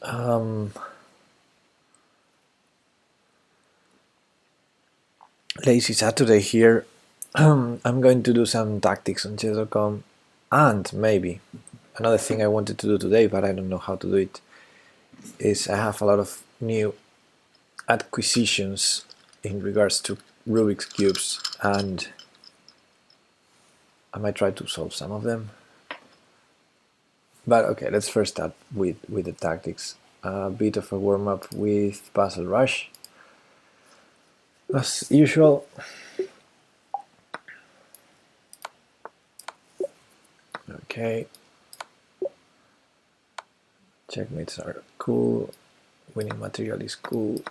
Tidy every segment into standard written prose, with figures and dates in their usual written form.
Lazy Saturday here. I'm going to do some tactics on chess.com, and maybe another thing I wanted to do today, but I don't know how to do it, is I have a lot of new acquisitions in regards to Rubik's cubes, and I might try to solve some of them. But okay, let's first start with the tactics. A bit of a warm-up with Puzzle Rush, as usual. Okay, checkmates are cool, winning material is cool.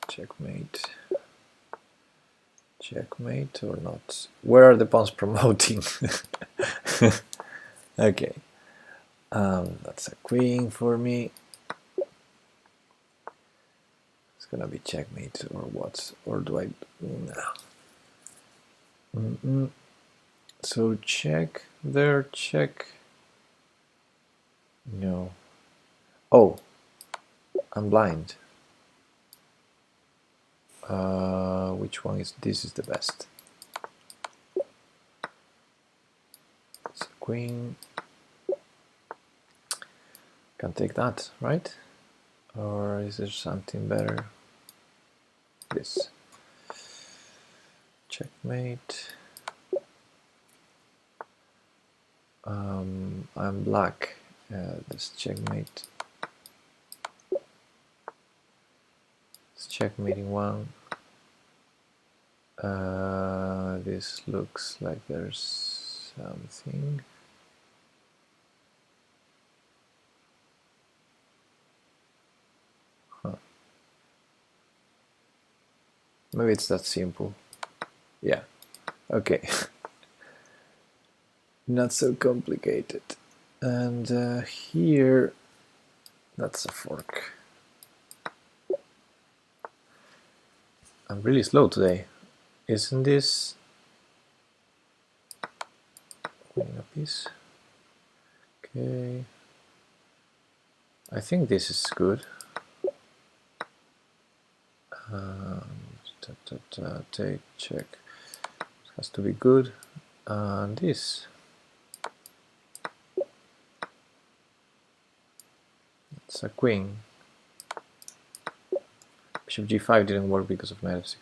Checkmate. Checkmate or not? Where are the pawns promoting? Okay, that's a queen for me. It's gonna be checkmate or what? Or do I? No. So check there, check. No. Oh, I'm blind. Which one is this? Is the best? It's a queen. Can take that, right? Or is there something better? This. Checkmate. I'm black. This checkmate. It's checkmating one. This looks like there's something. Maybe it's that simple. Yeah. Okay. Not so complicated. And here, that's a fork. I'm really slow today. Isn't this winning a piece? Okay. I think this is good. Take, check. It has to be good. And this. It's a queen. Bishop g5 didn't work because of knight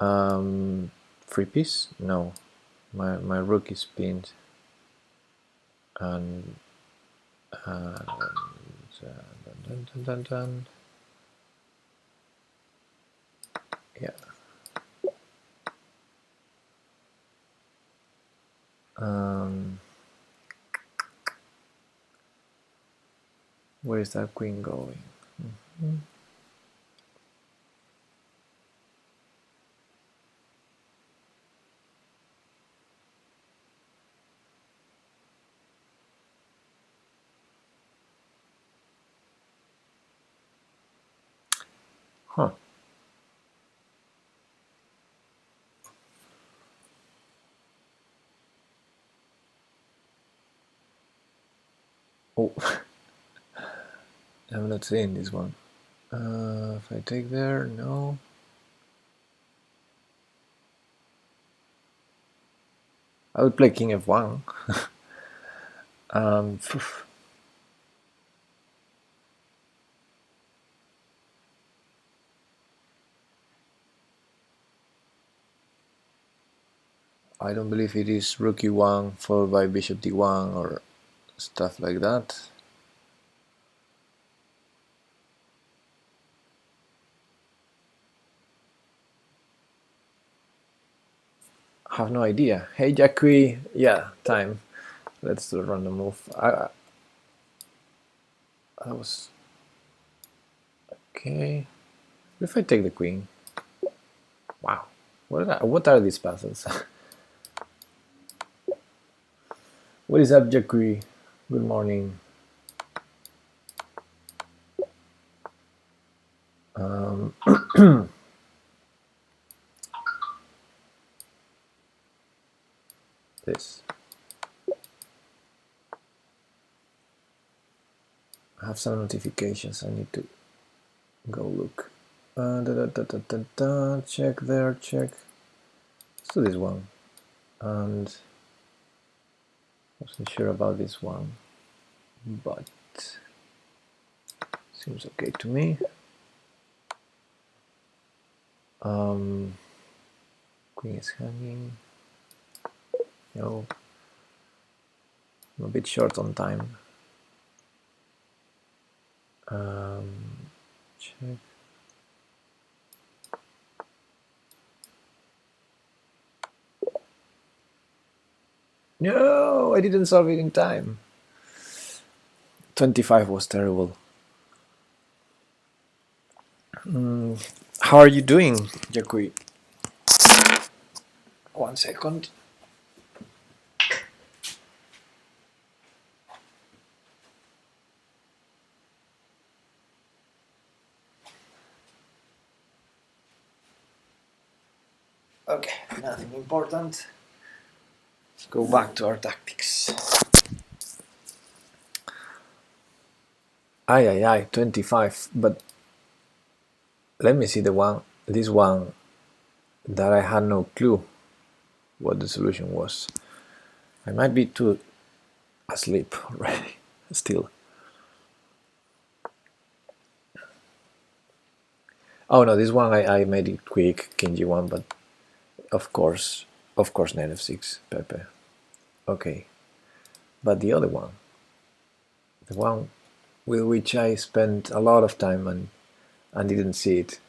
f6. Free piece? No. My rook is pinned. And dun. Yeah. Where is that queen going? Huh. Oh, I'm not seeing this one. If I take there, no. I would play king f1. I don't believe it is rook e1 followed by bishop d1 or stuff like that. I have no idea. Hey Jackie, yeah, time. Let's do a random move. That was okay. If I take the queen, wow. What are these puzzles? What is up, Jackie? Good morning. This. I have some notifications. I need to go look. Check there, check. Let's do this one. And I wasn't sure about this one, but seems okay to me. Queen is hanging. No, I'm a bit short on time. Check. No, I didn't solve it in time. 25 was terrible. How are you doing, Jakui? 1 second. Okay, nothing important. Let's go back to our tactics. Aye, 25. But let me see this one that I had no clue what the solution was. I might be too asleep already, still. Oh no, this one I made it quick, King G1, but of course, knight f6, Pepe. Okay, but the other one, the one with which I spent a lot of time and didn't see it.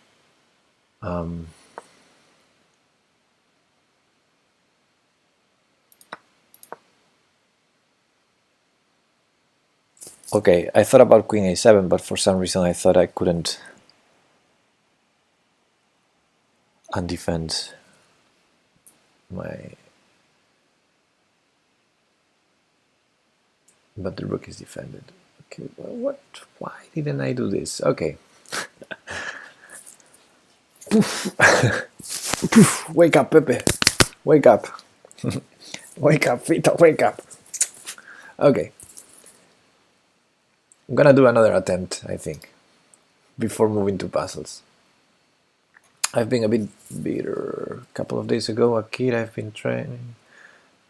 Okay, I thought about Queen a7, but for some reason I thought I couldn't undefend my... But the rook is defended. Okay, well, what? Why didn't I do this? Okay. Wake up, Pepe. Wake up. Wake up, Vito, wake up. Okay. I'm gonna do another attempt, I think, before moving to puzzles. I've been a bit bitter. A couple of days ago, a kid I've been training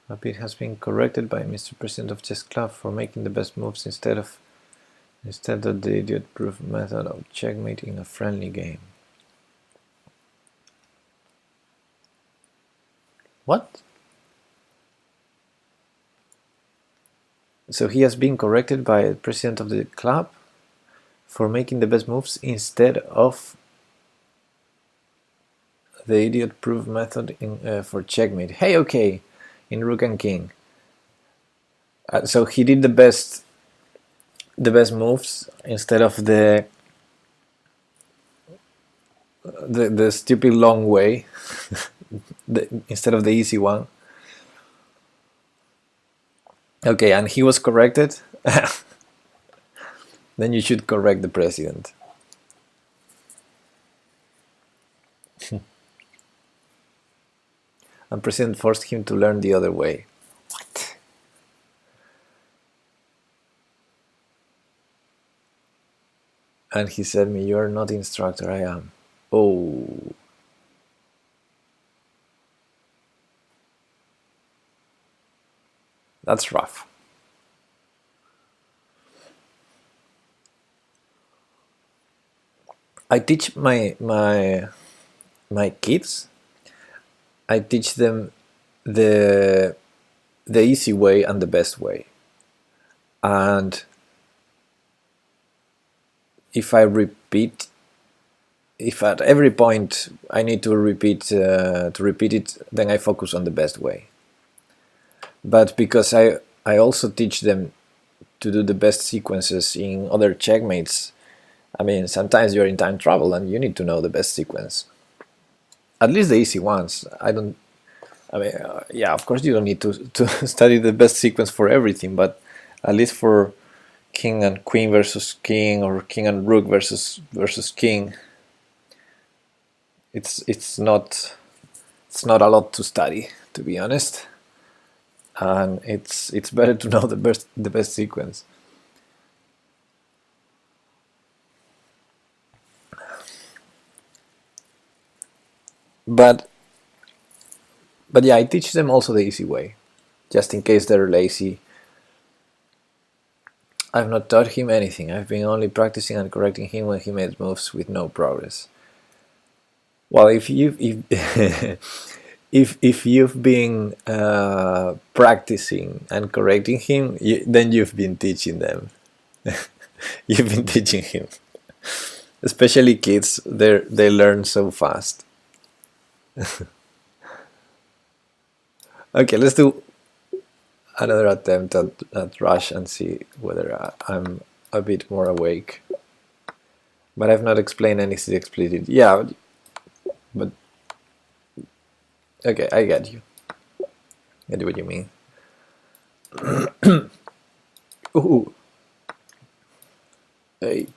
a bit has been corrected by Mr. President of Chess Club for making the best moves instead of the idiot-proof method of checkmate in a friendly game. What? So he has been corrected by the president of the club for making the best moves instead of the idiot-proof method for checkmate. Hey, okay, in Rook and King. So he did the best moves instead of the stupid long way, instead of the easy one. Okay, and he was corrected. Then you should correct the president. And president forced him to learn the other way. What? And he said me, "You're not the instructor, I am." Oh. That's rough. I teach my kids, I teach them the easy way and the best way. And if I repeat, if at every point I need to repeat it, then I focus on the best way. But because I also teach them to do the best sequences in other checkmates, I mean, sometimes you're in time travel and you need to know the best sequence. At least the easy ones. Yeah, of course you don't need to study the best sequence for everything, but at least for king and queen versus king, or king and rook versus king, it's not a lot to study, to be honest. And it's better to know the best sequence. But yeah, I teach them also the easy way, just in case they're lazy. I've not taught him anything. I've been only practicing and correcting him when he made moves with no progress. Well, if if you've been practicing and correcting him, then you've been teaching them. You've been teaching him. Especially kids, they learn so fast. Okay, let's do another attempt at rush and see whether I'm a bit more awake. But I've not explained anything explicit. Yeah, but okay, I get you. I get what you mean. Ooh. Hey.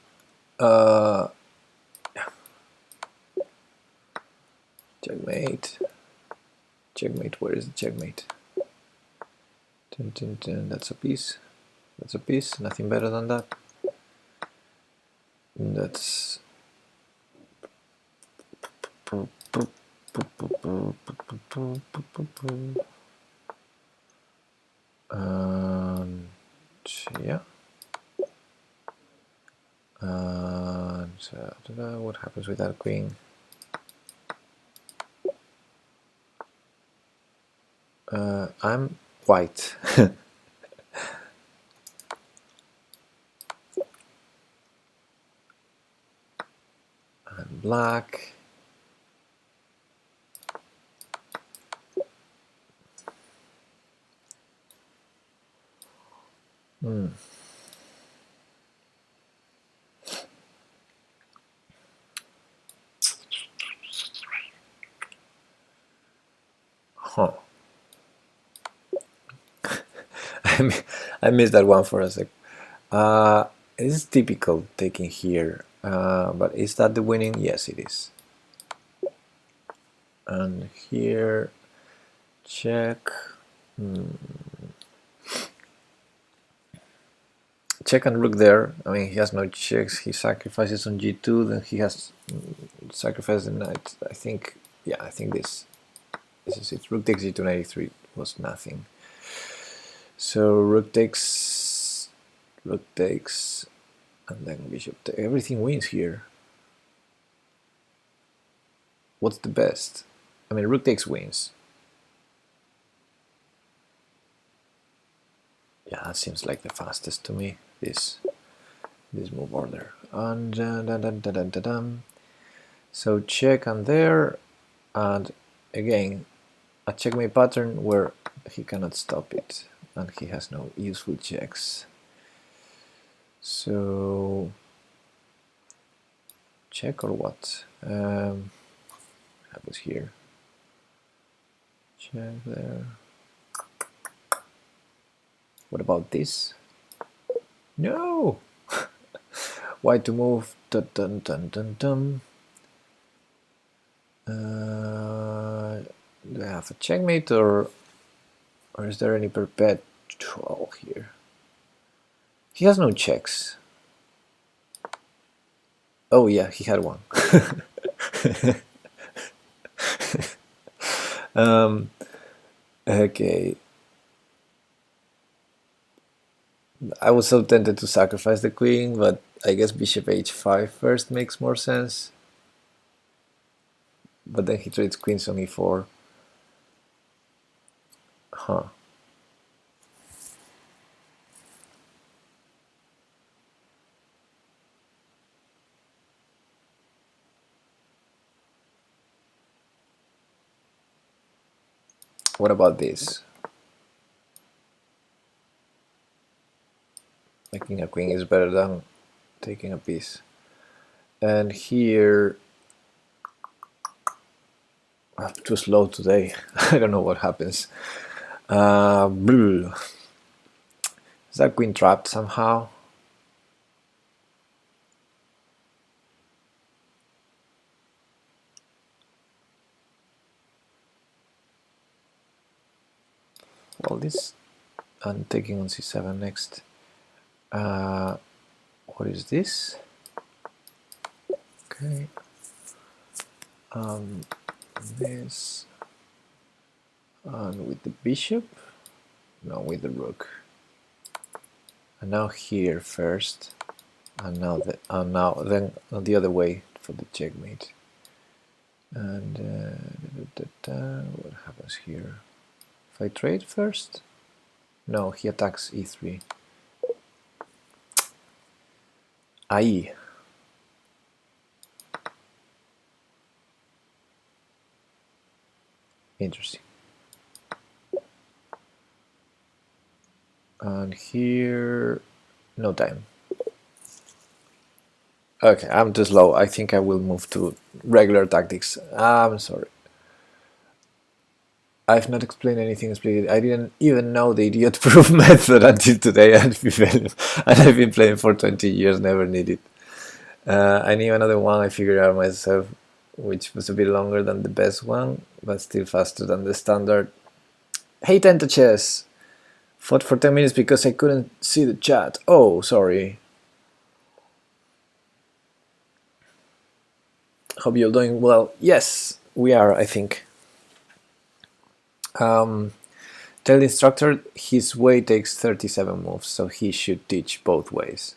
Checkmate. Checkmate, where is the checkmate? Dun, dun, dun. That's a piece. That's a piece. Nothing better than that. That's. And yeah. And what happens with that queen? I'm white. And black. Huh. I missed that one for a sec. It is typical taking here, but is that the winning? Yes, it is. And here, check. Check and rook there. I mean, he has no checks. He sacrifices on g2, then he has sacrificed the knight. I think, yeah, I think this is it. Rook takes g2 knight e3 was nothing. So rook takes, and then bishop. Everything wins here. What's the best? I mean, rook takes wins. Yeah, that seems like the fastest to me. This move order. And so check and there, and again a checkmate pattern where he cannot stop it, and he has no useful checks. So check or what? Happens here. Check there. What about this? No! Why to move? Dun, dun, dun, dun, dun. Do I have a checkmate, or is there any perpetual here? He has no checks. Oh yeah, he had one. Okay. I was so tempted to sacrifice the queen, but I guess bishop h5 first makes more sense. But then he trades queens on e4. Huh. What about this? Making a queen is better than taking a piece. And here, I'm too slow today. I don't know what happens. Is that queen trapped somehow? Well, this, I'm taking on c7 next. What is this? Okay. this, and with the bishop, no, with the rook. And now here first, and now then the other way for the checkmate. And what happens here? If I trade first? No, he attacks e3. Aye. Interesting. And here, no time. Okay, I'm too slow. I think I will move to regular tactics. I'm sorry. I've not explained anything explicitly. I didn't even know the idiot proof method until today, and I've been playing for 20 years, never needed. I knew another one I figured out myself, which was a bit longer than the best one, but still faster than the standard. Hey, Tenta Chess! Fought for 10 minutes because I couldn't see the chat. Oh, sorry. Hope you're doing well. Yes, we are, I think. Tell the instructor his way takes 37 moves, so he should teach both ways.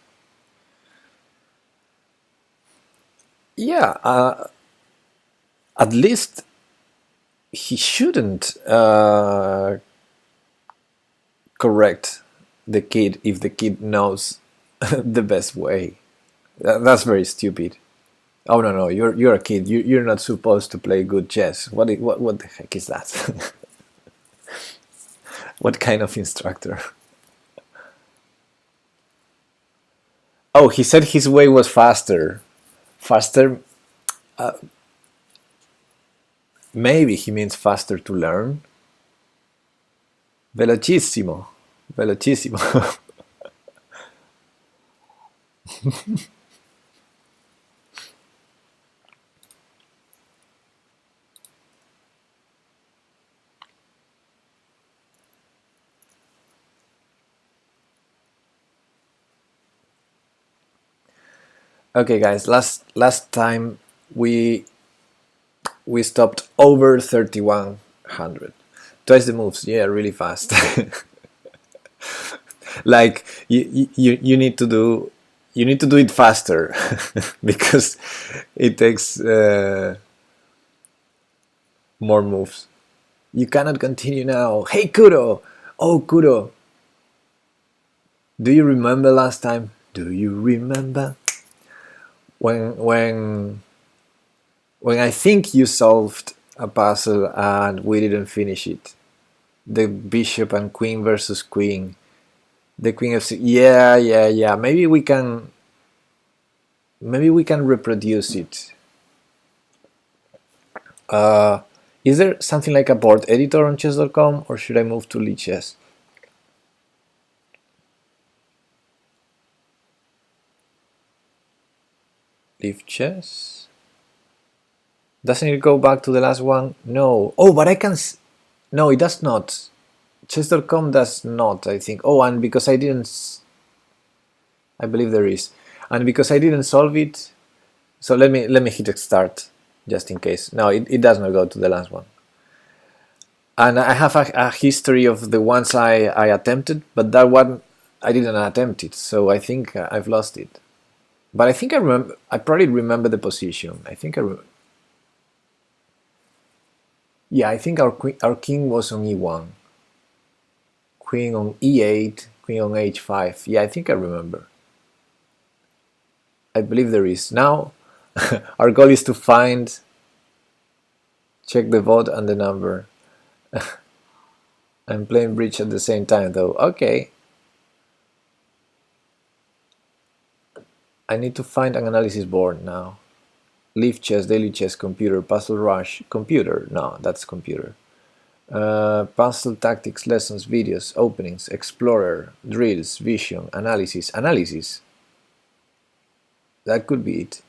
Yeah, at least he shouldn't correct the kid if the kid knows the best way. That's very stupid. Oh no, you're a kid. You're not supposed to play good chess. What the heck is that? What kind of instructor? Oh, he said his way was faster. Faster? Maybe he means faster to learn. Velocissimo. Velocissimo. Okay, guys. Last time we stopped over 3100. Twice the moves. Yeah, really fast. Like you need to do it faster because it takes more moves. You cannot continue now. Hey, Kuro! Oh, Kuro! Do you remember last time? Do you remember when I think you solved a puzzle and we didn't finish it? The bishop and queen versus queen. The queen of yeah. Maybe we can reproduce it. Is there something like a board editor on chess.com, or should I move to Lichess? Leave chess. Doesn't it go back to the last one? No. Oh, but I can. No, it does not. Chess.com does not, I think. Oh, and because I didn't. I believe there is. And because I didn't solve it. So let me hit start just in case. No, it does not go to the last one. And I have a history of the ones I attempted, but that one I didn't attempt it, so I think I've lost it. But I think I remember. I probably remember the position. I think I remember. Yeah, I think our king was on e1, queen on e8, queen on h5. Yeah, I think I remember. I believe there is. Now, our goal is to find, check the vote and the number. I'm playing bridge at the same time though. Okay. I need to find an analysis board now. Live chess, daily chess, computer, puzzle rush, computer. No, that's computer. Puzzle tactics, lessons, videos, openings, explorer, drills, vision, analysis. Analysis. That could be it.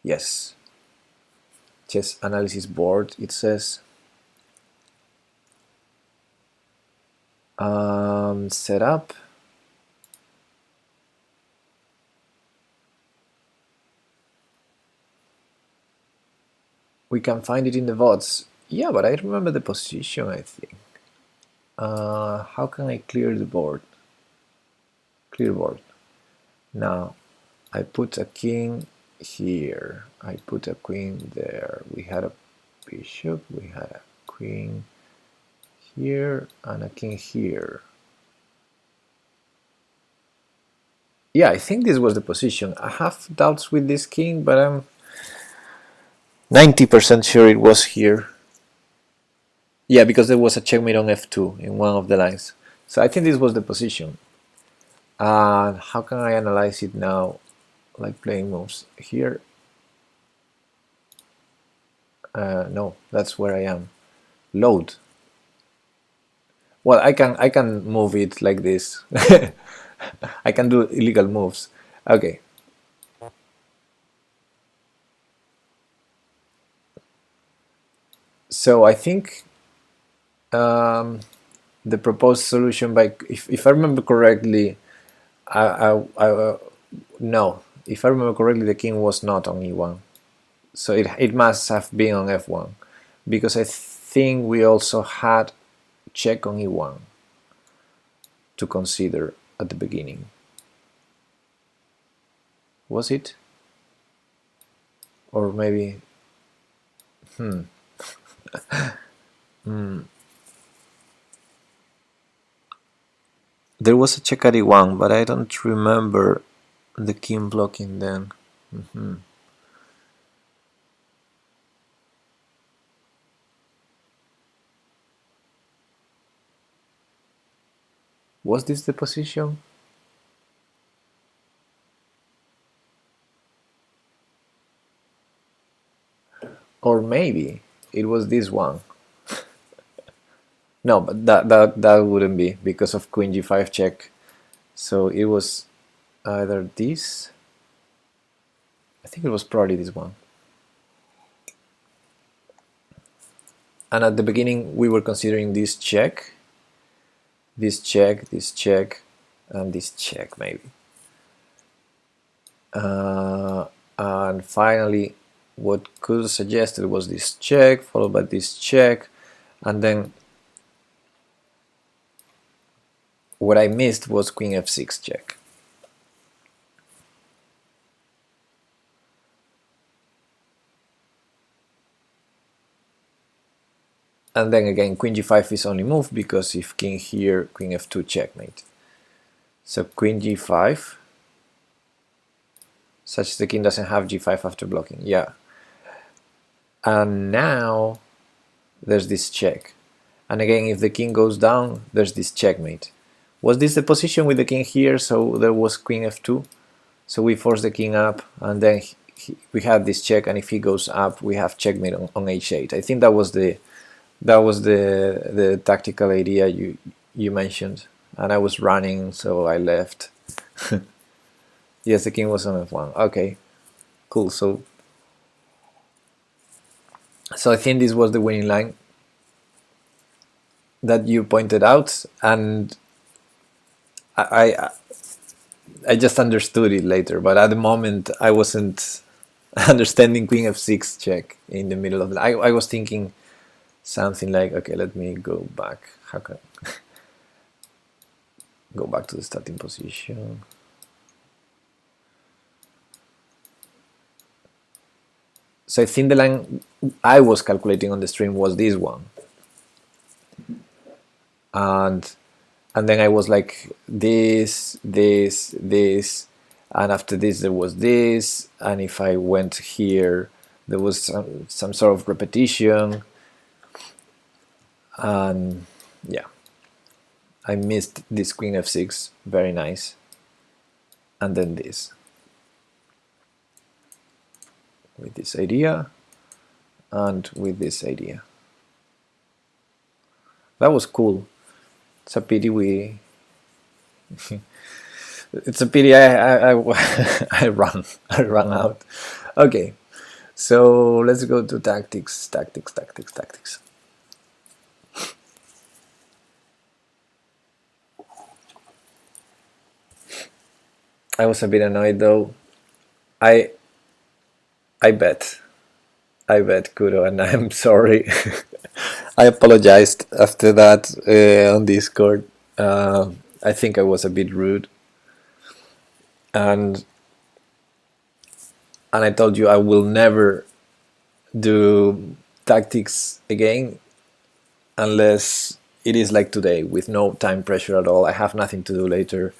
Yes. Chess analysis board, it says. Setup. We can find it in the VODs. Yeah, but I remember the position, I think. How can I clear the board? Clear board. Now, I put a king here. I put a queen there. We had a bishop. We had a queen here and a king here. Yeah, I think this was the position. I have doubts with this king, but I'm 90% sure it was here. Yeah, because there was a checkmate on f2 in one of the lines. So I think this was the position. And how can I analyze it now? Like playing moves here. No, that's where I am. Load. Well, I can move it like this. I can do illegal moves. Okay. So I think the proposed solution, by if I remember correctly, no, if I remember correctly, the king was not on e1, so it must have been on f1, because I think we also had check on e1 to consider at the beginning. Was it? Or maybe there was a check at e1, but I don't remember the king blocking then. Was this the position? Or maybe it was this one. No, but that wouldn't be because of queen g5 check. So it was either this. I think it was probably this one. And at the beginning we were considering this check, this check, this check, and this check maybe. And finally what Kuz suggested was this check followed by this check, and then what I missed was queen f6 check. And then again queen g5 is only moved because if king here, queen f2 checkmate. So queen g5, such the king doesn't have g5 after blocking, yeah. And now there's this check. And again, if the king goes down, there's this checkmate. Was this the position with the king here? So there was queen f2. So we force the king up, and then we have this check. And if he goes up, we have checkmate on h8. I think that was the tactical idea you mentioned. And I was running, so I left. Yes, the king was on f1. Okay, cool. So I think this was the winning line that you pointed out, and I just understood it later, but at the moment I wasn't understanding queen f6 check in the middle of the. I was thinking something like, okay, let me go back. How can go back to the starting position? So I think the line I was calculating on the stream was this one, and then I was like this, this, this, and after this there was this, and if I went here there was some sort of repetition, and yeah, I missed this queen f6, very nice, and then this with this idea and with this idea. That was cool. It's a pity we it's a pity I I ran out. Okay, so let's go to tactics. I was a bit annoyed though. I bet I bet, Kuro, and I'm sorry. I apologized after that on Discord. I think I was a bit rude, and I told you I will never do tactics again unless it is like today, with no time pressure at all. I have nothing to do later.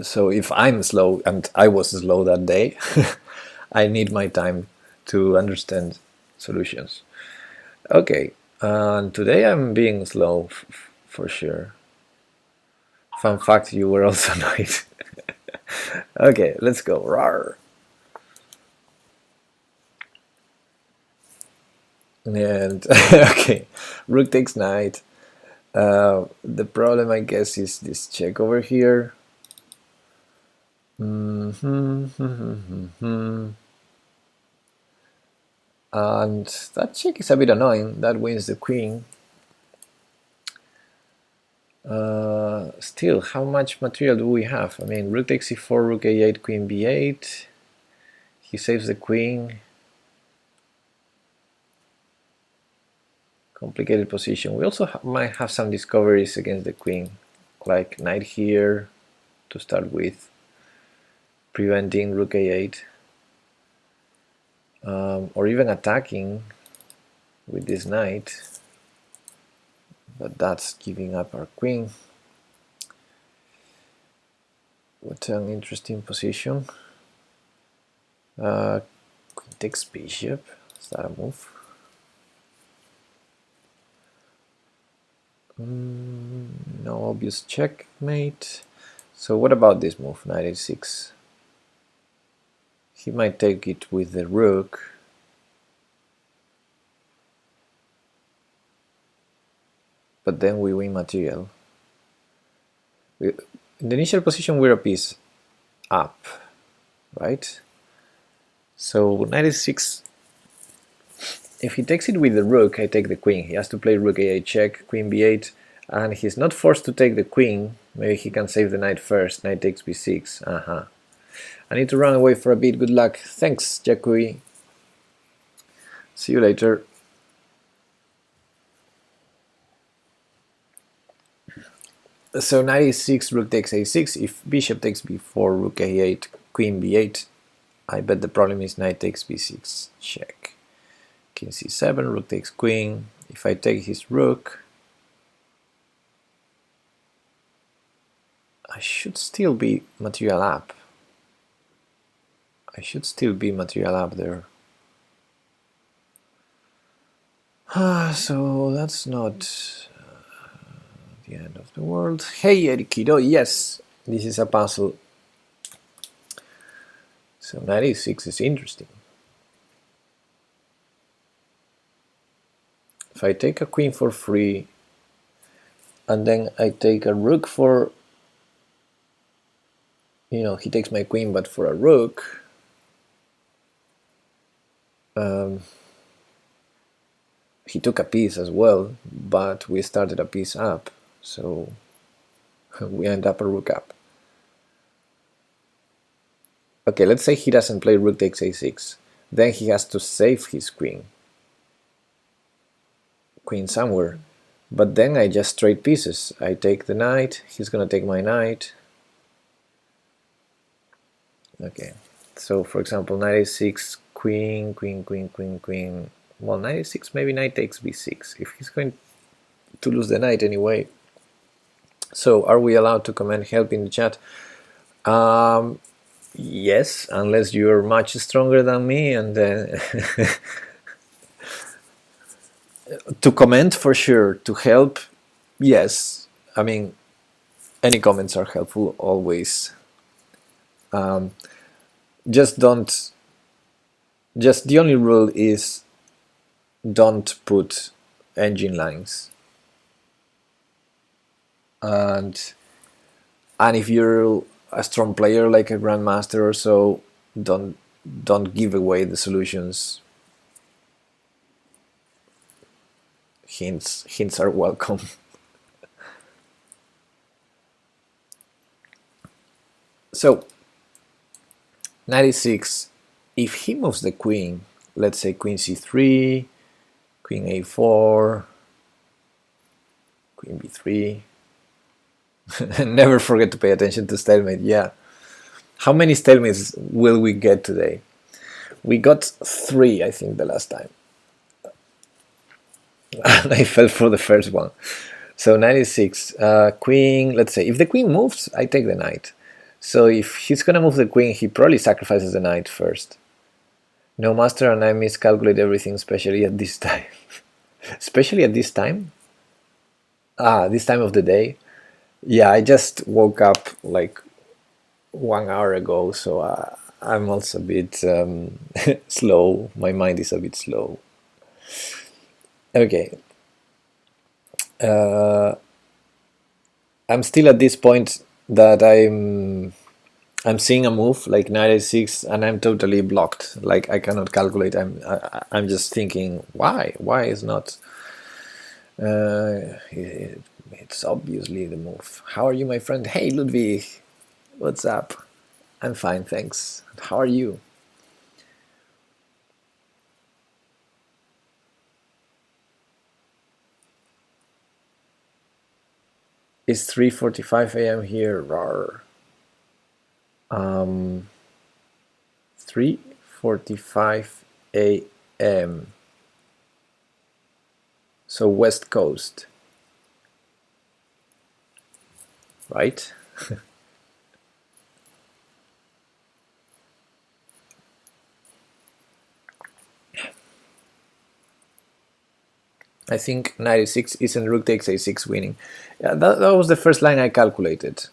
So if I'm slow, and I was slow that day, I need my time to understand solutions. Okay, and today I'm being slow for sure. Fun fact, you were also annoyed. Okay, let's go. Rawr. And okay, rook takes knight. The problem, I guess, is this check over here. And that check is a bit annoying. That wins the queen. Still, how much material do we have? I mean, rook takes c4, rook a8, queen b8. He saves the queen. Complicated position. We also might have some discoveries against the queen, like knight here to start with, preventing rook a8, or even attacking with this knight, but that's giving up our queen. What an interesting position. Queen takes bishop. Is that a move? No obvious checkmate. So what about this move, knight a6? He might take it with the rook. But then we win material. In the initial position, we're a piece up, right? So knight a6. If he takes it with the rook, I take the queen. He has to play rook a8 check, queen b8, and he's not forced to take the queen. Maybe he can save the knight first. Knight takes b6. I need to run away for a bit. Good luck. Thanks, Jakui. See you later. So knight a6, rook takes a6. If bishop takes b4, rook a8, queen b8, I bet the problem is knight takes b6. Check. King c7, rook takes queen. If I take his rook, I should still be material up. There. So that's not the end of the world. Hey, Erikido, yes, this is a puzzle. So knight a6 is interesting. If I take a queen for free, and then I take a rook for, he takes my queen, but for a rook, he took a piece as well, but we started a piece up, so we end up a rook up. Okay, let's say he doesn't play rook takes a6. Then he has to save his queen somewhere. But then I just trade pieces. I take the knight, he's gonna take my knight. Okay, so for example, knight a6, queen. Well, knight a6, maybe knight takes b6, if he's going to lose the knight anyway. So are we allowed to comment help in the chat? Yes, unless you're much stronger than me, and to comment for sure, to help, yes. I mean, any comments are helpful always. Just the only rule is don't put engine lines, and if you're a strong player like a grandmaster or so, don't give away the solutions. Hints are welcome. So knight e6, if he moves the queen, let's say queen c3, queen a4, queen b3, never forget to pay attention to stalemate. Yeah, how many stalemates will we get today? We got 3, I think, the last time. And I fell for the first one. So knight e6, queen, let's say, if the queen moves, I take the knight. So if he's gonna move the queen, he probably sacrifices the knight first. No, master, and I miscalculate everything, especially at this time. Especially at this time? Ah, this time of the day? Yeah, I just woke up like 1 hour ago, so I'm also a bit slow. My mind is a bit slow. Okay. I'm still at this point that I'm seeing a move like knight a6 and I'm totally blocked. Like I cannot calculate. I'm just thinking why is not it's obviously the move. How are you, my friend? Hey Ludwig, what's up? I'm fine, thanks. How are you? It's 3:45 a.m. here. Rar. 3:45 a.m. So West Coast, right? I think 96 isn't rook takes a6 winning. Yeah, that was the first line I calculated.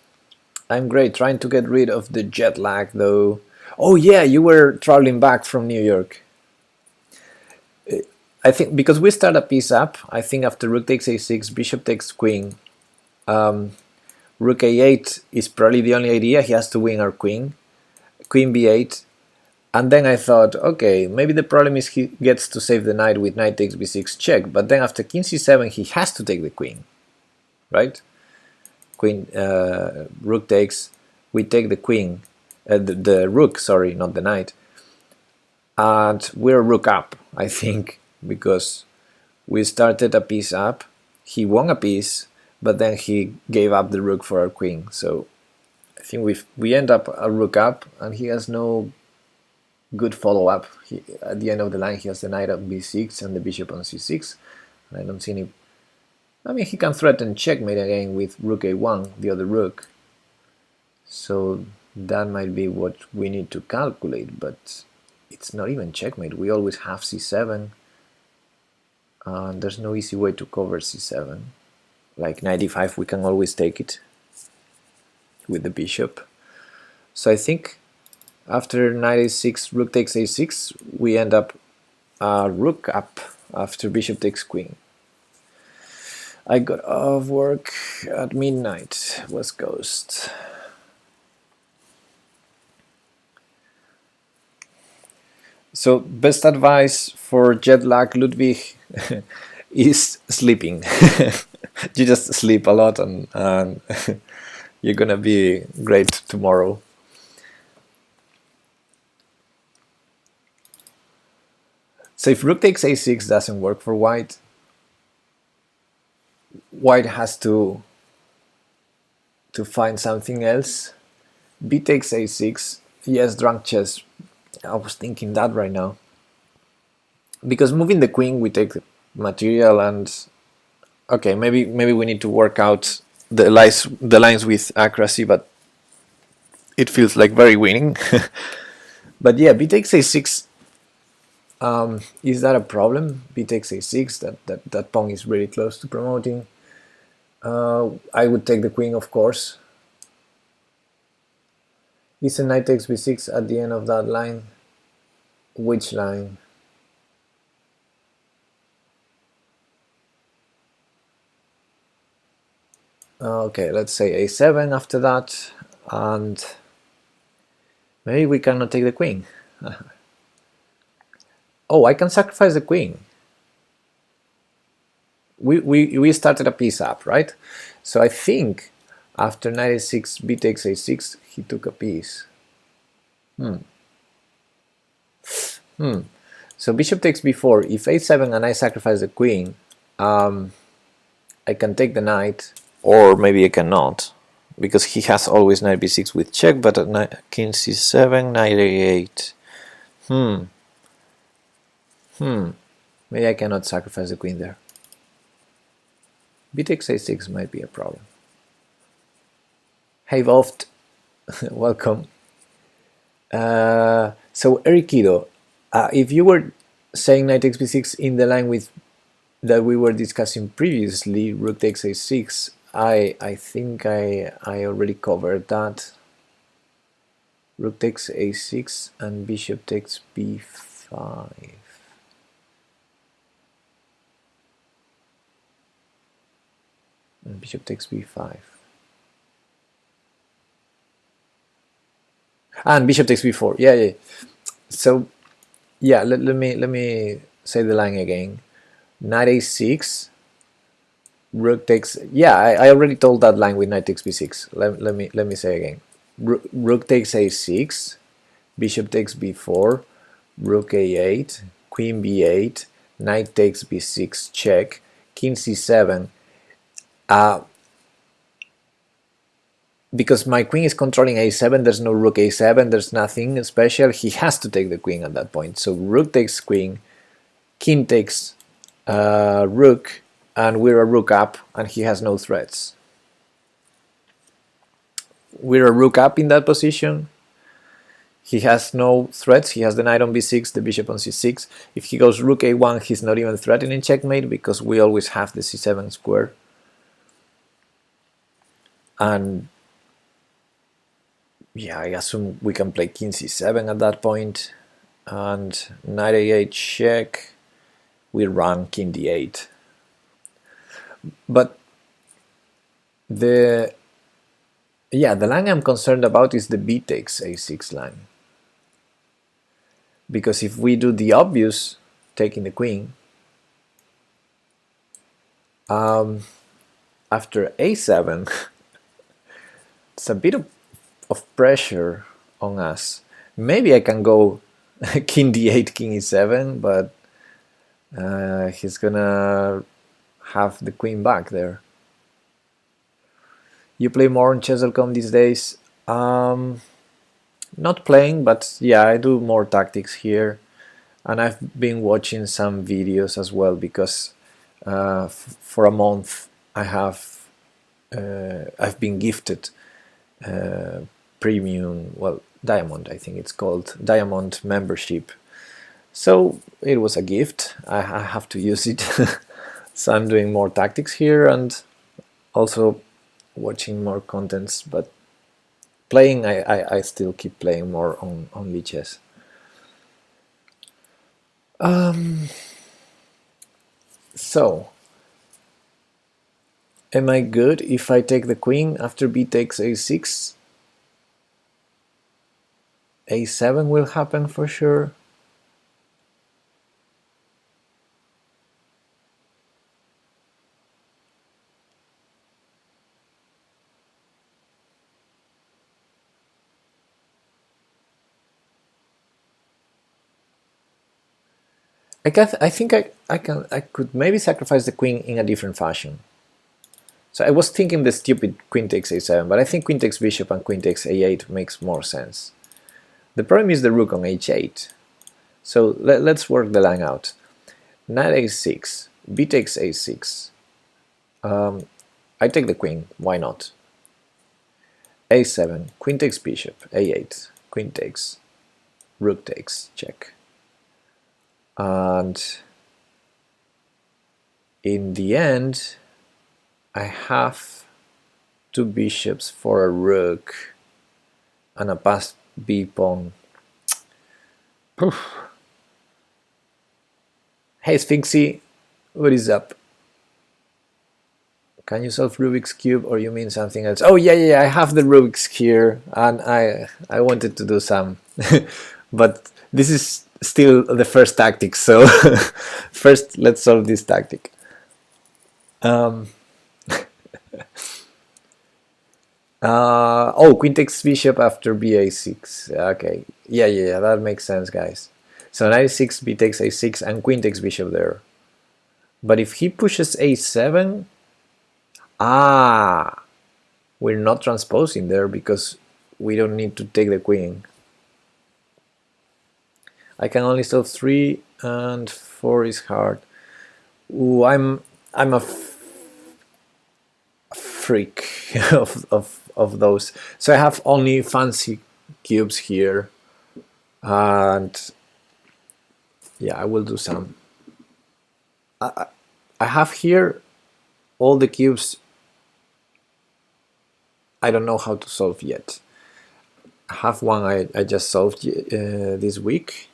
I'm great, trying to get rid of the jet lag though. Oh yeah, you were traveling back from New York. I think because we start a piece up, I think after rook takes a6, bishop takes queen, rook a8 is probably the only idea. He has to win our queen, queen b8, and then I thought, okay, maybe the problem is he gets to save the knight with knight takes b6 check, but then after king c7 he has to take the queen, right? Queen, rook takes, we take the queen, the rook, sorry, not the knight, and we're rook up, I think, because we started a piece up, he won a piece, but then he gave up the rook for our queen, so I think we end up a rook up, and he has no good follow-up. At the end of the line he has the knight on b6 and the bishop on c6, and I don't see any. I mean, he can threaten checkmate again with rook a1, the other rook, so that might be what we need to calculate, but it's not even checkmate. We always have c7, and there's no easy way to cover c7. Like 95, we can always take it with the bishop. So I think after knight a6, rook takes a6, we end up rook up after bishop takes queen. I got off work at midnight, West Coast. So best advice for jet lag, Ludwig, is sleeping. You just sleep a lot and you're gonna be great tomorrow. So if rook takes a6 doesn't work for white, white has to find something else. B takes a6, yes, drunk chess. I was thinking that right now. Because moving the queen, we take material, and okay, maybe we need to work out the lines with accuracy, but it feels like very winning. But yeah, b takes a6. Is that a problem? B takes a6. That pawn is really close to promoting. I would take the queen, of course. Is a knight takes b6 at the end of that line? Which line? Okay, let's say a7 after that, and maybe we cannot take the queen. Oh, I can sacrifice the queen. We started a piece up, right? So I think after knight a6, b takes a6, he took a piece. So bishop takes b4. If a7 and I sacrifice the queen, I can take the knight, or maybe I cannot, because he has always knight b6 with check, but at king c7, knight a8. Maybe I cannot sacrifice the queen there. B takes a6 might be a problem. Hey Voft, welcome. So Erikido, if you were saying knight takes b6 in the line with that we were discussing previously, rook takes a6, I think I already covered that. Rook takes a6 and bishop takes b5. And bishop takes b5. And bishop takes b4. Yeah. So yeah, let me say the line again. Knight a6, rook takes. Yeah, I already told that line with knight takes b6. Let me say again. Rook takes a6, bishop takes b4, rook a8, queen b8, knight takes b6 check, king c7. Because my queen is controlling a7, there's no rook a7, there's nothing special. He has to take the queen at that point. So rook takes queen, king takes rook, and we're a rook up, and he has no threats. We're a rook up in that position. He has no threats. He has the knight on b6, the bishop on c6. If he goes rook a1, he's not even threatening checkmate because we always have the c7 square. And yeah, I assume we can play king c7 at that point. And knight a8 check. We run king d8. But the line I'm concerned about is the b takes a6 line. Because if we do the obvious, taking the queen, after a7, it's a bit of pressure on us. Maybe I can go king d8, king e7, but he's gonna have the queen back there. You play more on Chess.com these days? Not playing, but yeah, I do more tactics here, and I've been watching some videos as well because for a month I've been gifted premium, well, diamond, I think it's called, diamond membership. So it was a gift. I have to use it. So I'm doing more tactics here and also watching more contents, but playing, I still keep playing more on Lichess. So, am I good if I take the queen after b takes a6? a7 will happen for sure. I think I could maybe sacrifice the queen in a different fashion. So I was thinking the stupid queen takes a7, but I think queen takes bishop and queen takes a8 makes more sense. The problem is the rook on h8. So let's work the line out. Knight a6, b takes a6. I take the queen, why not? a7, queen takes bishop, a8, queen takes, rook takes, check. And in the end, I have two bishops for a rook and a passed b pawn. Hey Sphinxy, what is up? Can you solve Rubik's Cube or you mean something else? Oh yeah, I have the Rubik's here and I wanted to do some, but this is still the first tactic, so first let's solve this tactic. Oh, queen takes bishop after ba6. Okay, yeah, that makes sense, guys. So knight e6, b takes a6, and queen takes bishop there. But if he pushes a7, we're not transposing there because we don't need to take the queen. I can only solve 3 and 4 is hard. Ooh, I'm a freak of those. So I have only fancy cubes here, and yeah, I will do some. I have here all the cubes I don't know how to solve yet. I have one I just solved this week,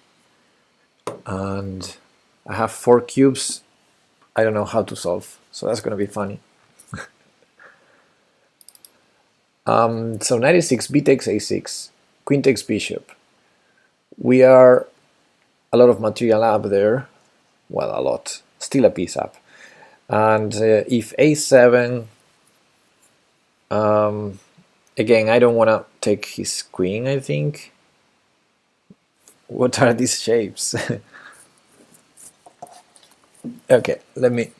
and I have 4 cubes I don't know how to solve, so that's gonna be funny. So knight e6, b takes a6, queen takes bishop. We are a lot of material up there, well, a lot, still a piece up. And if a7, again, I don't want to take his queen, I think. What are these shapes? Okay, let me...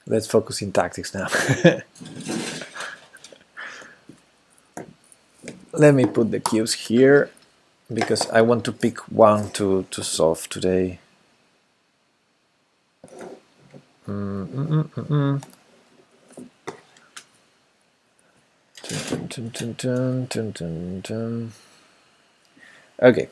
let's focus in tactics now. Let me put the cubes here, because I want to pick one to solve today. Okay.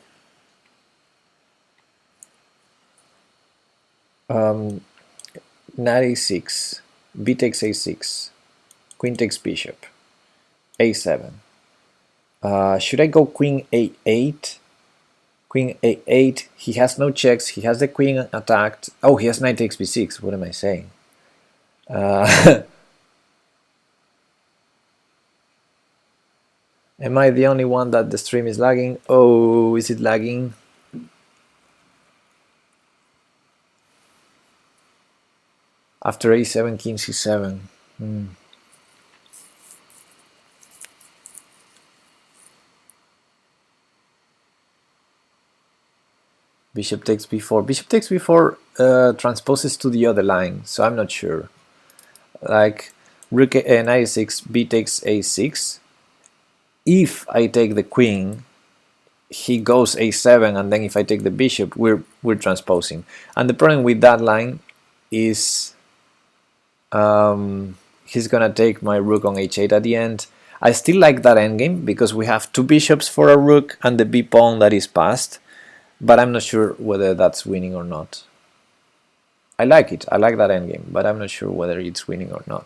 Knight a6, b takes a6, queen takes bishop, a7. Should I go queen a8? Queen a8, he has no checks, he has the queen attacked. Oh, he has knight takes b6, what am I saying? Am I the only one that the stream is lagging? Oh, is it lagging? After a7, king c7. Bishop takes b4. Bishop takes b4 transposes to the other line, so I'm not sure. Like rook knight a6, b takes a6. If I take the queen, he goes a7, and then if I take the bishop, we're transposing. And the problem with that line is he's gonna take my rook on h8 at the end. I still like that endgame because we have 2 bishops for a rook and the b pawn that is passed, but I'm not sure whether that's winning or not. I like it, I like that endgame, but I'm not sure whether it's winning or not.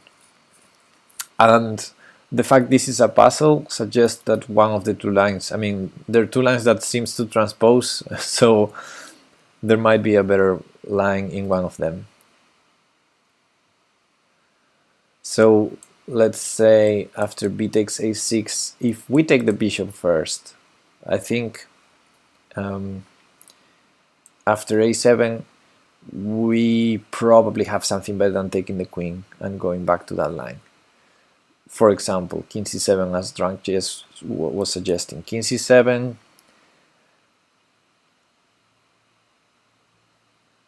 And the fact this is a puzzle suggests that one of the 2 lines, I mean, there are 2 lines that seems to transpose, so there might be a better line in one of them. So let's say after b takes a6, if we take the bishop first, I think after a7 we probably have something better than taking the queen and going back to that line. For example, king c7, as Drunk just was suggesting. King c7,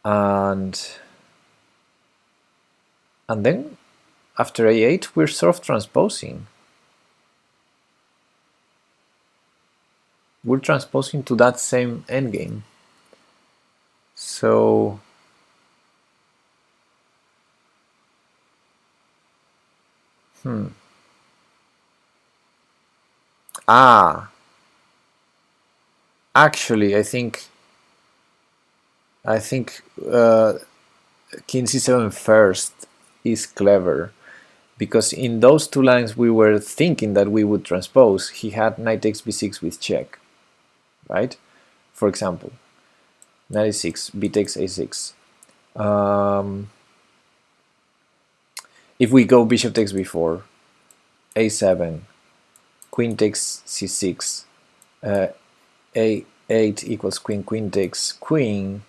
and then after a8 we're sort of transposing. We're transposing to that same endgame. So actually I think king c7 first is clever, because in those 2 lines we were thinking that we would transpose. He had knight takes b6 with check, right? For example, knight a6, b takes a6. If we go bishop takes b4, a7, queen takes c6, a8 equals queen, queen takes queen.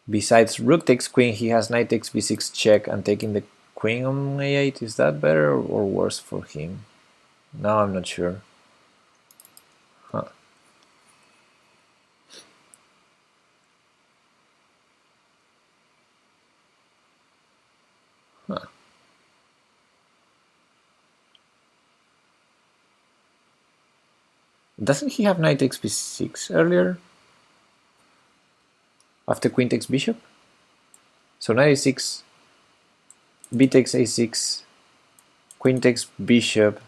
Besides rook takes queen, he has knight takes b6 check and taking the queen on a8. Is that better or worse for him? Now I'm not sure. Huh. Huh. Doesn't he have knight takes b6 earlier? After queen takes bishop? So knight a6, b takes a6, queen takes bishop.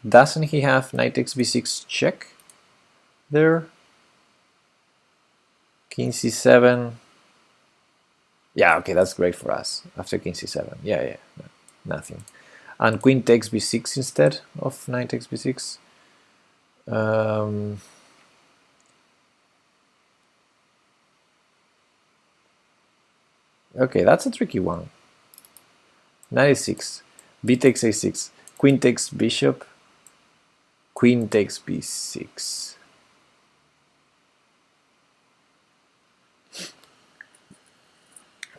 Doesn't he have knight takes b6 check there? King c7. Yeah, okay, that's great for us. After king c7. Yeah, no, nothing. And queen takes b6 instead of knight takes b6. Okay, that's a tricky one. Knight a6, b takes a6, queen takes bishop, queen takes b6.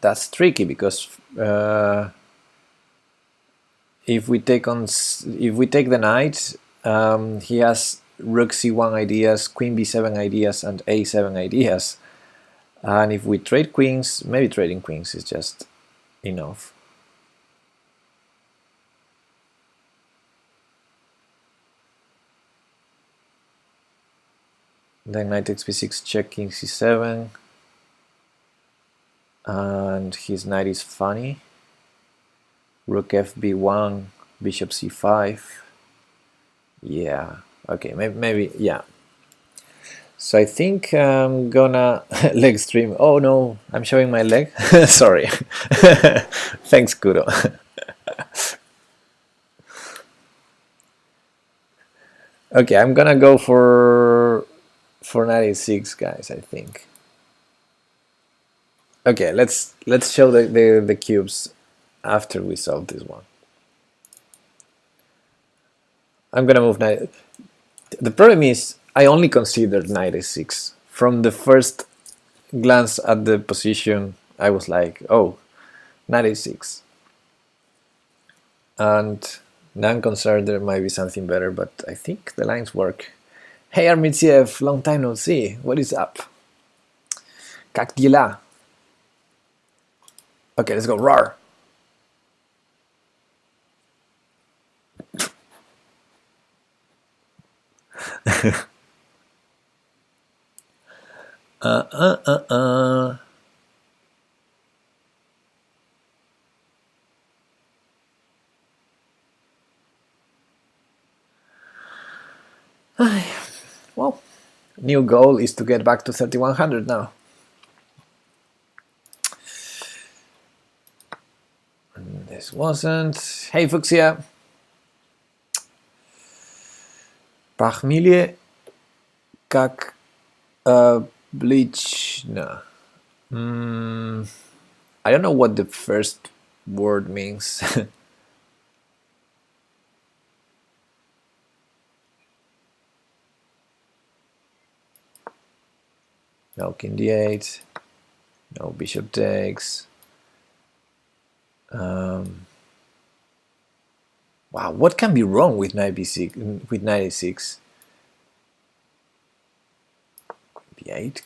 That's tricky because if we take the knight, he has rook c1 ideas, queen b7 ideas, and a7 ideas. And if we trade queens, maybe trading queens is just enough. Then knight takes b6, check, king c7. And his knight is funny. Rook fb1, bishop c5. Yeah, okay, maybe yeah. So I think I'm gonna leg stream. Oh no, I'm showing my leg. Sorry. Thanks, Kuro. Okay, I'm gonna go for 96, guys. I think. Okay, let's show the cubes after we solve this one. I'm gonna move knight. The problem is I only considered knight a6 from the first glance at the position. I was like, oh, knight a6, and now I'm concerned there might be something better, but I think the lines work. Hey Armitsiev, long time no see. What is up? Как дела? Okay, let's go. Roar. Well, new goal is to get back to 3100 now. This wasn't. Hey Fuxia. Pachmilie как Blichna. I don't know what the first word means. No king d8. No bishop takes. Wow, what can be wrong with knight b6? With knight a6? b8.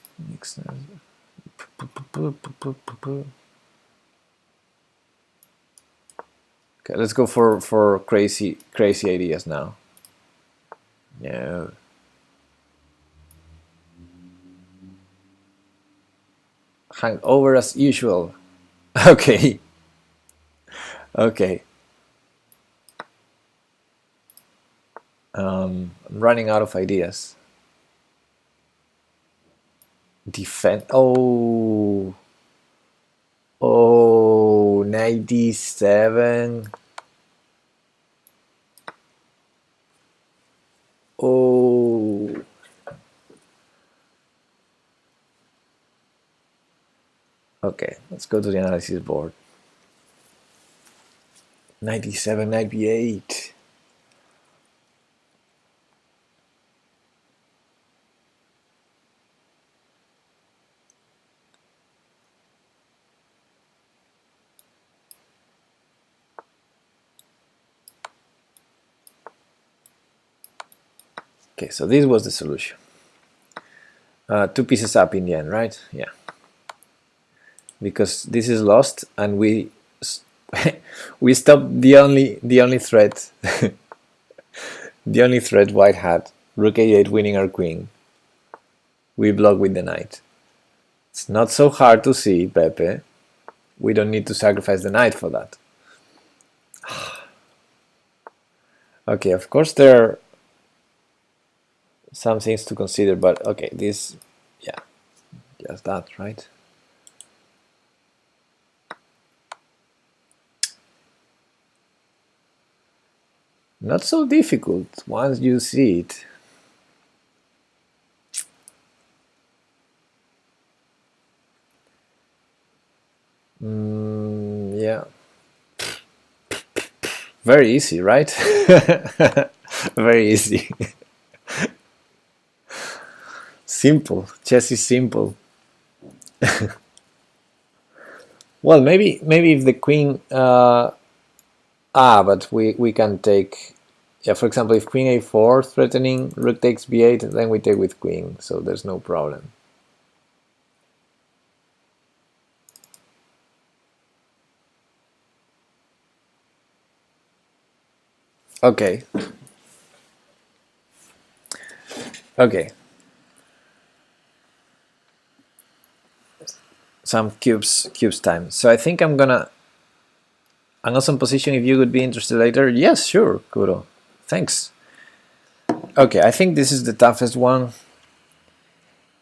Okay, let's go for crazy ideas now. No. Hang over as usual. Okay. Okay. I'm running out of ideas. Defend. Oh. Oh, 97. Oh. Okay, let's go to the analysis board. 97, 98. Okay, so this was the solution. 2 pieces up in the end, right? Yeah. Because this is lost, and we we stopped the only threat the only threat white had. Rook a8 winning our queen. We block with the knight. It's not so hard to see, Pepe. We don't need to sacrifice the knight for that. Okay, of course there are some things to consider, but okay, this, yeah, just that, right? Not so difficult once you see it. Yeah. Very easy, right? Very easy. Simple. Chess is simple. Well, maybe if the queen but we can take, yeah, for example, if queen a4 threatening rook takes b8, then we take with queen, so there's no problem. Okay. Okay. Some cubes time. So I think I'm gonna an awesome position if you would be interested later. Yes, sure, Kuro. Thanks. Okay, I think this is the toughest one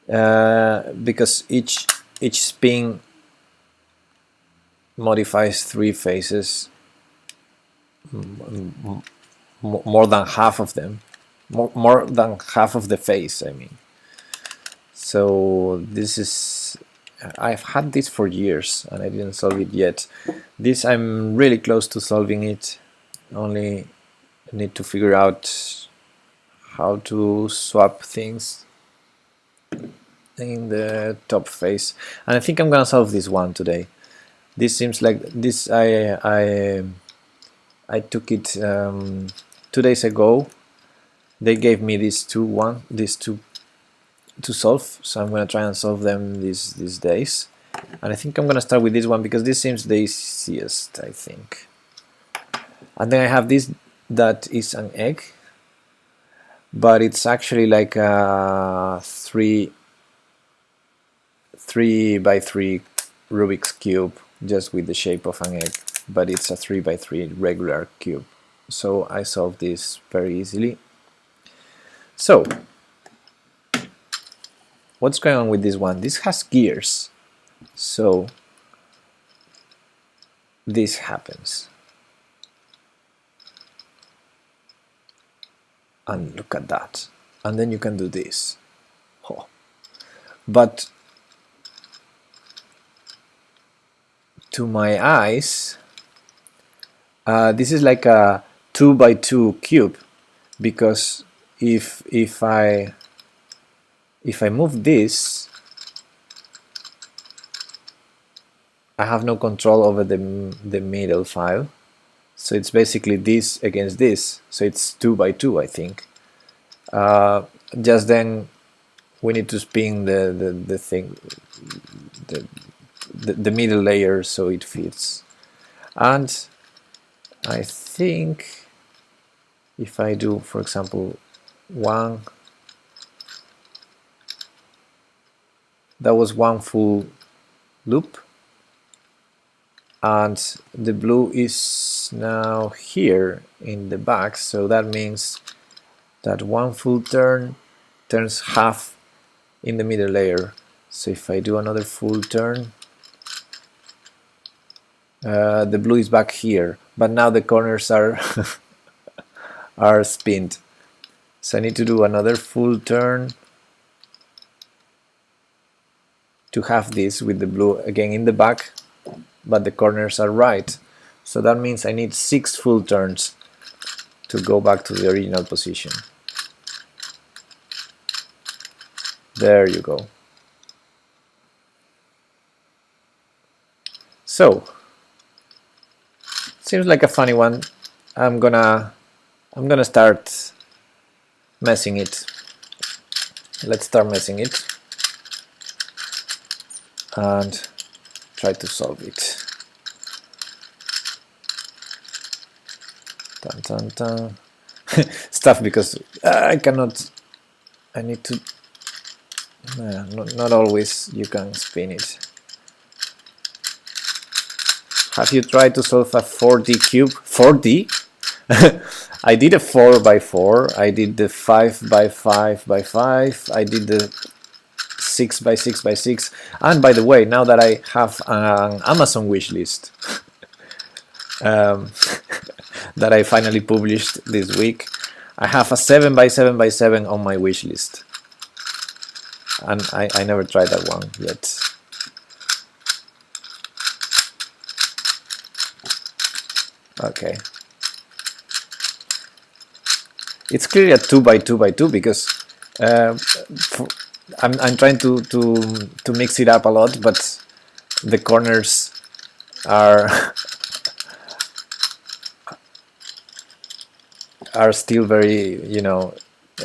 because each spin modifies 3 phases, more than half of them, more than half of the phase, I mean. So this is, I've had this for years and I didn't solve it yet. This, I'm really close to solving it, only need to figure out how to swap things in the top phase, and I think I'm gonna solve this one today. This seems like this, I took it 2 days ago. They gave me these two to solve, so I'm gonna try and solve them these days, and I think I'm gonna start with this one because this seems the easiest, I think. And then I have this that is an egg, but it's actually like a 3 by 3 Rubik's cube, just with the shape of an egg, but it's a 3 by 3 regular cube. So I solved this very easily. So what's going on with this one? This has gears, so this happens. And look at that. And then you can do this. Oh. But to my eyes, this is like a 2 by 2 cube, because if I move this, I have no control over the middle file. So it's basically this against this, so it's 2 by 2, I think. Just then we need to spin the thing, the middle layer, so it fits. And I think if I do, for example, one, that was one full loop, and the blue is now here in the back, so that means that one full turn turns half in the middle layer. So if I do another full turn, the blue is back here, but now the corners are are spinned. So I need to do another full turn to have this with the blue again in the back, but the corners are right. So that means I need 6 full turns to go back to the original position. There you go. So seems like a funny one. I'm gonna start messing it. Let's start messing it and try to solve it. Dun, dun, dun. Stuff because I cannot. I need to. Not always you can spin it. Have you tried to solve a 4D cube? 4D? I did a 4x4. I did the 5x5x5. I did the 6x6x6. And by the way, now that I have an Amazon wish list that I finally published this week, I have a 7x7x7 on my wish list. And I never tried that one yet. Okay. It's clearly a 2x2x2 because I'm trying to mix it up a lot, but the corners are are still very, you know,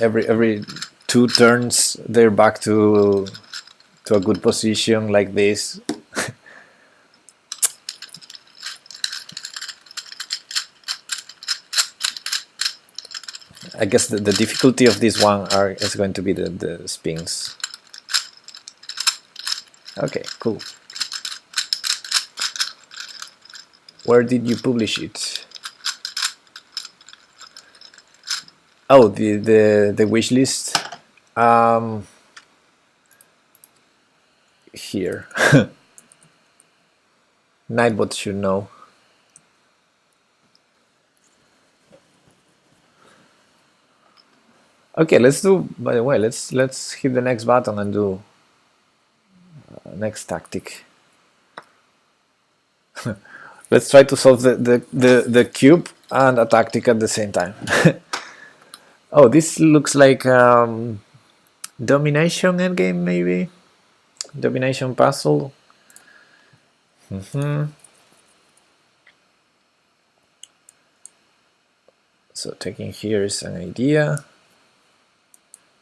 every 2 turns they're back to a good position like this. I guess the difficulty of this one is going to be the spins. Okay, cool. Where did you publish it? Oh, the wish list. Here. Nightbot should know. Okay, let's do. By the way, let's hit the next button and do next tactic. Let's try to solve the cube and a tactic at the same time. Oh, this looks like domination endgame, maybe domination puzzle. So taking here is an idea.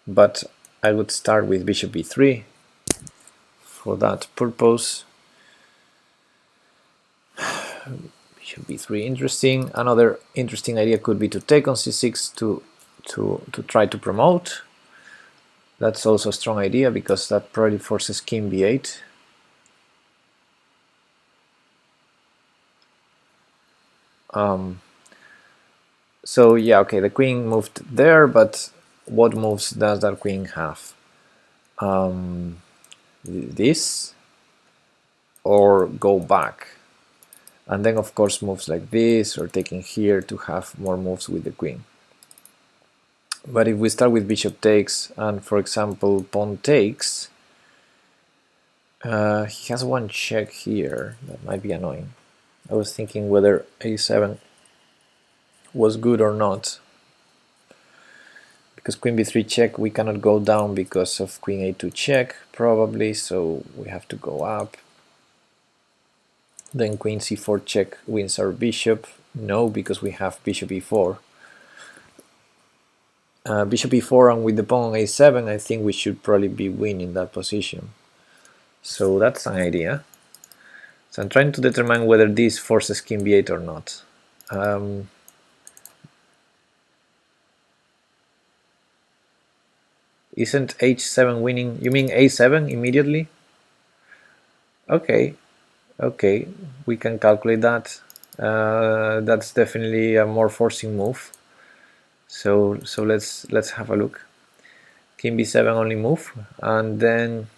But I would start with bishop b3 for that purpose. Bishop b3, interesting. Another interesting idea could be to take on c6 to try to promote. That's also a strong idea because that probably forces king b8. So yeah, okay, the queen moved there, but what moves does that queen have? This or go back, and then of course moves like this or taking here to have more moves with the queen. But if we start with bishop takes and for example pawn takes, he has one check here that might be annoying. I was thinking whether a7 was good or not. Because queen b3 check, we cannot go down because of queen a2 check, probably, so we have to go up. Then queen c4 check wins our bishop. No, because we have bishop e4. Bishop e4 and with the pawn on a7, I think we should probably be winning that position. So that's an idea. So I'm trying to determine whether this forces king b8 or not. Isn't h7 winning? You mean a7 immediately? Okay, okay, we can calculate that. That's definitely a more forcing move. So let's have a look. King b7 only move, and then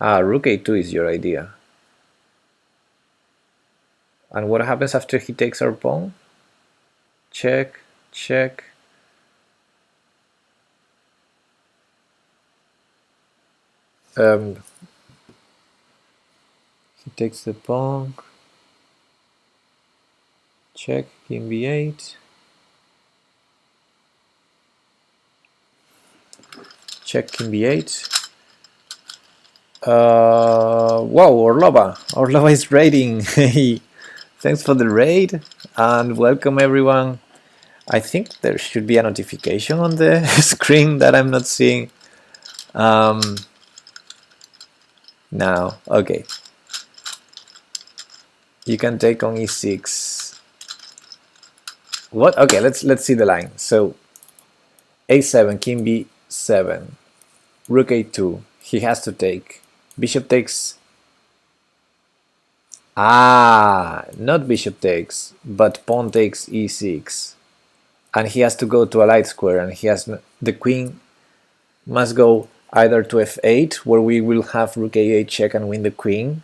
rook a2 is your idea. And what happens after he takes our pawn? Check, check. He takes the pawn. Check, king b8. Check, king b8. Wow, Orlova is raiding. Hey, thanks for the raid and welcome everyone. I think there should be a notification on the screen that I'm not seeing. Now, okay. You can take on e6. What? Okay, let's see the line. So a7, king b7, rook a2. He has to take. Bishop takes. Ah, not bishop takes, but pawn takes e6. And he has to go to a light square, and he has the queen must go either to f8, where we will have rook a8 check and win the queen,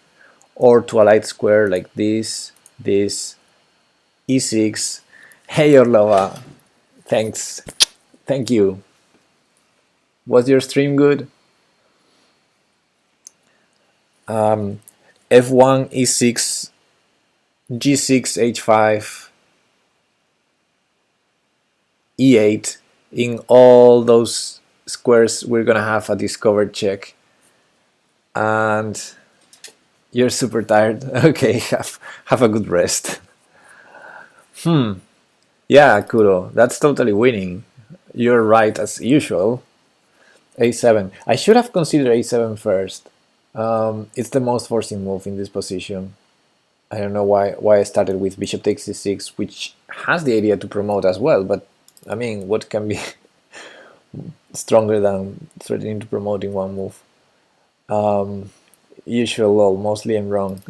or to a light square like this, e6. Hey Orlova, thanks, thank you. Was your stream good? F1, e6, g6, h5, e8. In all those squares we're gonna have a discovered check. And you're super tired. Okay, have a good rest. Yeah, Kuro, that's totally winning. You're right as usual. a7. I should have considered a7 first. It's the most forcing move in this position. I don't know why I started with bishop takes c6, which has the idea to promote as well, but I mean, what can be stronger than threatening to promote in one move? Usual lol, mostly I'm wrong.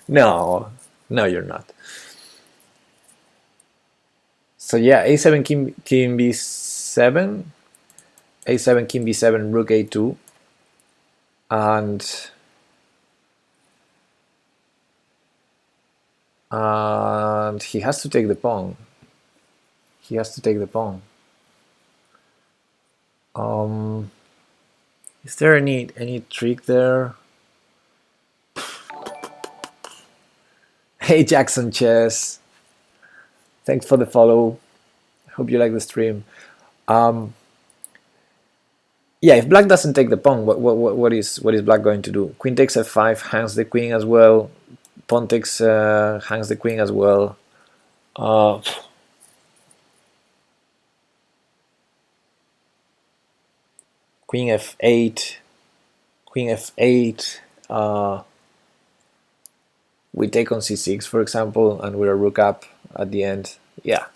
No, you're not. So yeah, a7 king b7, a7 king b7 rook a2, and he has to take the pawn. He has to take the pawn. Is there any trick there? Hey Jackson Chess, thanks for the follow. Hope you like the stream. Yeah, if black doesn't take the pawn, what is black going to do? Queen takes f5, hangs the queen as well. Pawn takes hangs the queen as well. Queen f8, queen f8. We take on c6, for example, and we're a rook up at the end. Yeah.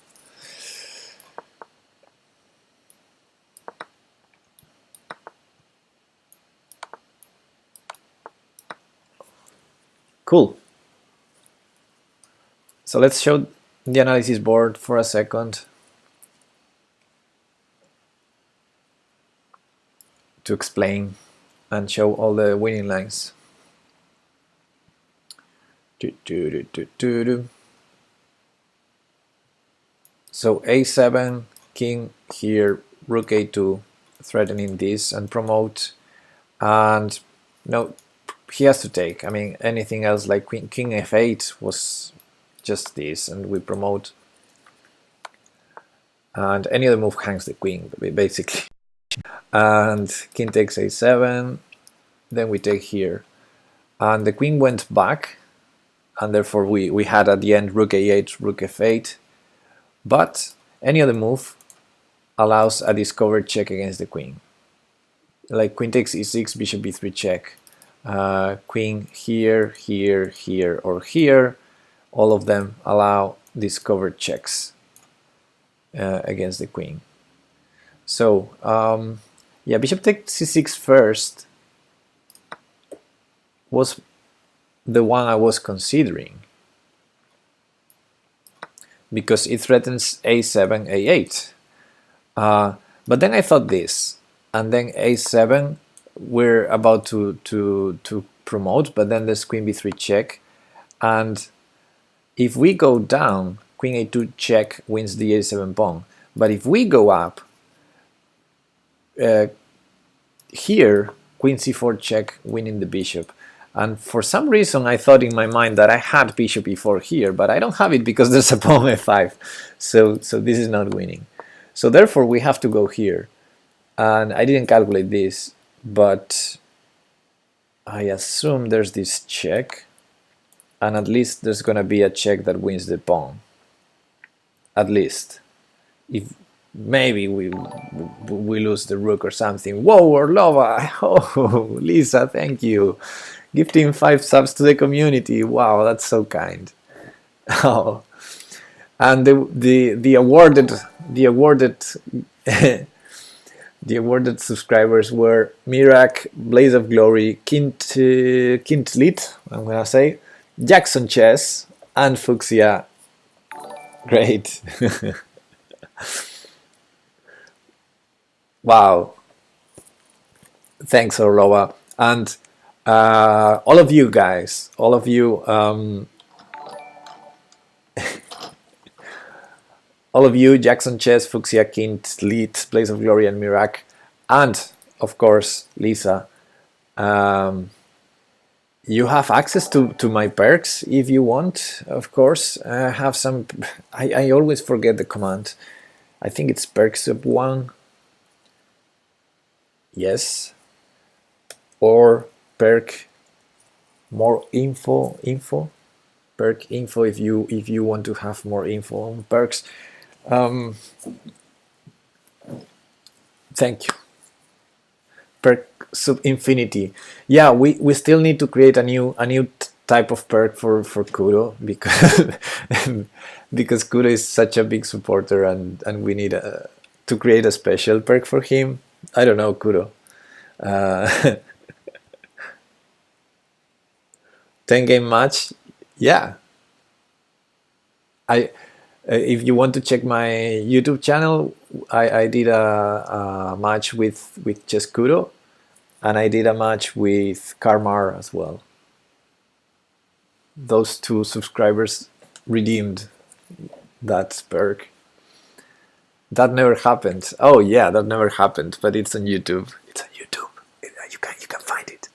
Cool. So let's show the analysis board for a second to explain and show all the winning lines. So a7, king here, rook a2, threatening this and promote, and no, he has to take. I mean, anything else like king f8 was just this, and we promote, and any other move hangs the queen basically. And king takes a7, then we take here, and the queen went back, and therefore we had at the end rook a8, rook f8, but any other move allows a discovered check against the queen, like queen takes e6, bishop b3 check, queen here, here, here, or here. All of them allow discovered checks against the queen. So yeah, bishop takes c6 first was the one I was considering, because it threatens a7, a8. But then I thought this, and then a7, we're about to promote, but then there's queen b3 check, and if we go down, queen a2 check wins the a7 pawn. But if we go up, here, queen c4 check, winning the bishop. And for some reason I thought in my mind that I had bishop e4 here, but I don't have it because there's a pawn f5. So this is not winning. So therefore we have to go here. And I didn't calculate this, but I assume there's this check, and at least there's gonna be a check that wins the pawn. At least, if maybe we lose the rook or something. Whoa, Orlova! Oh, Lisa, thank you. Gifting 5 subs to the community. Wow, that's so kind. Oh, and the awarded the awarded subscribers were Mirak, Blaze of Glory, Kintlit, I'm gonna say, Jackson Chess, and Fuchsia. Great. Wow. Thanks, Orlova. And all of you guys, all of you, Jackson Chess, Fuchsia, Kint, Lead, Blaze of Glory, and Mirak, and of course Lisa, you have access to my perks if you want. Of course, have some. I always forget the command. I think it's perks sub 1. Yes, or perk more info perk info if you want to have more info on perks. Thank you. Perk sub infinity. Yeah, we still need to create a new type of perk for Kudo, because because Kudo is such a big supporter, and we need to create a special perk for him. I don't know, Kudo. 10 game match. Yeah, if you want to check my YouTube channel, I did a match with Chess Kudo, and I did a match with Karmar as well. Those 2 subscribers redeemed that perk. That never happened. Oh yeah, that never happened, but it's on YouTube. It's on YouTube. You can find it.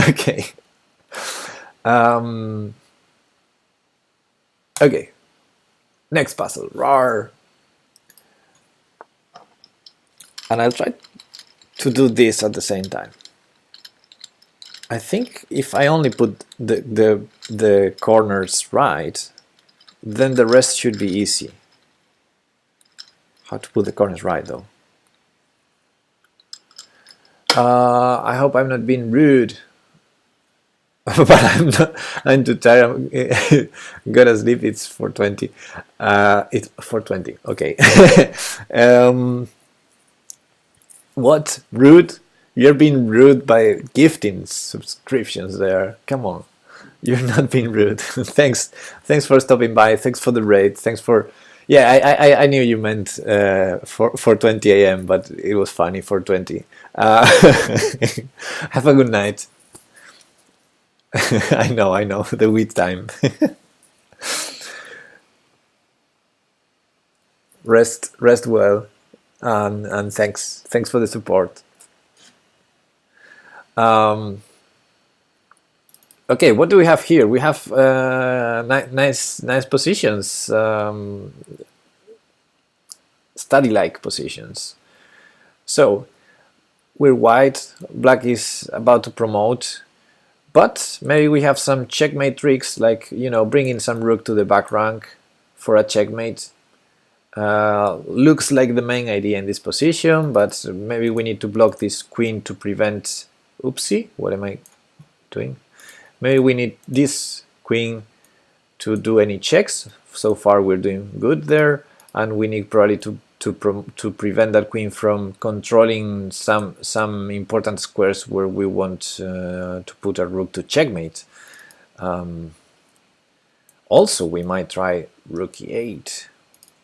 Okay. Okay. Next puzzle. Rawr. And I'll try to do this at the same time. I think if I only put the corners right, then the rest should be easy. How to put the corners right, though? I hope I'm not being rude, but I'm not. I'm too tired. I'm gonna sleep. It's 4:20. It's 4:20. Okay. What? Rude? You're being rude by gifting subscriptions there. Come on. You're not being rude. Thanks for stopping by. Thanks for the raid. Thanks for... Yeah, I knew you meant 4:20 a.m., but it was funny, 4:20. Have a good night. I know, the wheat time. Rest well, and thanks for the support. Okay, what do we have here? We have nice positions, study-like positions. So we're white, black is about to promote, but maybe we have some checkmate tricks, like, you know, bringing some rook to the back rank for a checkmate. Looks like the main idea in this position, but maybe we need to block this queen to prevent... Oopsie, what am I doing? Maybe we need this queen to do any checks. So far we're doing good there, and we need probably to prevent that queen from controlling some important squares where we want to put a rook to checkmate. Also, we might try rook e8.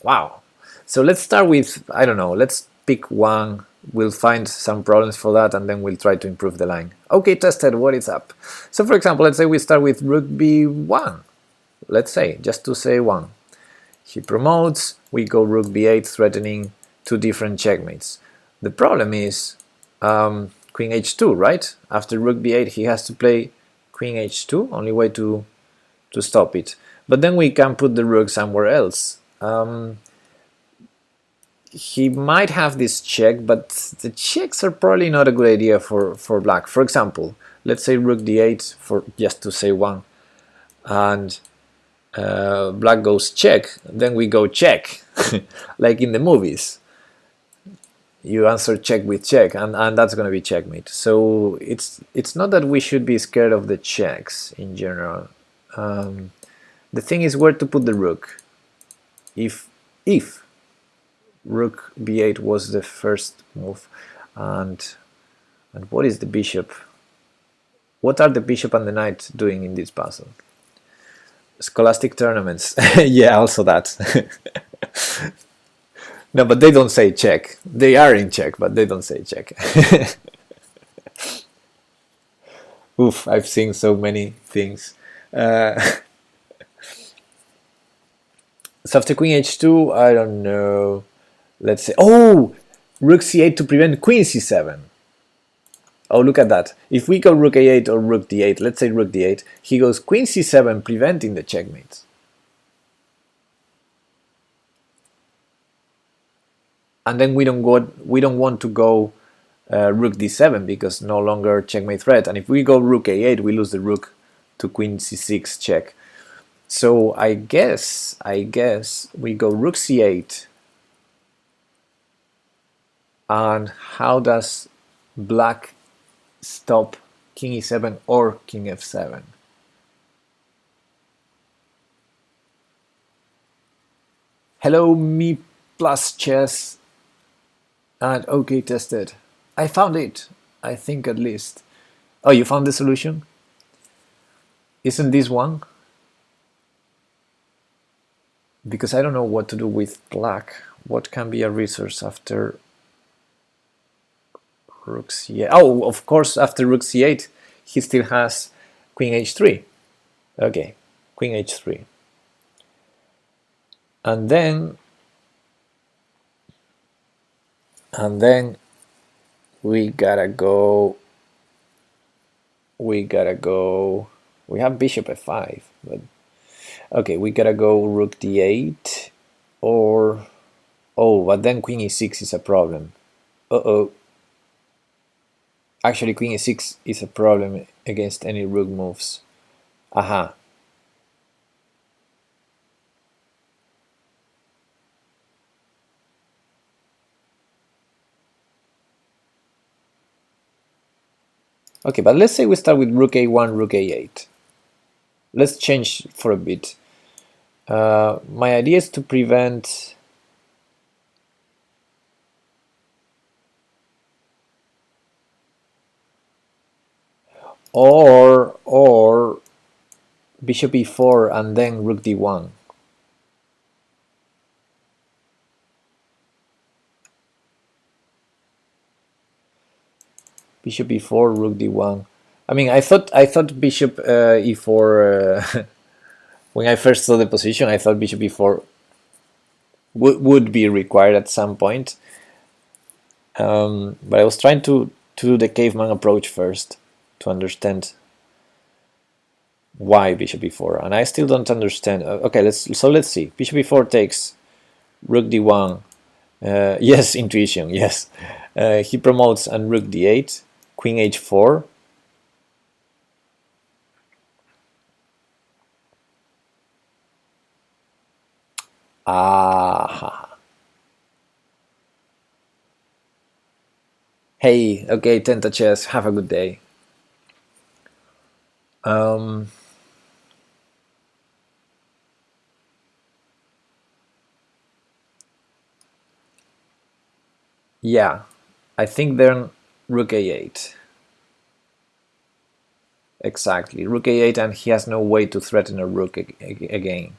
Wow. So let's start with, I don't know, let's pick one. We'll find some problems for that, and then we'll try to improve the line. Okay, tested, what is up? So for example, let's say we start with rook b1. Let's say, just to say 1. He promotes, we go rook b8, threatening 2 different checkmates. The problem is queen h2, right? After rook b8 he has to play queen h2, only way to stop it. But then we can put the rook somewhere else. he might have this check, but the checks are probably not a good idea for black. For example, let's say rook d8, for just to say one, and black goes check, then we go check, like in the movies. You answer check with check, and that's going to be checkmate. So it's not that we should be scared of the checks in general. The thing is where to put the rook. If rook b8 was the first move, and what is the bishop? What are the bishop and the knight doing in this puzzle? Scholastic tournaments. Yeah, also that. No, but they don't say check. They are in check, but they don't say check. Oof, I've seen so many things. So after queen h2, I don't know. Let's say, oh, rook c8 to prevent queen c7. Oh, look at that. If we go rook a8 or rook d8, let's say rook d8, he goes queen c7, preventing the checkmates. And then we don't want to go rook d7 because no longer checkmate threat. And if we go rook a8, we lose the rook to queen c6 check. So I guess we go rook c8. And how does black stop king e7 or king f7? Hello, me plus chess. And okay, tested. I found it. I think at least. Oh, you found the solution? Isn't this one? Because I don't know what to do with black. What can be a resource after rook c8? Oh, of course, after rook c8, he still has queen h3. Okay, queen h3. And then we gotta go. We have bishop f5, but okay, we gotta go rook d8 or, oh, but then queen e6 is a problem. Uh-oh. Actually, queen e6 is a problem against any rook moves. Aha. Okay, but let's say we start with rook a1, rook a8. Let's change for a bit. My idea is to prevent or bishop e4 and then rook d1. Bishop e4, rook d1. I mean, I thought bishop e4 when I first saw the position. I thought bishop e4 would be required at some point, but I was trying to do the caveman approach first to understand why bishop e4, and I still don't understand. Okay, let's see. Bishop e4 takes rook d1. Yes, intuition. Yes, he promotes and rook d8, queen h4. Ah. Hey, okay, Tenta Chess, have a good day. Yeah, I think then rook a8. Exactly, rook a8, and he has no way to threaten a rook again.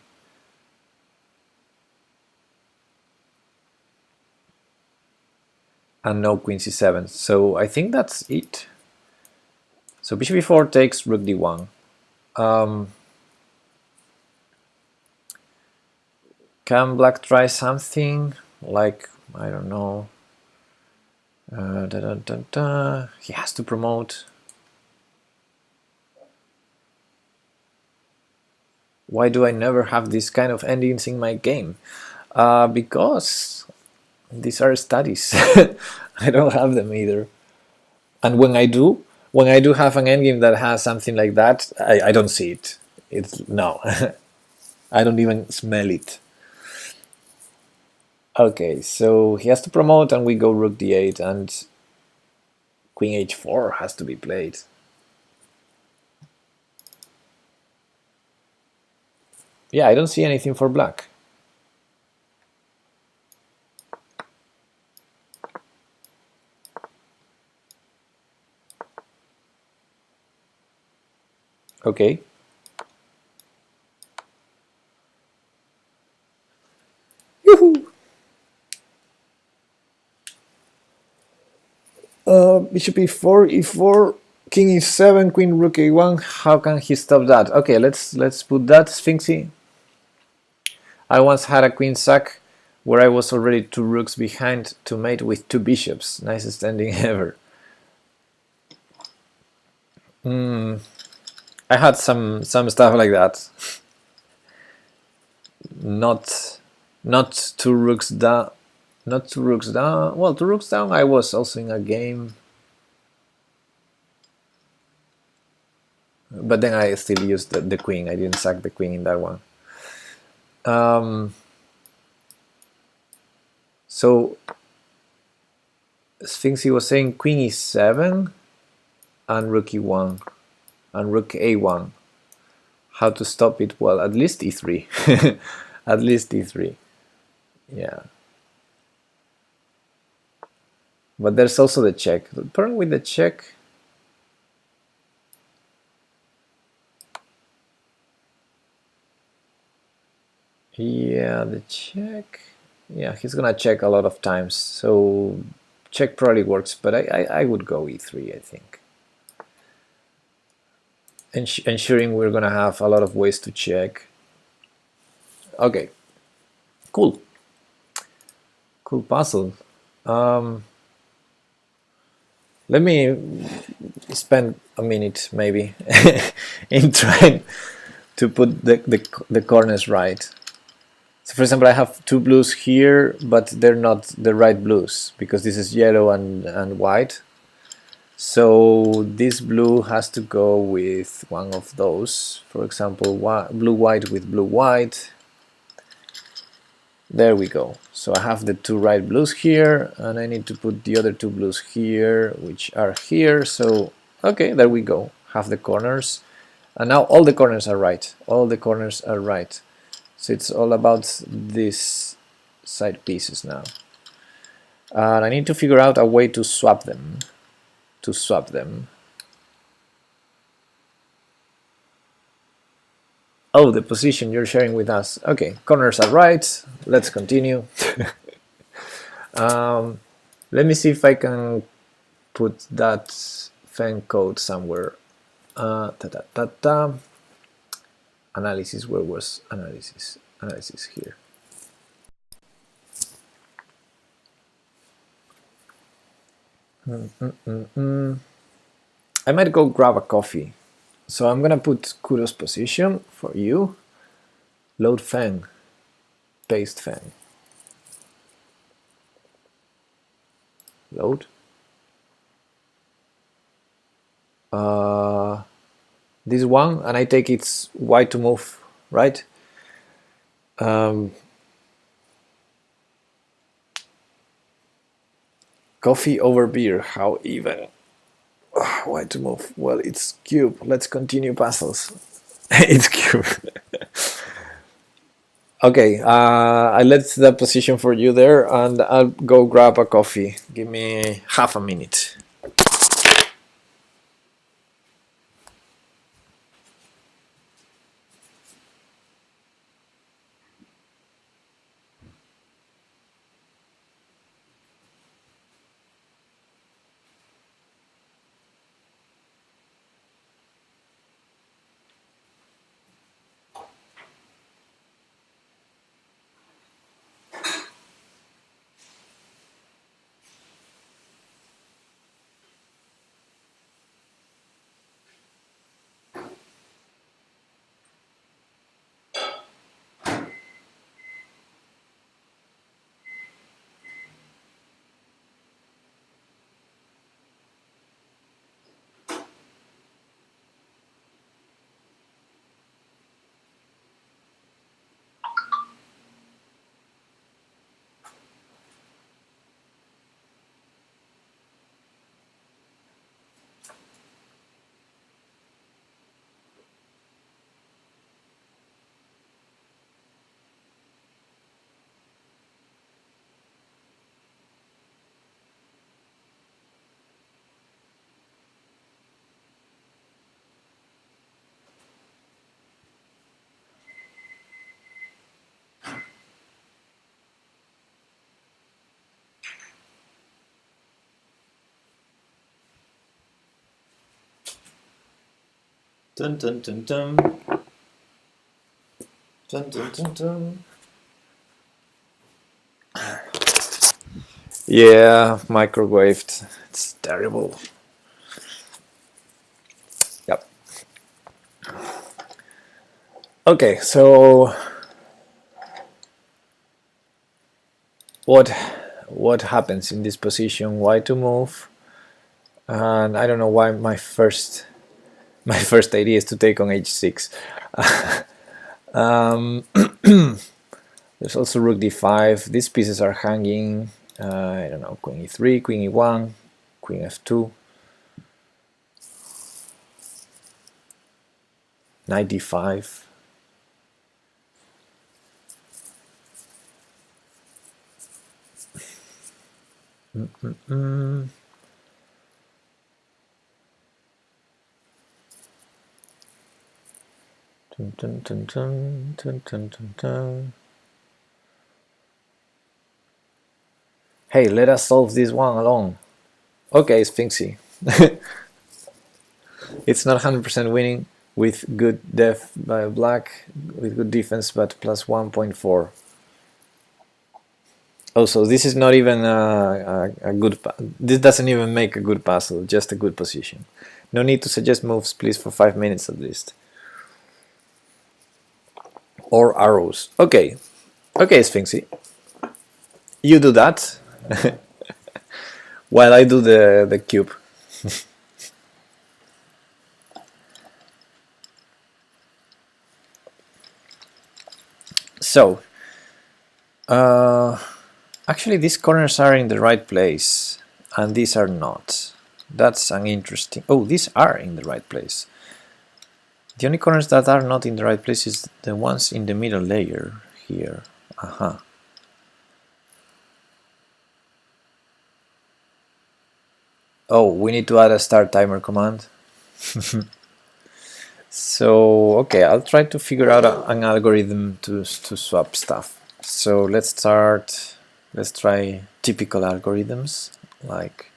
And no queen c7, so I think that's it. So bishop e4 takes rook d1. Can black try something like, I don't know, he has to promote. Why do I never have this kind of endings in my game? Because These are studies. I don't have them either. And when I do have an endgame that has something like that, I don't see it. It's no. I don't even smell it. Okay, so he has to promote and we go rook d8 and queen h4 has to be played. Yeah, I don't see anything for black. Okay. Yoo-hoo! Bishop e4, e4, king e7, queen rook a1. How can he stop that? Okay, let's put that Sphinxy. I once had a queen sack where I was already 2 rooks behind to mate with 2 bishops. Nicest ending ever. I had some stuff like that. Not 2 rooks down. Not 2 rooks down. Well, 2 rooks down. I was also in a game, but then I still used the queen. I didn't sack the queen in that one. So Sphinxy was saying queen e7 and rook e1 and rook a1. How to stop it? Well, at least e3. At least e3. Yeah. But there's also the check. The problem with the check, yeah, the check, yeah, he's gonna check a lot of times, so check probably works, but I would go e3, I think. Ensuring we're gonna have a lot of ways to check. Okay, cool puzzle. Let me spend a minute maybe in trying to put the corners right. So for example, I have 2 blues here, but they're not the right blues because this is yellow and white. So this blue has to go with one of those. For example, blue-white with blue-white. There we go. So I have the 2 right blues here, and I need to put the other 2 blues here, which are here. So, okay, there we go. Have the corners. And now all the corners are right. All the corners are right. So it's all about these side pieces now. And I need to figure out a way to swap them. Oh, the position you're sharing with us. Okay, corners are right. Let's continue. Let me see if I can put that fan code somewhere. Analysis, where was analysis? Analysis here. I might go grab a coffee. So I'm gonna put kudos position for you. Load fan. Paste fan. Load. This one, and I take it's Y to move, right? Coffee over beer, how even? Y to move, well, it's cube. Let's continue puzzles. It's cube. Okay, I left the position for you there, and I'll go grab a coffee. Give me half a minute. Dun, dun, dun, dun. Dun, dun, dun, dun. Yeah, microwaved. It's terrible. Yep. Okay, so what happens in this position? Why to move? And I don't know why my first idea is to take on h6. There's also rook d5. These pieces are hanging. I don't know, queen e3, queen e1, queen f2, knight d5. Dun, dun, dun, dun, dun, dun, dun, dun. Hey, let us solve this one alone. Okay, Sphinxy. It's not 100% winning with good def by black, with good defense, but plus 1.4. Also, this is not even a good. This doesn't even make a good puzzle, just a good position. No need to suggest moves, please, for 5 minutes at least. Or arrows. Okay, okay, Sphinxy. You do that while I do the cube. So, actually, these corners are in the right place, and these are not. That's an interesting. Oh, these are in the right place. The only corners that are not in the right place is the ones in the middle layer here. Aha. Oh, we need to add a start timer command. So, okay, I'll try to figure out an algorithm to swap stuff. So let's try typical algorithms like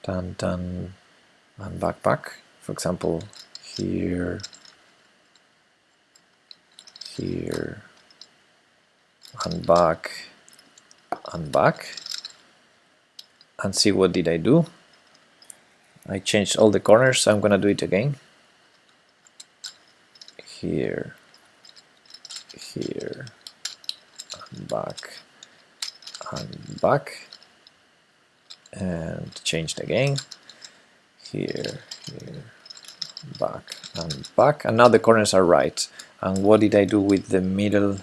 dun dun and backpack. For example, here, here, and back, and see what did I do. I changed all the corners, so I'm gonna do it again. Here, here, and back, and changed again. Here, back, and now the corners are right. And what did I do with the middle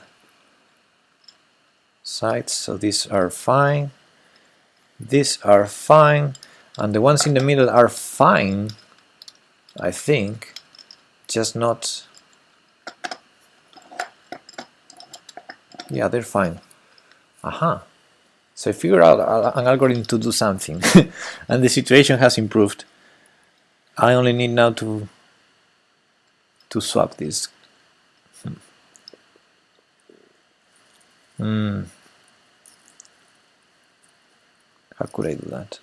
sides? So these are fine, these are fine, and the ones in the middle are fine, I think, just not. Yeah, they're fine. Aha. So I figured out an algorithm to do something, and the situation has improved. I only need now to swap this. How could I do that?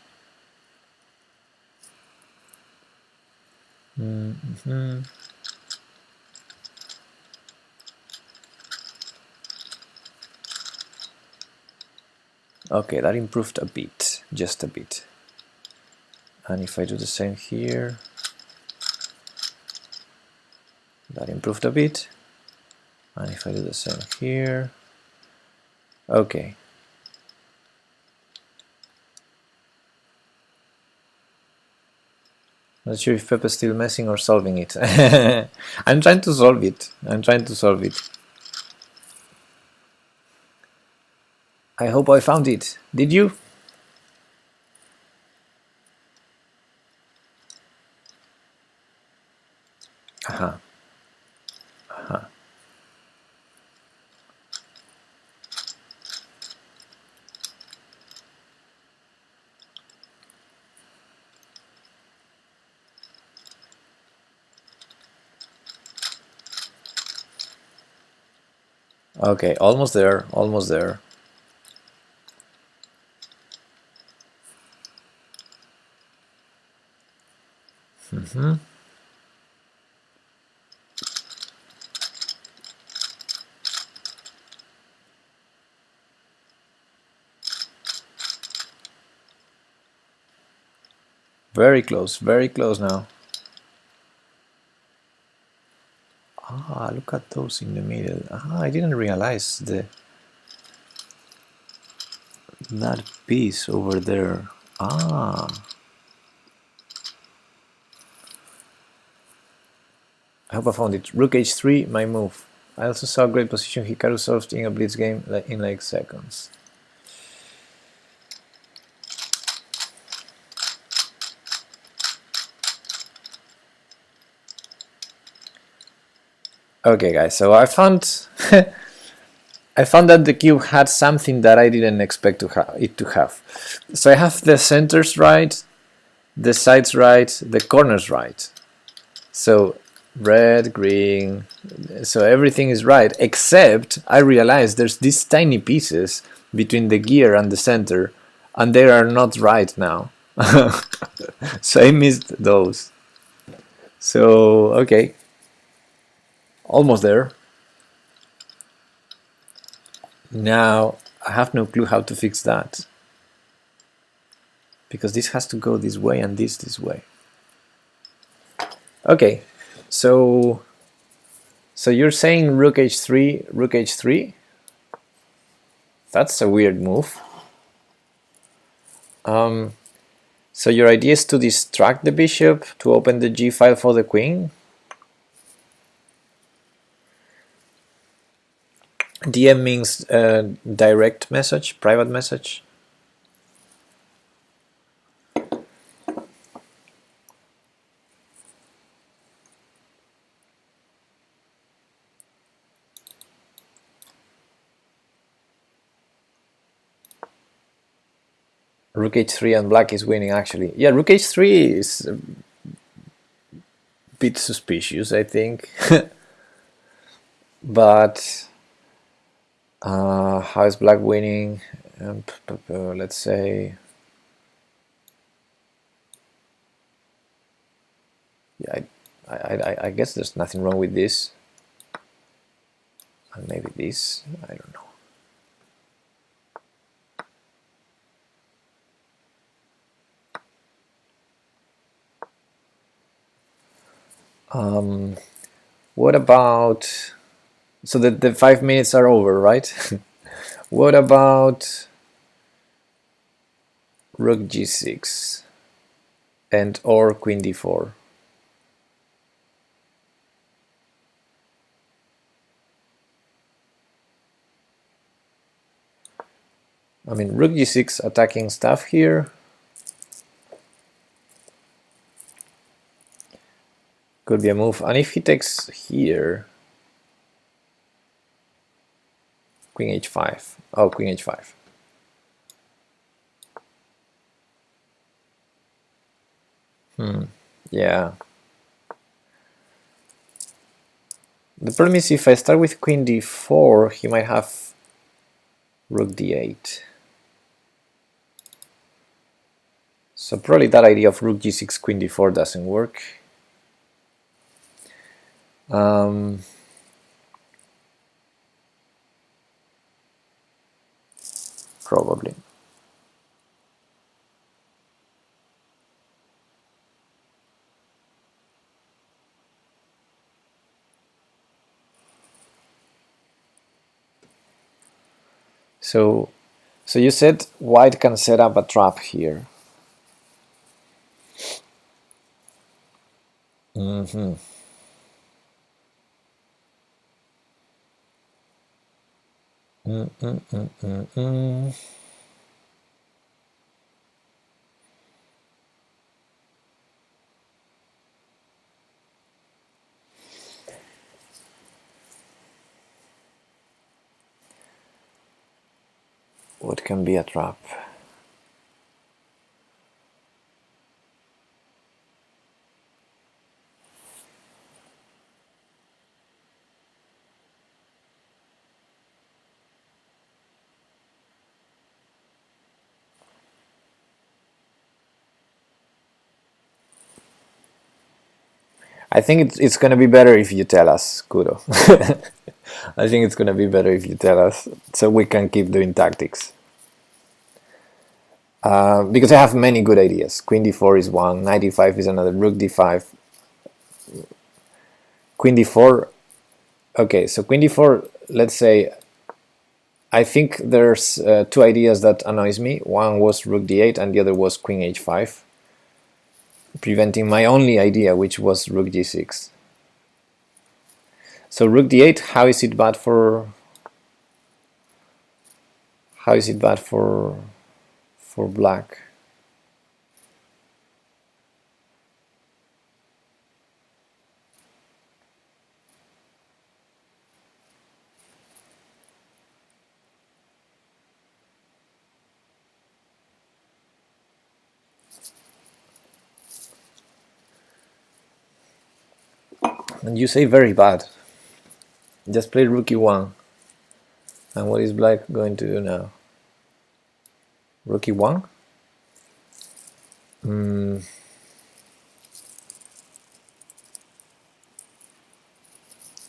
Okay, that improved a bit, just a bit. And if I do the same here, that improved a bit. And if I do the same here, okay. Not sure if Pepe's still messing or solving it. I'm trying to solve it. I hope I found it. Did you? Aha. Aha. Okay, almost there, almost there. very close now. Ah, look at those in the middle. Ah, I didn't realize that piece over there. Ah. I hope I found it. Rook h3, my move. I also saw a great position Hikaru solved in a blitz game in like seconds. Okay, guys, so I found I found that the cube had something that I didn't expect it to have. So I have the centers right, the sides right, the corners right. So red, green, so everything is right, except I realized there's these tiny pieces between the gear and the center, and they are not right now. So I missed those. So, okay. Almost there. Now, I have no clue how to fix that. Because this has to go this way and this way. Okay, so you're saying rook h3, rook h3? That's a weird move. So your idea is to distract the bishop, to open the g file for the queen? DM means direct message, private message. Rook h3 and black is winning, actually. Yeah, rook h3 is a bit suspicious, I think. But how is black winning? Let's say... Yeah, I guess there's nothing wrong with this. And maybe this, I don't know. What about... So the 5 minutes are over, right? What about rook g6 and or queen d4? I mean, rook g6 attacking stuff here. Could be a move. And if he takes here... Queen h5. Oh, queen h5. Yeah. The problem is if I start with queen d4, he might have rook d8. So probably that idea of rook g6, queen d4 doesn't work. Probably. So you said white can set up a trap here. What can be a trap? I think it's going to be better if you tell us, Kuro. I think it's going to be better if you tell us, so we can keep doing tactics. Because I have many good ideas. Queen d4 is one, knight d5 is another, rook d5, queen d4. Okay, so queen d4, let's say, I think there's two ideas that annoys me. One was rook d8 and the other was queen h5, preventing my only idea, which was rook g6. So rook d8, how is it bad for black? And you say very bad. Just play rook e1. And what is black going to do now? Rook e1?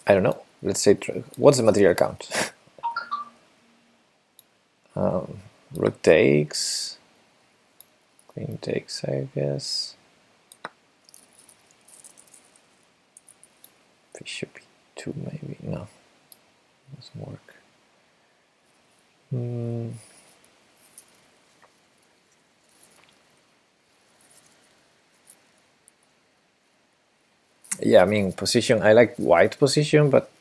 I don't know. Let's say, what's the material count? Rook takes, queen takes, I guess. Bishop e2 maybe. No, doesn't work. Yeah, I mean, position, I like white position, but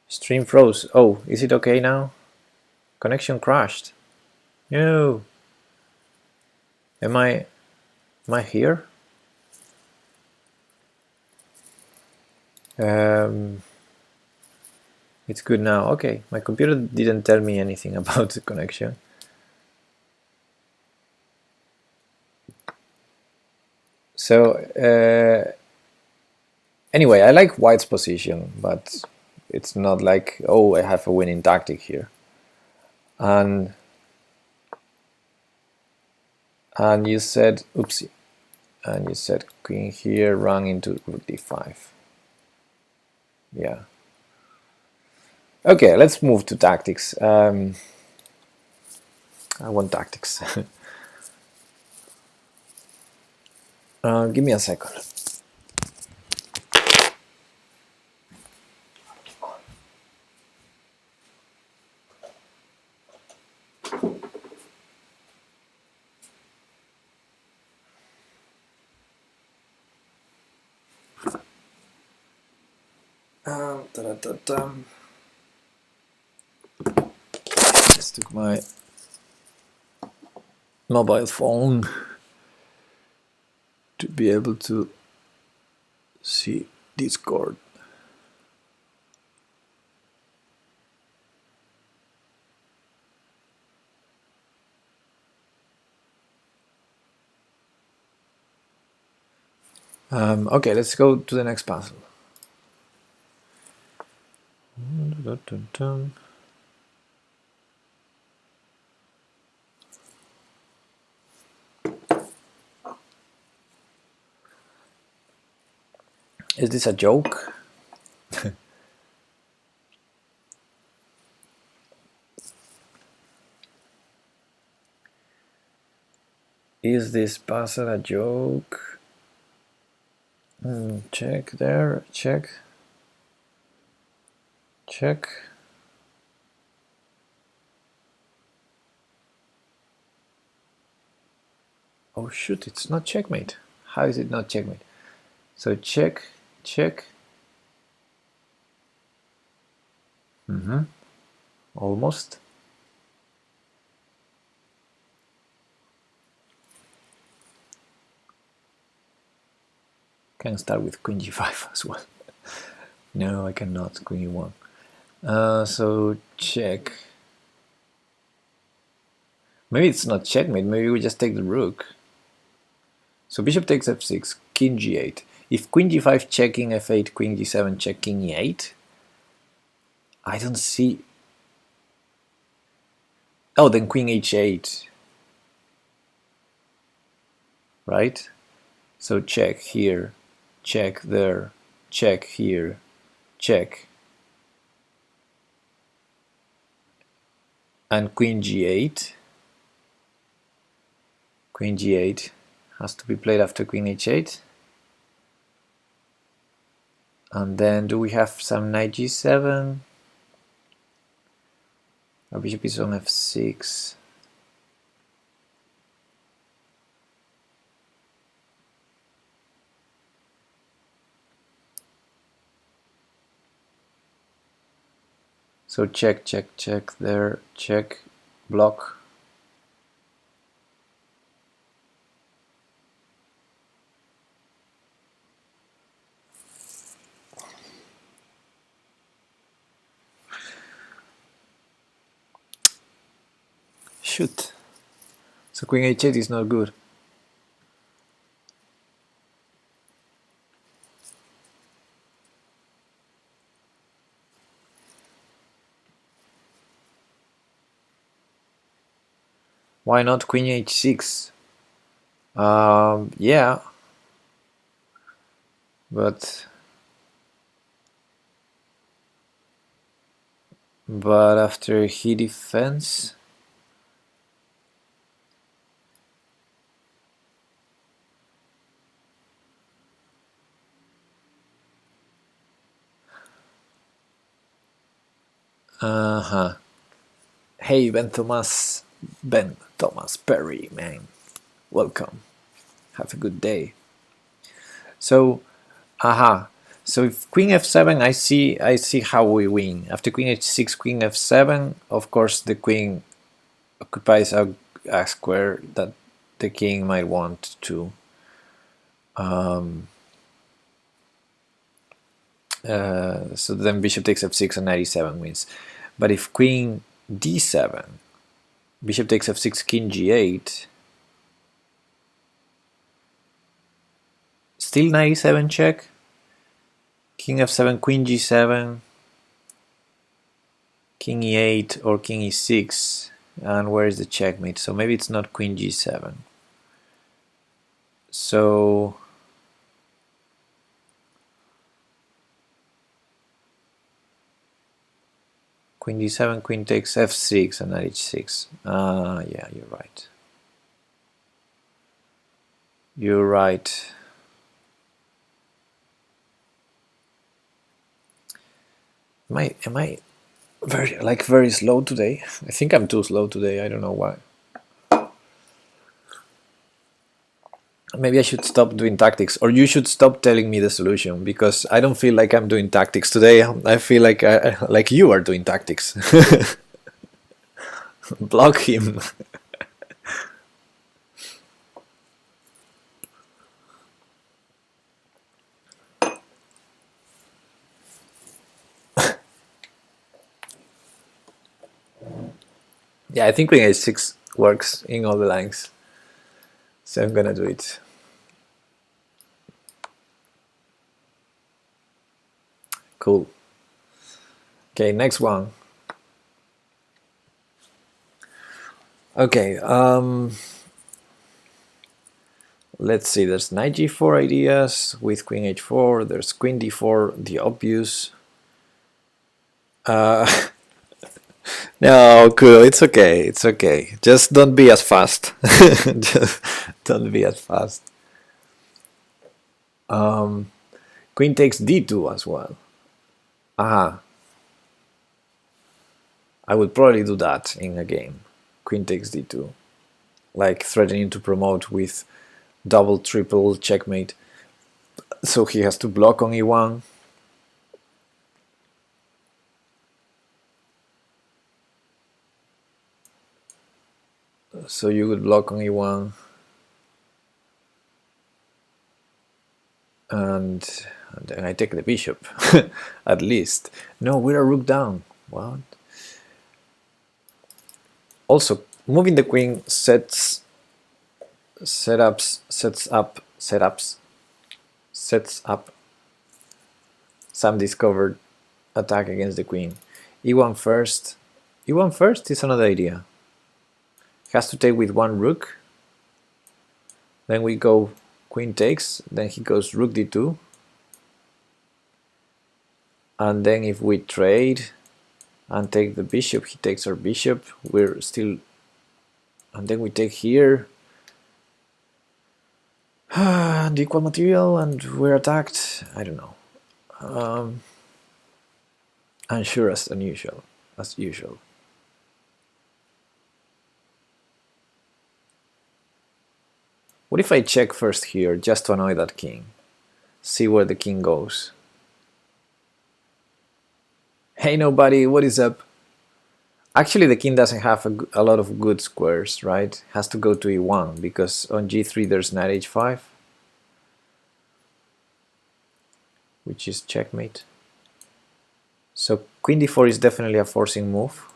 stream froze. Oh, is it okay now? Connection crashed. No. Am I here? It's good now. Okay, my computer didn't tell me anything about the connection. So anyway, I like white's position, but it's not like, oh, I have a winning tactic here. And you said, oopsie, and you said queen here, run into rook d5. Yeah. Okay, let's move to tactics. I want tactics. Give me a second. Just took my mobile phone to be able to see Discord. Okay, let's go to the next puzzle. Is this a joke? Is this puzzle a joke? Check there, check. Check. Oh shoot, it's not checkmate. How is it not checkmate? So check, check. Almost. Can start with queen g5 as well. No, I cannot. Queen e1. So check. Maybe it's not checkmate. Maybe we just take the rook. So bishop takes f6, king g8. If queen g5 checking f8, queen g7 check king e8, I don't see. Oh, then queen h8. Right? So check here, check there, check here, check, and queen g8. Queen g8 has to be played after queen h8. And then do we have some knight g7? Our bishop is on f6. So check, check, check there, check, block. Shoot. So queen h8 is not good. Why not queen h6? Yeah, but after he defends, Hey, Ben Thomas Perry, man, welcome. Have a good day. So, so if queen f7, I see how we win. After queen h6, queen f7, of course the queen occupies a square that the king might want to so then bishop takes f6 and knight e7 wins. But if queen d7, bishop takes f6, king g8, still knight e7 check, king f7, queen g7, king e8 or king e6, and where is the checkmate? So maybe it's not queen g7. So queen d7, queen takes f6 and knight h6. Yeah, you're right. You're right. Am I very slow today? I think I'm too slow today. I don't know why. Maybe I should stop doing tactics, or you should stop telling me the solution, because I don't feel like I'm doing tactics today. I feel like you are doing tactics. Block him. Yeah, I think queen h6 works in all the lines, so I'm gonna do it. Cool. Okay, next one. Okay, let's see, there's knight g4 ideas with queen h4, there's queen d4, the obvious. No, cool, it's okay, it's okay. Just don't be as fast. Just don't be as fast. Queen takes d2 as well. I would probably do that in a game. Queen takes d2. Like threatening to promote with double, triple checkmate. So he has to block on e1. So you would block on e1. And then I take the bishop, at least. No, we're a rook down. What? Also, moving the queen sets up some discovered attack against the queen. e1 first. e1 first is another idea. Has to take with one rook. Then we go queen takes. Then he goes rook d2. And then if we trade and take the bishop, he takes our bishop, we're still, and then we take here, and equal material, and we're attacked. I don't know. Unsure as unusual, as usual. What if I check first here, just to annoy that king? See where the king goes. Hey nobody, what is up? Actually the king doesn't have a lot of good squares, right? Has to go to e1, because on g3 there's knight h5, which is checkmate. So queen d4 is definitely a forcing move,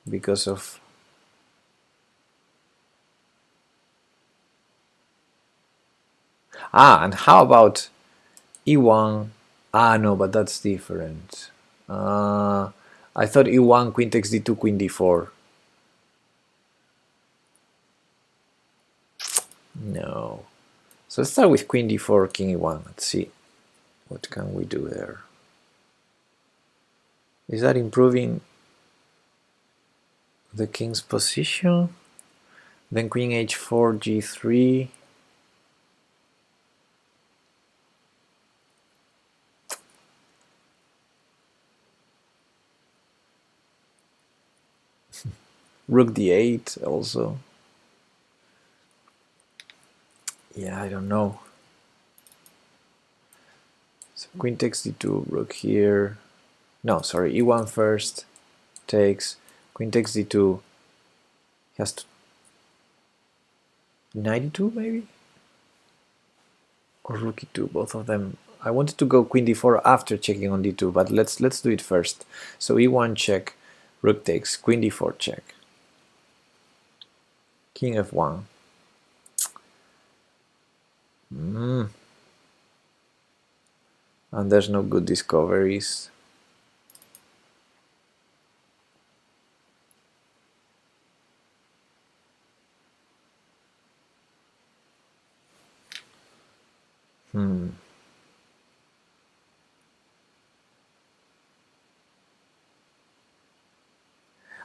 because of... and how about e1? No, but that's different. I thought e1, queen takes d2, queen d4. No. So let's start with queen d4, king e1. Let's see what can we do there. Is that improving the king's position? Then queen h4, g3. Rook d8 also. Yeah, I don't know. So queen takes d2, rook here. No, sorry, e1 first. Takes. Queen takes d2. He has to... knight d2 maybe? Or rook e2, both of them. I wanted to go queen d4 after checking on d2, but let's do it first. So e1 check, rook takes, queen d4 check. King f1. And there's no good discoveries.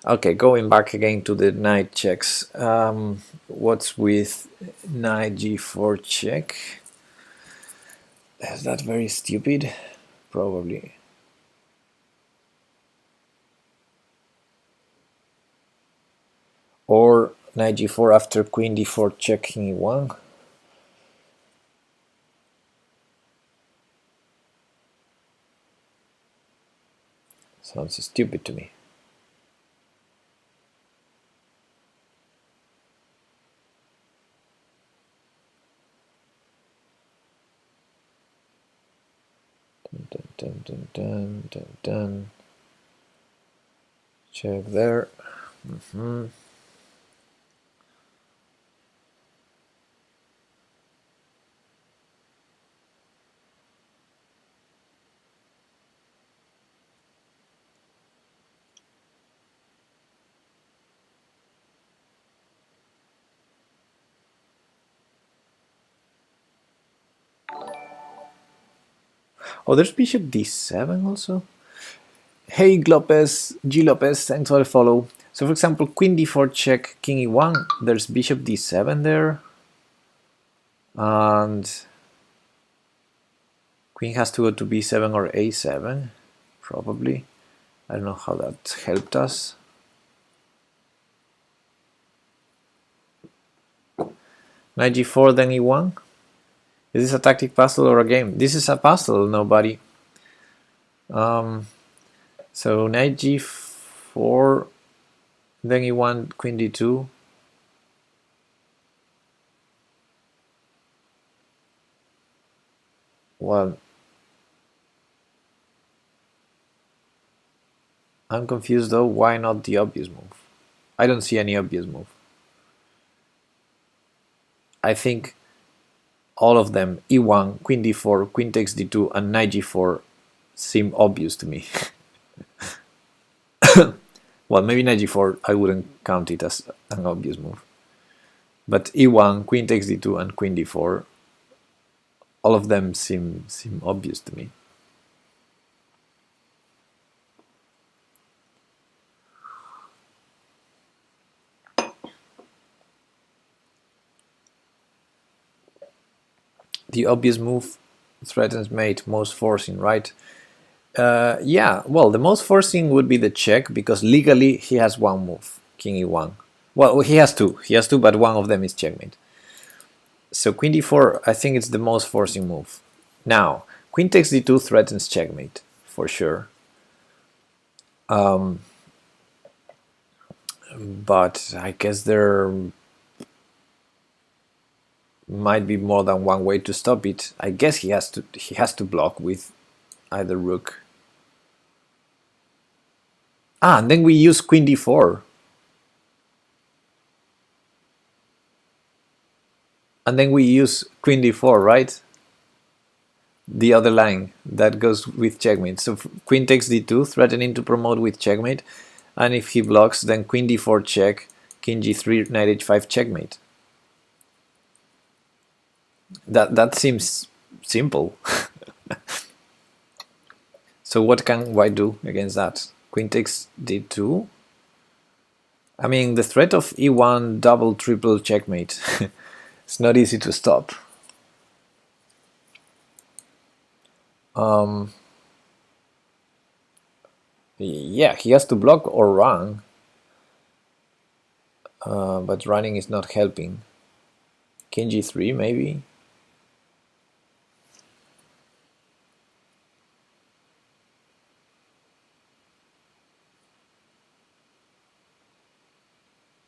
Okay, going back again to the knight checks. What's with knight g4 check? Is that very stupid? Probably. Or knight g4 after queen d4 check king e1. Sounds stupid to me. Dun, dun, dun, dun, dun. Check there. Oh, there's bishop d7 also. Hey Lopez, G Lopez, thanks for the follow. So for example, queen d4 check, king e1, there's bishop d7 there. And queen has to go to b7 or a7, probably. I don't know how that helped us. Knight g4, then e1. Is this a tactic puzzle or a game? This is a puzzle, nobody. So knight g4, then e1, queen d2. Well, I'm confused though. Why not the obvious move? I don't see any obvious move. I think all of them, e1, queen d4, queen takes d2, and knight g4 seem obvious to me. Well, maybe knight g4, I wouldn't count it as an obvious move. But e1, queen takes d2, and queen d4, all of them seem obvious to me. The obvious move threatens mate, most forcing, right? Yeah, well, the most forcing would be the check, because legally he has one move, king e1. Well, he has two, but one of them is checkmate. So queen d4, I think it's the most forcing move. Now, queen takes d2 threatens checkmate, for sure. But I guess there might be more than one way to stop it. I guess he has to block with either rook. And then we use queen d4. And then we use queen d4, right? The other line that goes with checkmate. So queen takes d2, threatening to promote with checkmate. And if he blocks, then queen d4 check, king g3, knight h5 checkmate. That seems simple. So what can white do against that? Queen takes d2. I mean, the threat of e1 double triple checkmate. It's not easy to stop. Yeah, he has to block or run, but running is not helping. King g3 maybe.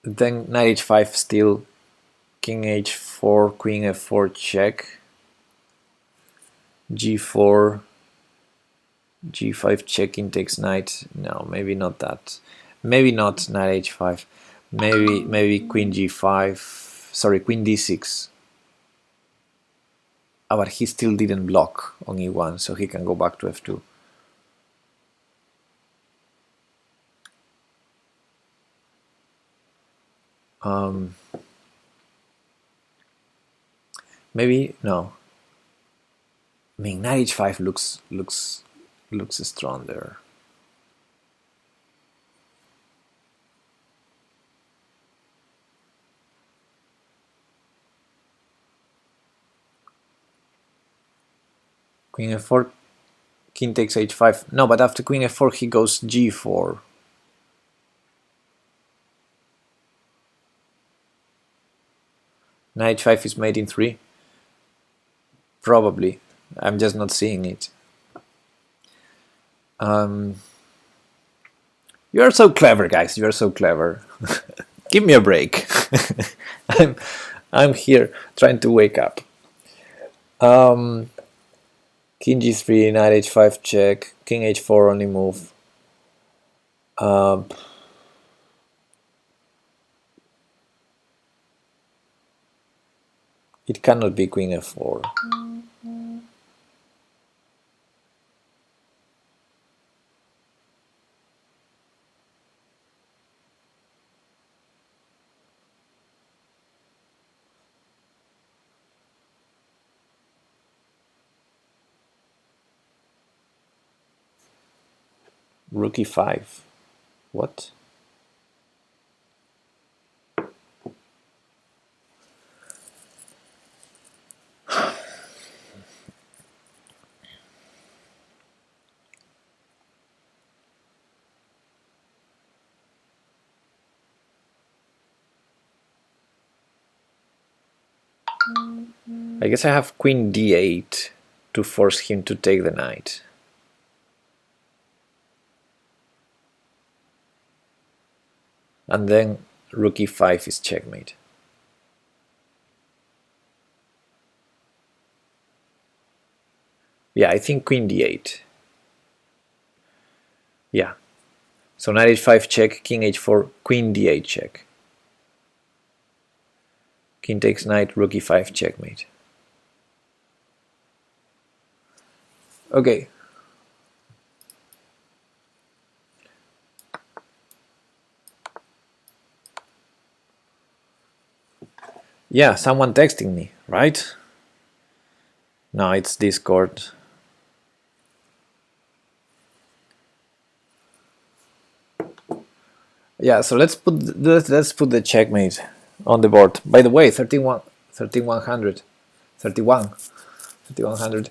Then knight h5 still, king h4, queen f4 check, g4, g5 checking takes knight. No, maybe not that. Maybe not knight h5. Maybe queen g5. Sorry, queen d6. Oh, but he still didn't block on e1, so he can go back to f2. Maybe no. I mean, knight h5 looks strong there. Queen f4, king takes h5. No, but after queen f4 he goes g4. Knight h5 is mate in 3. Probably. I'm just not seeing it. You're so clever, guys. You're so clever. Give me a break. I'm here trying to wake up. King g3, knight h5 check, king h4 only move. It cannot be queen f4. Rook e5. What? I guess I have queen d8 to force him to take the knight. And then rook e5 is checkmate. Yeah, I think queen d8. Yeah. So knight h5 check, king h4, queen d8 check. King takes knight, rook e5 checkmate. Okay. Yeah, someone texting me, right? No, it's Discord. Yeah, so let's put the checkmate on the board. By the way, 3100, 31. 5100.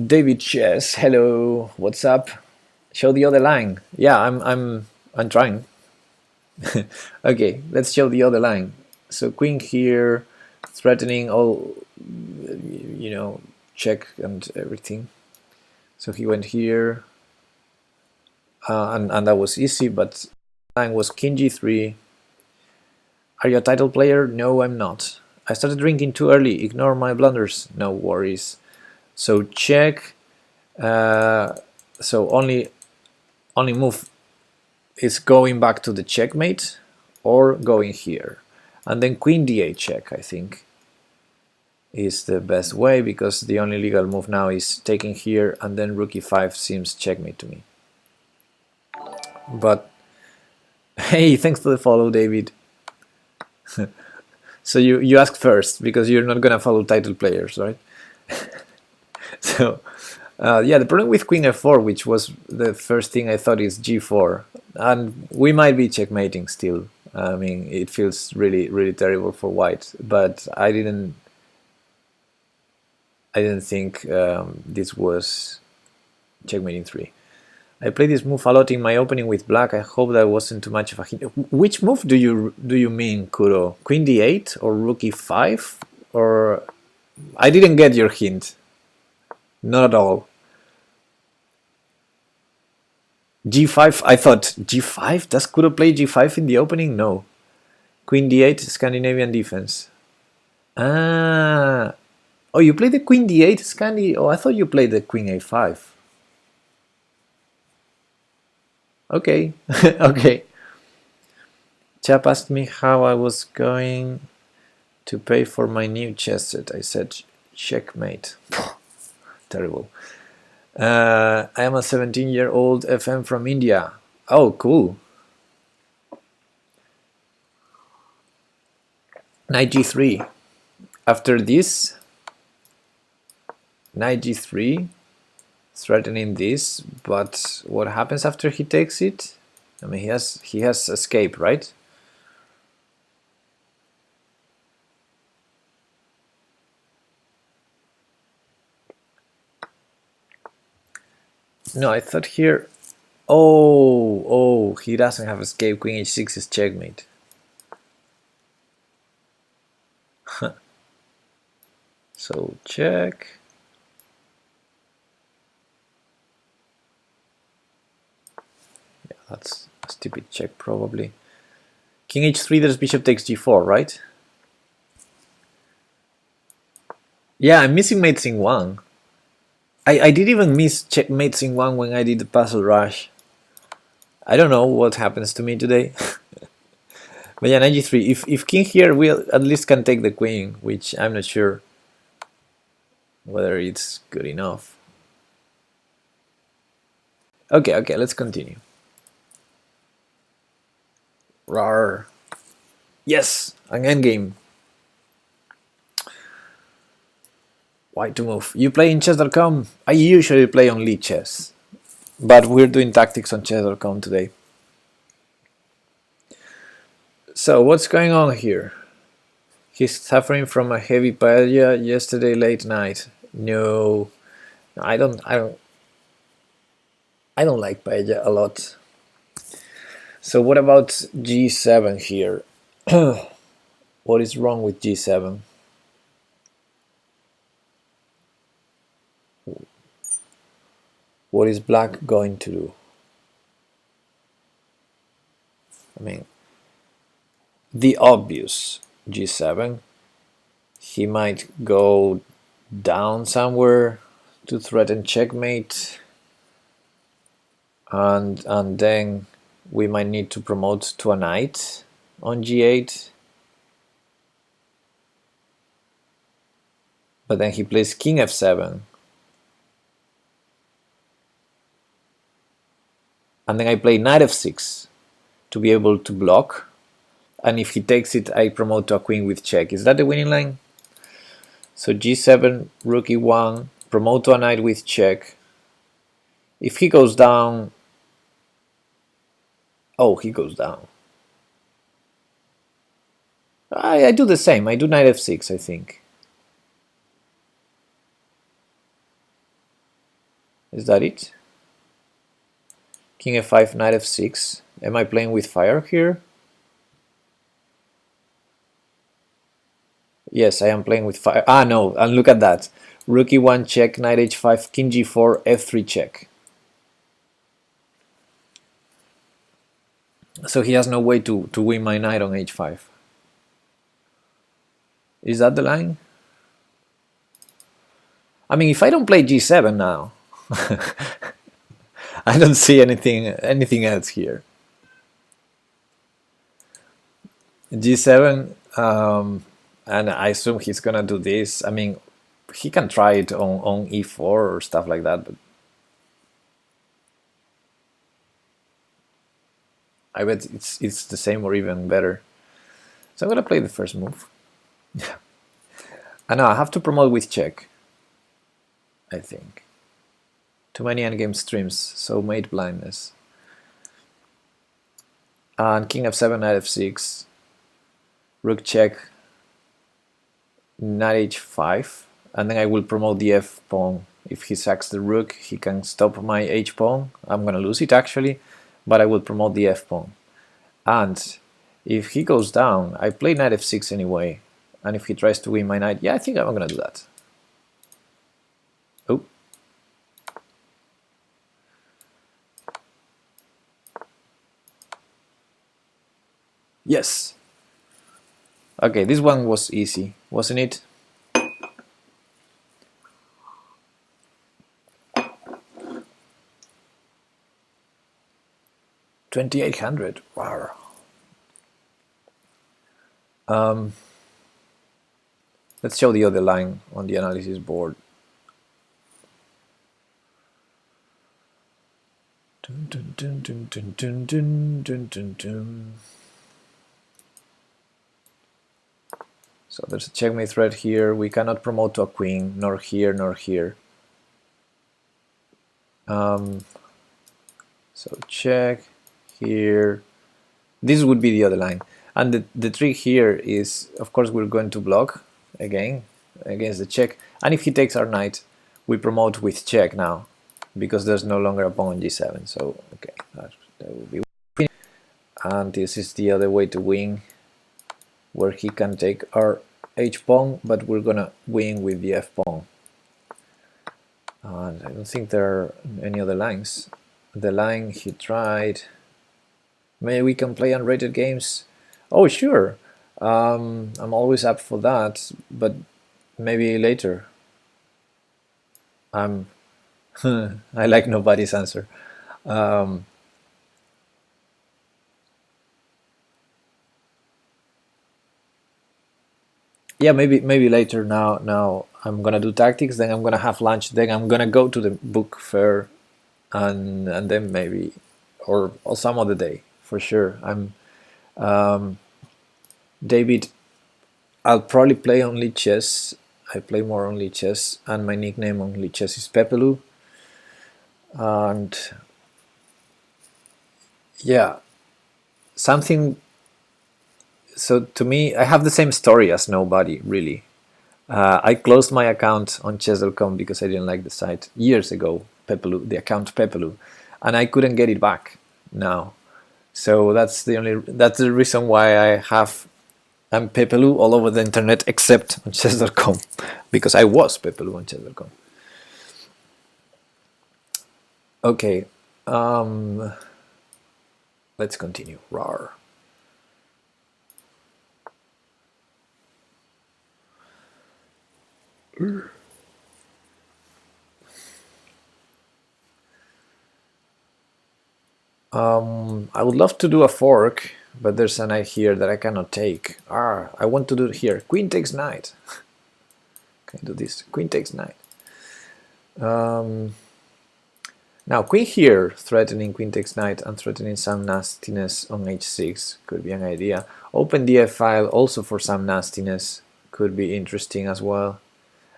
David Chess, hello, what's up? Show the other line. Yeah, I'm trying. Okay, let's show the other line. So queen here, threatening all, check and everything. So he went here, and that was easy, but line was king g3. Are you a title player? No, I'm not. I started drinking too early. Ignore my blunders. No worries. So check. So only move is going back to the checkmate or going here, and then queen d8 check, I think, is the best way, because the only legal move now is taking here, and then rook e5 seems checkmate to me. But hey, thanks for the follow, David. So you asked first because you're not gonna follow title players, right? So yeah, the problem with queen f4, which was the first thing I thought, is g4, and we might be checkmating still. I mean, it feels really terrible for white, but I didn't think this was checkmating 3. I played this move a lot in my opening with black. I hope that wasn't too much of a hint. Which move do you mean, Kuro? Queen d8 or rook e5? Or I didn't get your hint. Not at all. g5, I thought g5? Does Kuro play g5 in the opening? No. Queen d8, Scandinavian defense. Ah. Oh, you played the queen d8 Scandi? Oh, I thought you played the queen a5. Okay, okay. Chap asked me how I was going to pay for my new chess set. I said, checkmate. Terrible. I am a 17-year-old FM from India. Oh, cool. Knight g3. After this, knight g3, threatening this, but what happens after he takes it? I mean, he has escape, right? No, I thought here. Oh, he doesn't have escape. Queen h6 is checkmate. So check. Yeah, that's a stupid check probably. King h3, there's bishop takes g4, right? Yeah, I'm missing mate c1. I did even miss checkmate c1 when I did the puzzle rush. I don't know what happens to me today. But yeah, knight g3. If king here, we at least can take the queen, which I'm not sure whether it's good enough. Okay, let's continue. Rawr. Yes, an endgame. Why to move? You play in chess.com? I usually play on Lead Chess, but we're doing tactics on chess.com today. So what's going on here? He's suffering from a heavy paella yesterday late night. No, I don't like paella a lot. So what about g7 here? What is wrong with g7? What is black going to do? I mean, the obvious g7. He might go down somewhere to threaten checkmate, and then we might need to promote to a knight on g8. But then he plays king f7. And then I play knight f6 to be able to block. And if he takes it, I promote to a queen with check. Is that the winning line? So g7, rook e1, promote to a knight with check. If he goes down... Oh, he goes down. I do the same. I do knight f6, I think. Is that it? King f5, knight f6. Am I playing with fire here? Yes, I am playing with fire. Ah, no, and look at that. Rook e1 check, knight h5, king g4, f3 check. So he has no way to win my knight on h5. Is that the line? I mean, if I don't play g7 now, I don't see anything else here. G7, and I assume he's gonna do this. I mean, he can try it on e4 or stuff like that, but I bet it's the same or even better. So I'm gonna play the first move. And now I have to promote with check, I think. Too many endgame streams, so mate blindness. And king f7, knight f6, rook check, knight h5, and then I will promote the f pawn. If he sacks the rook, he can stop my h pawn. I'm gonna lose it actually, but I will promote the f pawn. And if he goes down, I play knight f6 anyway, and if he tries to win my knight, yeah, I think I'm gonna do that. Oh. Yes. Okay, this one was easy, wasn't it? $2,800. Wow. Let's show the other line on the analysis board. Dun, dun, dun, dun, dun, dun, dun, dun, dun, dun. So there's a checkmate threat here. We cannot promote to a queen, nor here, nor here. So check here. This would be the other line. And the trick here is, of course, we're going to block again against the check. And if he takes our knight, we promote with check now, because there's no longer a pawn on g7. So, okay, that will be winning. And this is the other way to win, where he can take our h-pawn, but we're gonna win with the f-pawn. And I don't think there are any other lines. The line he tried, maybe we can play unrated games. Oh, sure, I'm always up for that, but maybe later. I like nobody's answer. Yeah, maybe later. Now I'm gonna do tactics, then I'm gonna have lunch, then I'm gonna go to the book fair, and then maybe, or some other day for sure. I'm David. I'll probably play only chess. I play more only chess, and my nickname only chess is Pepelu. And yeah, something. So to me, I have the same story as nobody, really. I closed my account on chess.com because I didn't like the site years ago, Pepelu, the account Pepelu, and I couldn't get it back now. So that's the reason why I'm Pepelu all over the internet except on chess.com, because I was Pepelu on chess.com. Okay, let's continue. Rawr. I would love to do a fork, but there's a knight here that I cannot take. I want to do it here. Queen takes knight. Can I do this? Queen takes knight. Now queen here, threatening queen takes knight and threatening some nastiness on h6 could be an idea. Open the f-file also for some nastiness could be interesting as well.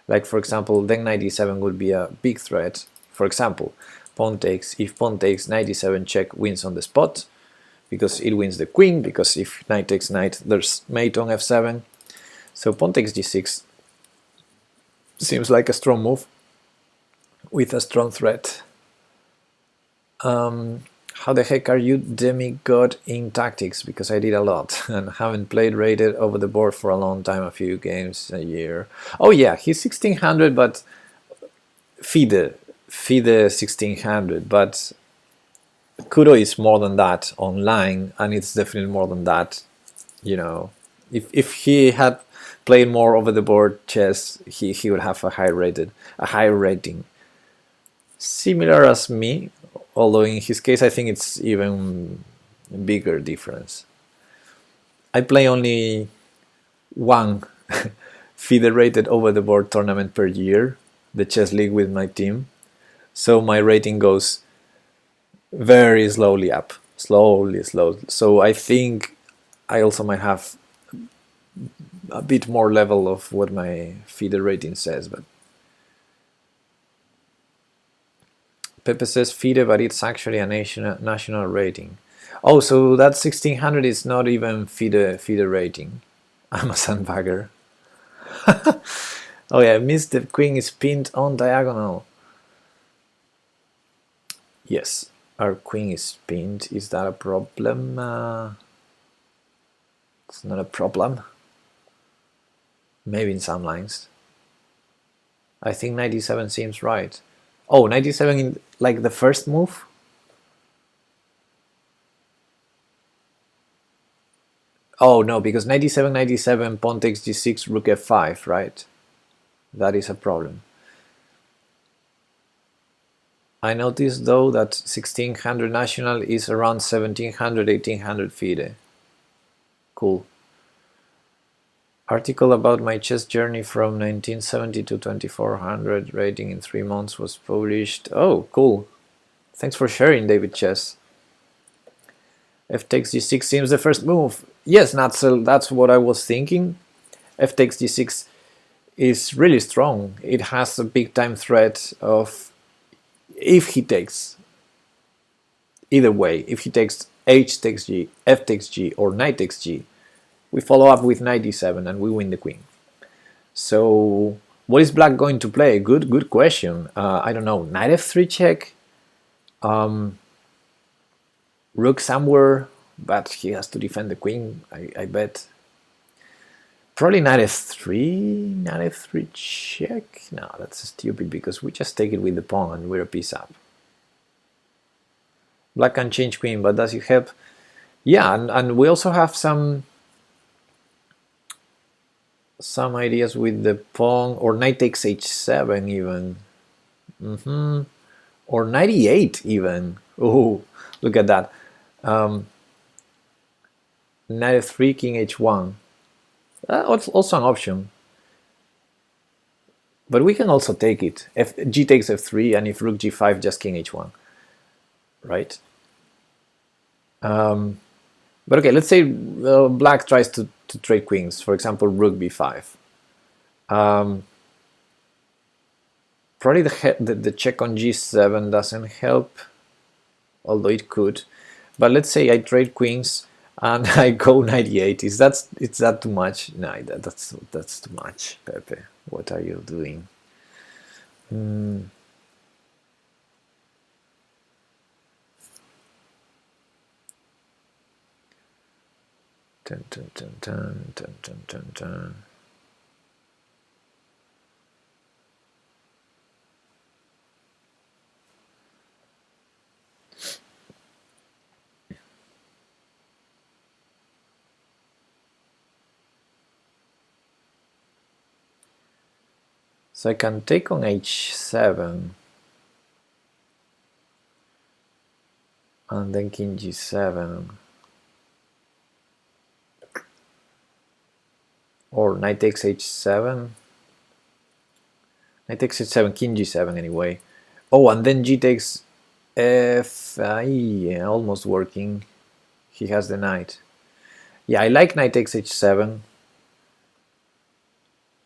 Like for example, then knight e7 would be a big threat. For example, pawn takes, if pawn takes, knight e7 check wins on the spot, because it wins the queen, because if knight takes knight, there's mate on f7. So pawn takes g6 seems like a strong move with a strong threat. How the heck are you demigod in tactics? Because I did a lot and haven't played rated over the board for a long time, a few games a year. Oh yeah, he's 1600, but FIDE 1600, but Kudo is more than that online, and it's definitely more than that. You know, if he had played more over the board chess, he would have a higher rating. Similar as me, although in his case I think it's even bigger difference. I play only one federated over the board tournament per year, the chess league with my team, so my rating goes very slowly up, slowly. So I think I also might have a bit more level of what my FIDE rating says, but Pepe says FIDE, but it's actually a national rating. Oh, so that 1600 is not even FIDE rating. I'm a sandbagger. Oh yeah, I missed the queen is pinned on diagonal. Yes, our queen is pinned. Is that a problem? It's not a problem. Maybe in some lines. I think 97 seems right. Oh, 97 in like the first move? Oh no, because 97 pawn takes g6, rook f5, right? That is a problem. I noticed though that 1600 national is around 1700, 1800 FIDE. Cool. Article about my chess journey from 1970 to 2400 rating in 3 months was published. Oh, cool. Thanks for sharing, David Chess. F takes g6 seems the first move. Yes, Natzel, that's what I was thinking. F takes g6 is really strong. It has a big time threat of if he takes, either way, if he takes h takes g, f takes g, or knight takes g, we follow up with knight d7 and we win the queen. So what is black going to play? Good question. I don't know. Knight f3 check, rook somewhere, but he has to defend the queen, I bet. Probably knight f3 check. No, that's stupid because we just take it with the pawn and we're a piece up. Black can change queen, but does it help? Yeah, and we also have some ideas with the pawn, or knight takes h7 even. Or knight e8 even. Oh, look at that. Knight f3, king h1. Also an option. But we can also take it. G takes f3, and if rook g5, just king h1. Right? But okay, let's say black tries to trade queens. For example, rook b5. Probably the check on g7 doesn't help, although it could. But let's say I trade queens and I go knight e8. Is that too much? No, that's too much, Pepe. What are you doing? Dun, dun, dun, dun, dun, dun, dun, dun. So I can take on h7 and then king g7, or knight takes h7, king g7 anyway. Oh, and then g takes f, yeah, almost working. He has the knight. Yeah, I like knight takes h7.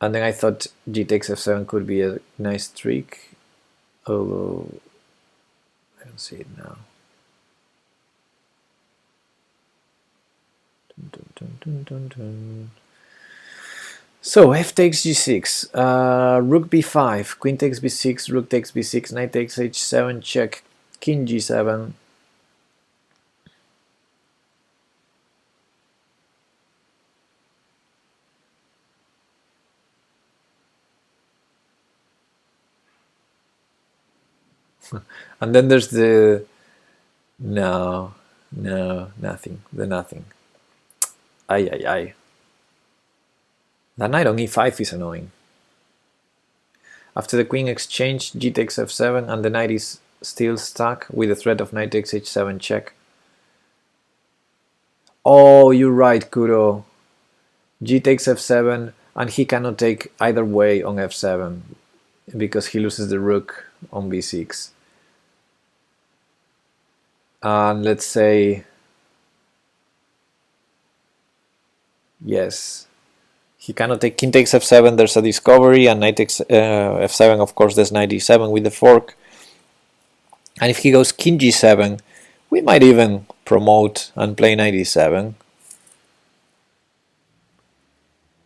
And then I thought g takes f7 could be a nice trick, although I don't see it now. Dun, dun, dun, dun, dun. So f takes g6, rook b5, queen takes b6, rook takes b6, knight takes h7 check. king g7. And then there's the no, nothing. The nothing. Ay, ay, ay. That knight on e5 is annoying. After the queen exchange, g takes f7, and the knight is still stuck with the threat of knight takes h7 check. Oh, you're right, Kuro. G takes f7, and he cannot take either way on f7 because he loses the rook on b6. And let's say yes, he cannot take king takes f7. There's a discovery, and knight takes f7. Of course, there's knight e7 with the fork. And if he goes king g7, we might even promote and play knight e7.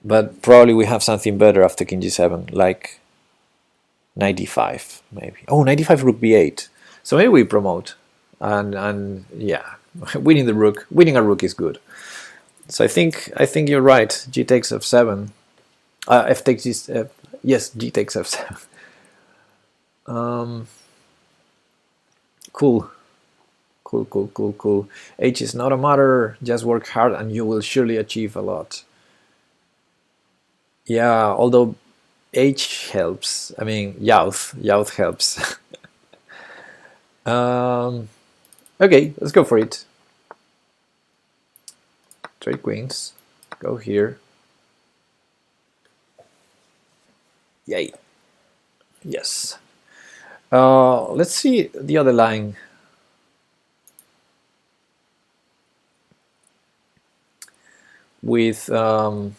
But probably we have something better after king g7, like knight d5, maybe. Oh, knight d5, rook b8. So maybe we promote. And yeah, winning a rook is good. So I think you're right. G takes f7. F takes g. Yes, G takes f7. Cool. Cool. H is not a matter. Just work hard, and you will surely achieve a lot. Yeah, although H helps. I mean, Youth helps. Okay, let's go for it. Trade queens. Go here. Yay. Yes. Let's see the other line. With the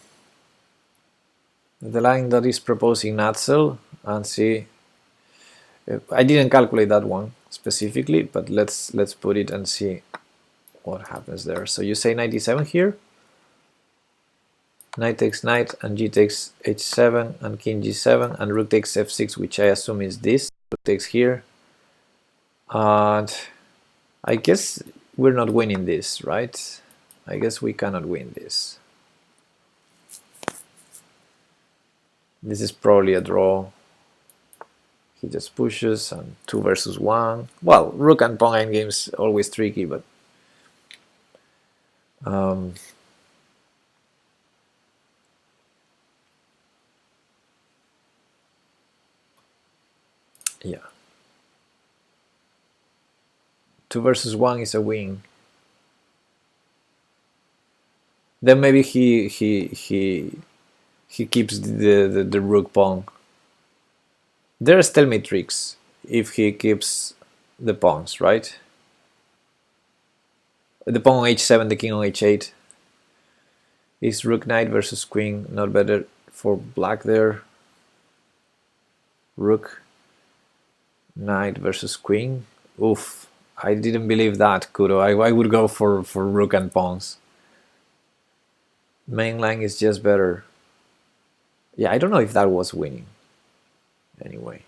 line that is proposing Natzel, and see. I didn't calculate that one specifically, but let's put it and see what happens there. So you say knight e7 here. Knight takes knight, and g takes h7, and king g7, and rook takes f6, which I assume is this. Rook takes here. And I guess we're not winning this, right? I guess we cannot win this. This is probably a draw. He just pushes, and 2 versus 1. Well, rook and pawn endgame is always tricky, but yeah. 2 versus 1 is a win. Then maybe he keeps the rook pawn. There are stalemate tricks if he keeps the pawns, right? The pawn on h7, the king on h8. Is rook knight versus queen not better for black there? Rook knight versus queen. Oof, I didn't believe that, Kuro. I would go for rook and pawns. Main line is just better. Yeah, I don't know if that was winning. Anyway.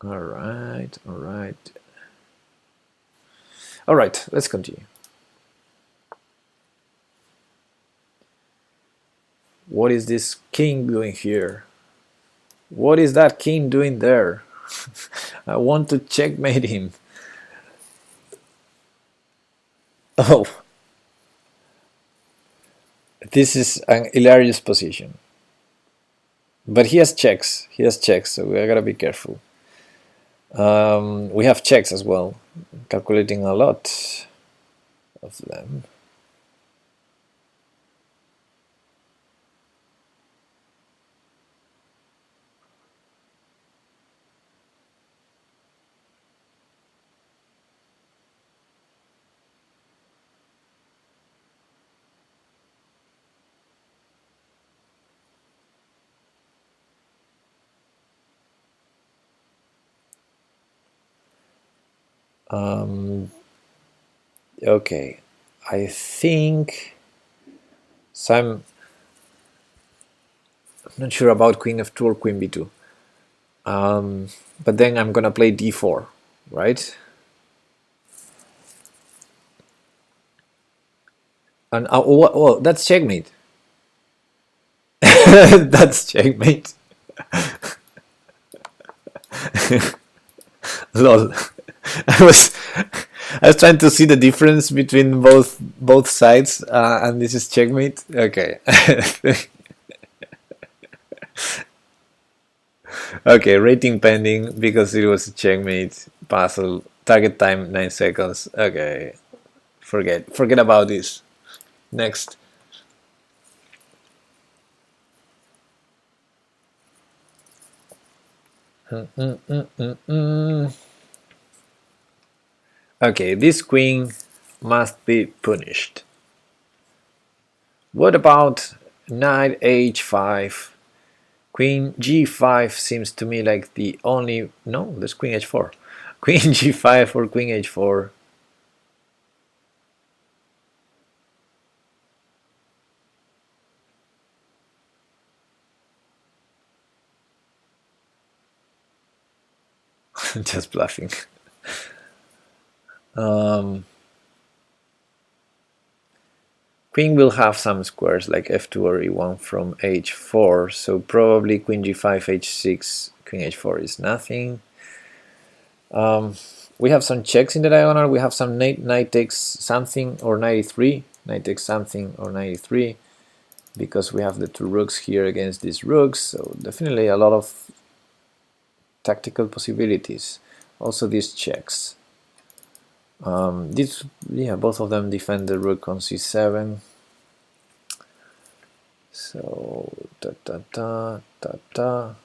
All right. All right, let's continue. What is this king doing here? What is that king doing there? I want to checkmate him. Oh, this is an hilarious position. But he has checks. So we gotta be careful. We have checks as well, calculating a lot of them. Okay, I think some. Not sure about queen f2 or queen b2. But then I'm gonna play d4, right? And oh, that's checkmate. That's checkmate. Lol. I was I was trying to see the difference between both sides, and this is checkmate. Okay. Okay, rating pending because it was a checkmate puzzle. Target time 9 seconds. Okay, forget about this. Next. Okay, this queen must be punished. What about knight h5? Queen g5 seems to me like the only... No, there's queen h4. Queen g5 or queen h4. Just bluffing. Queen will have some squares like f2 or e1 from h4, so probably queen g5, h6, queen h4 is nothing. We have some checks in the diagonal. We have some knight takes something or 93, knight takes something or 93, because we have the two rooks here against these rooks, so definitely a lot of tactical possibilities. Also these checks. Yeah, both of them defend the rook on c7. So ta ta ta ta ta.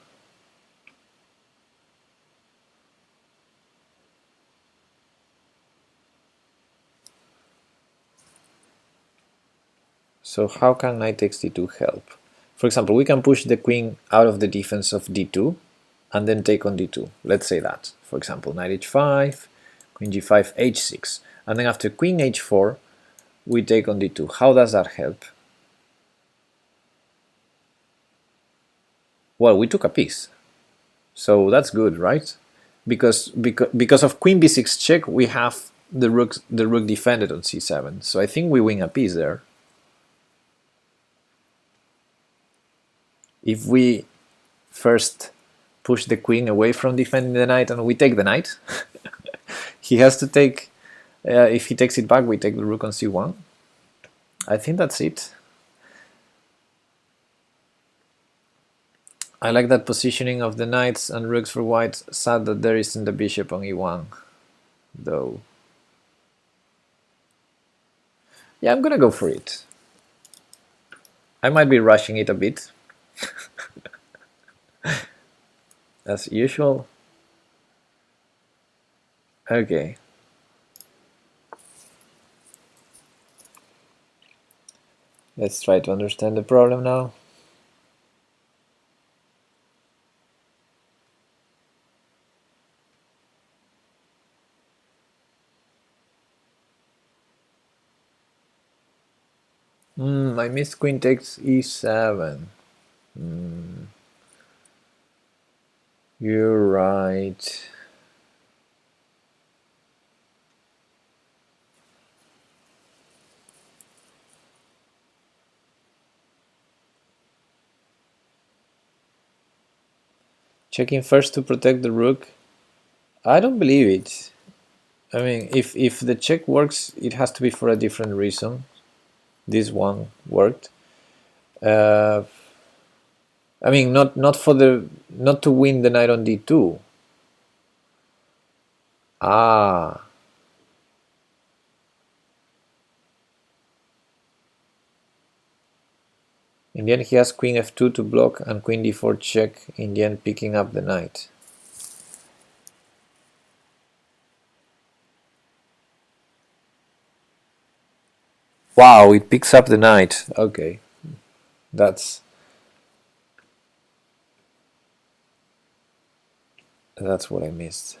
So how can knight takes d2 help? For example, we can push the queen out of the defense of d2 and then take on d2. Let's say that. For example, knight h5, queen g5, h6. And then after queen h4, we take on d2. How does that help? Well, we took a piece. So that's good, right? Because of queen b6 check, we have the rook defended on c7. So I think we win a piece there. If we first push the queen away from defending the knight and we take the knight, he has to take, if he takes it back, we take the rook on c1. I think that's it. I like that positioning of the knights and rooks for white. Sad that there isn't the bishop on e1, though. Yeah, I'm gonna go for it. I might be rushing it a bit, as usual. Okay. Let's try to understand the problem now. I missed queen takes e7. You're right. Checking first to protect the rook. I don't believe it. I mean, if the check works, it has to be for a different reason. This one worked. I mean, not to win the knight on d2. Ah. In the end, he has queen f2 to block and queen d4 check, in the end picking up the knight. Wow, it picks up the knight. Okay. That's what I missed.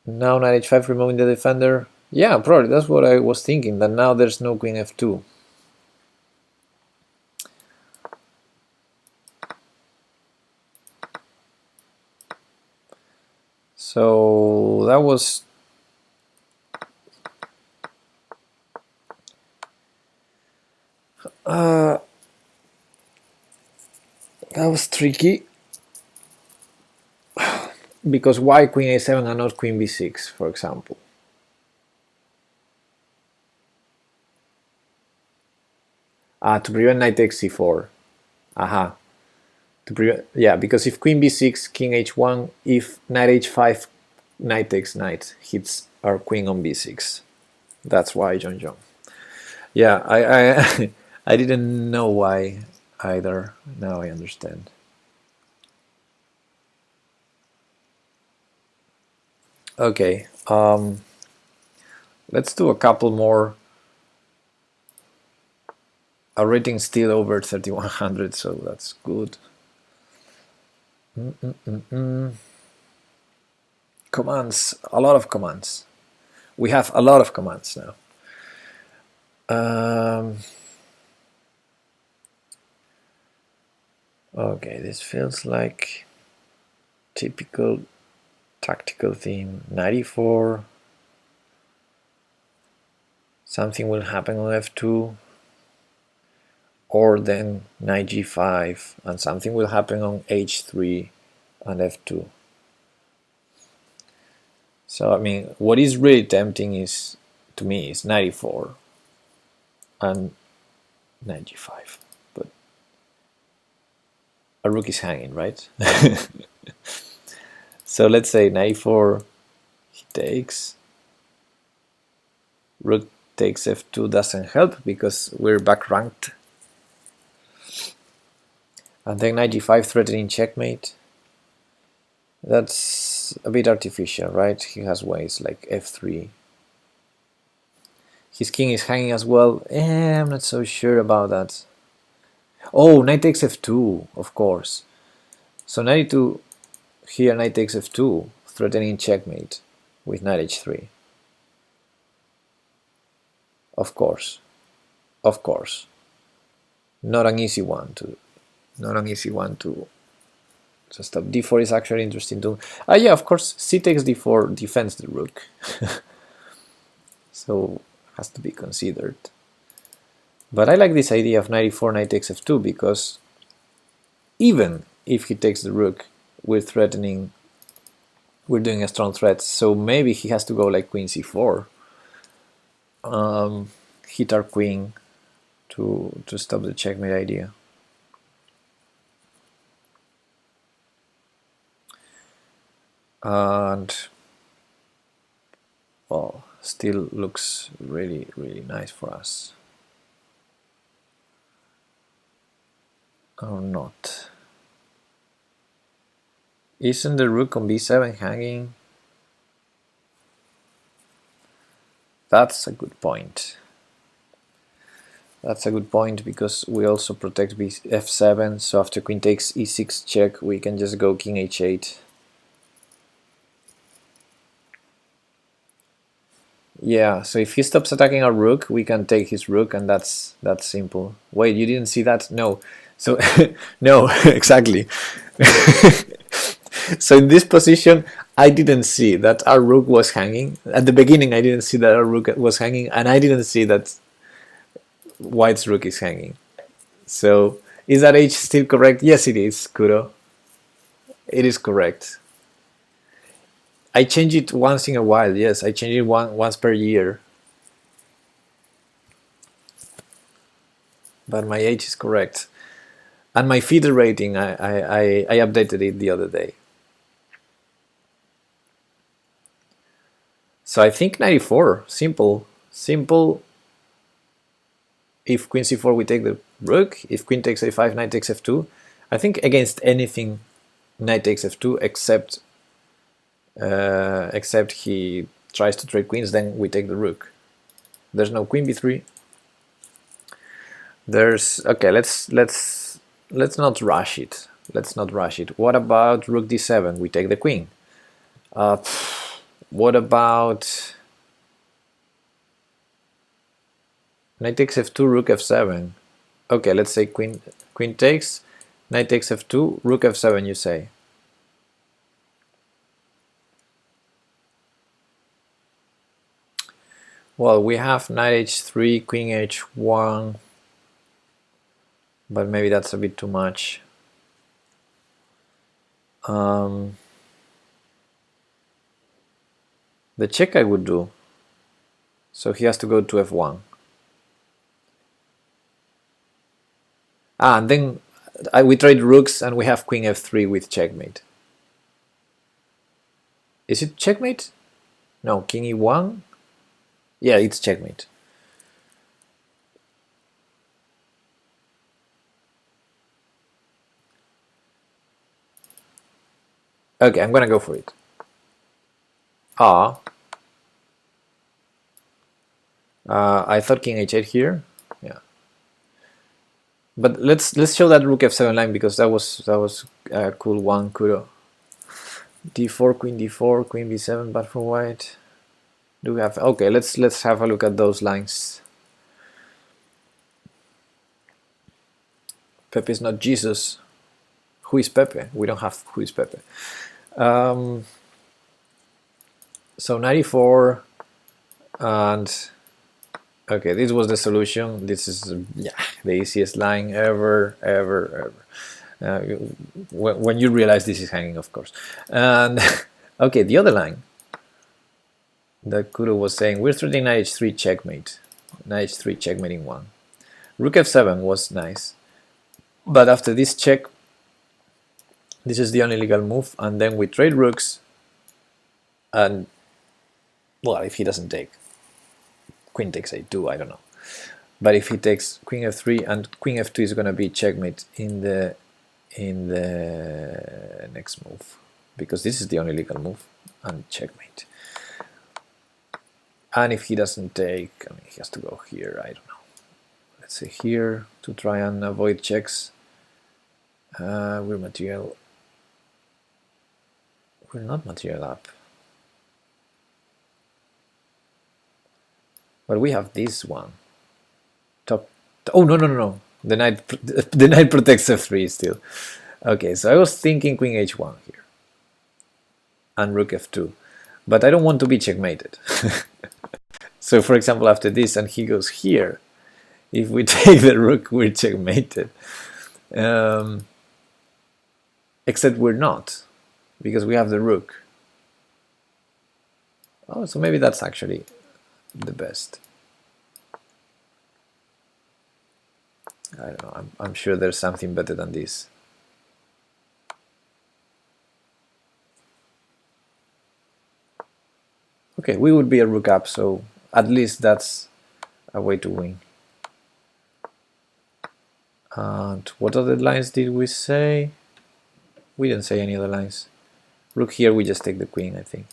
Now knight h5 removing the defender. Yeah, probably that's what I was thinking, that now there's no queen f2. So that was tricky, because why queen a7 and not queen b6, for example? To prevent knight takes c4. Aha. To prevent, yeah, because if queen b6, king h1, if knight h5, knight takes knight, hits our queen on b6. That's why, John John. Yeah, I I didn't know why either. Now I understand. Okay, let's do a couple more. Our rating still over 3100, so that's good. Commands, a lot of commands. We have a lot of commands now. Okay, this feels like typical tactical theme. 94. Something will happen on f2, or then knight g5, and something will happen on h3 and f2. So I mean, what is really tempting is, to me, is 94 and knight g5, but a rook is hanging, right? So let's say 94, he takes, rook takes f2 doesn't help because we're back ranked, and then knight g5 threatening checkmate. That's a bit artificial, right? He has ways like f3. His king is hanging as well. I'm not so sure about that. Oh, knight takes f2, of course. So knight e2 here, knight takes f2, threatening checkmate with knight h3. Of course, of course. Not an easy one to stop. d4 is actually interesting too. Yeah, of course, c takes d4 defends the rook. So has to be considered. But I like this idea of 94 knight takes f2 because even if he takes the rook, we're doing a strong threat. So maybe he has to go like queen c4, hit our queen to stop the checkmate idea. And well, still looks really, really nice for us. Or not. Isn't the rook on b7 hanging? That's a good point. That's a good point because we also protect f7, so after queen takes e6 check, we can just go king h8. Yeah, so if he stops attacking our rook, we can take his rook, and that's simple. Wait, you didn't see that? No. So no, exactly. So in this position, I didn't see that our rook was hanging. At the beginning, I didn't see that our rook was hanging, and I didn't see that white's rook is hanging. So is that h still correct? Yes, it is, Kuro. It is correct. I change it once in a while, yes. I change it once per year. But my age is correct. And my feeder rating, I updated it the other day. So I think 94, simple. Simple. If queen c4, we take the rook. If queen takes a5, knight takes f2. I think against anything, knight takes f2, except he tries to trade queens, then we take the rook. There's no queen b3. There's okay. Let's not rush it. Let's not rush it. What about rook d7? We take the queen. What about knight takes f2, rook f7? Okay, let's say queen takes, knight takes f2, rook f7, you say. Well, we have knight h3, queen h1, but maybe that's a bit too much. The check I would do. So he has to go to f1. And then we trade rooks and we have queen f3 with checkmate. Is it checkmate? No, king e1? Yeah, it's checkmate. Okay, I'm gonna go for it. I thought king h8 here. Yeah, but let's show that rook f7 line because that was a cool one. Kudo. d4, queen d4, queen b7, bad for white. Do we have? Okay, let's have a look at those lines. Pepe is not Jesus. Who is Pepe? We don't have who is Pepe. So 94 and okay, this was the solution. This is the easiest line ever. When you realize this is hanging, of course. And okay, the other line that Kudo was saying, we're threatening knight h3 checkmate. Knight h3 checkmating one. Rook f7 was nice. But after this check, this is the only legal move, and then we trade rooks, and well, if he doesn't take, queen takes a2, I don't know. But if he takes queen f3 and queen f2 is gonna be checkmate in the next move, because this is the only legal move, and checkmate. And if he doesn't take, I mean, he has to go here, I don't know. Let's say here to try and avoid checks. We're not material up. But we have this one. Oh, no. The knight protects f3 still. Okay, so I was thinking queen h1 here. And rook f2. But I don't want to be checkmated. So for example, after this and he goes here, if we take the rook, we're checkmated. Except we're not, because we have the rook. Oh, so maybe that's actually the best. I don't know, I'm sure there's something better than this. Okay, we would be a rook up, so at least that's a way to win. And what other lines did we say? We didn't say any other lines. Rook here, we just take the queen, I think.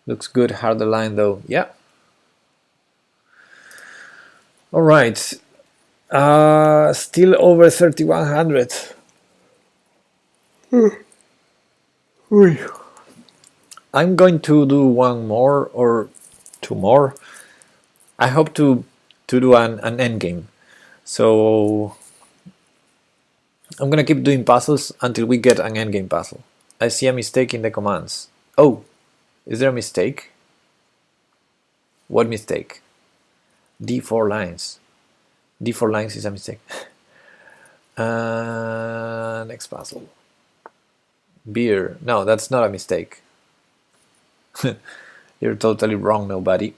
Looks good, harder line though. Yeah. All right. Still over 3100. I'm going to do one more or two more. I hope to do an endgame. So I'm gonna keep doing puzzles until we get an endgame puzzle. I see a mistake in the commands. Oh, is there a mistake? What mistake? D4 lines. D4 lines is a mistake. Next puzzle. Beer. No, that's not a mistake. You're totally wrong, nobody.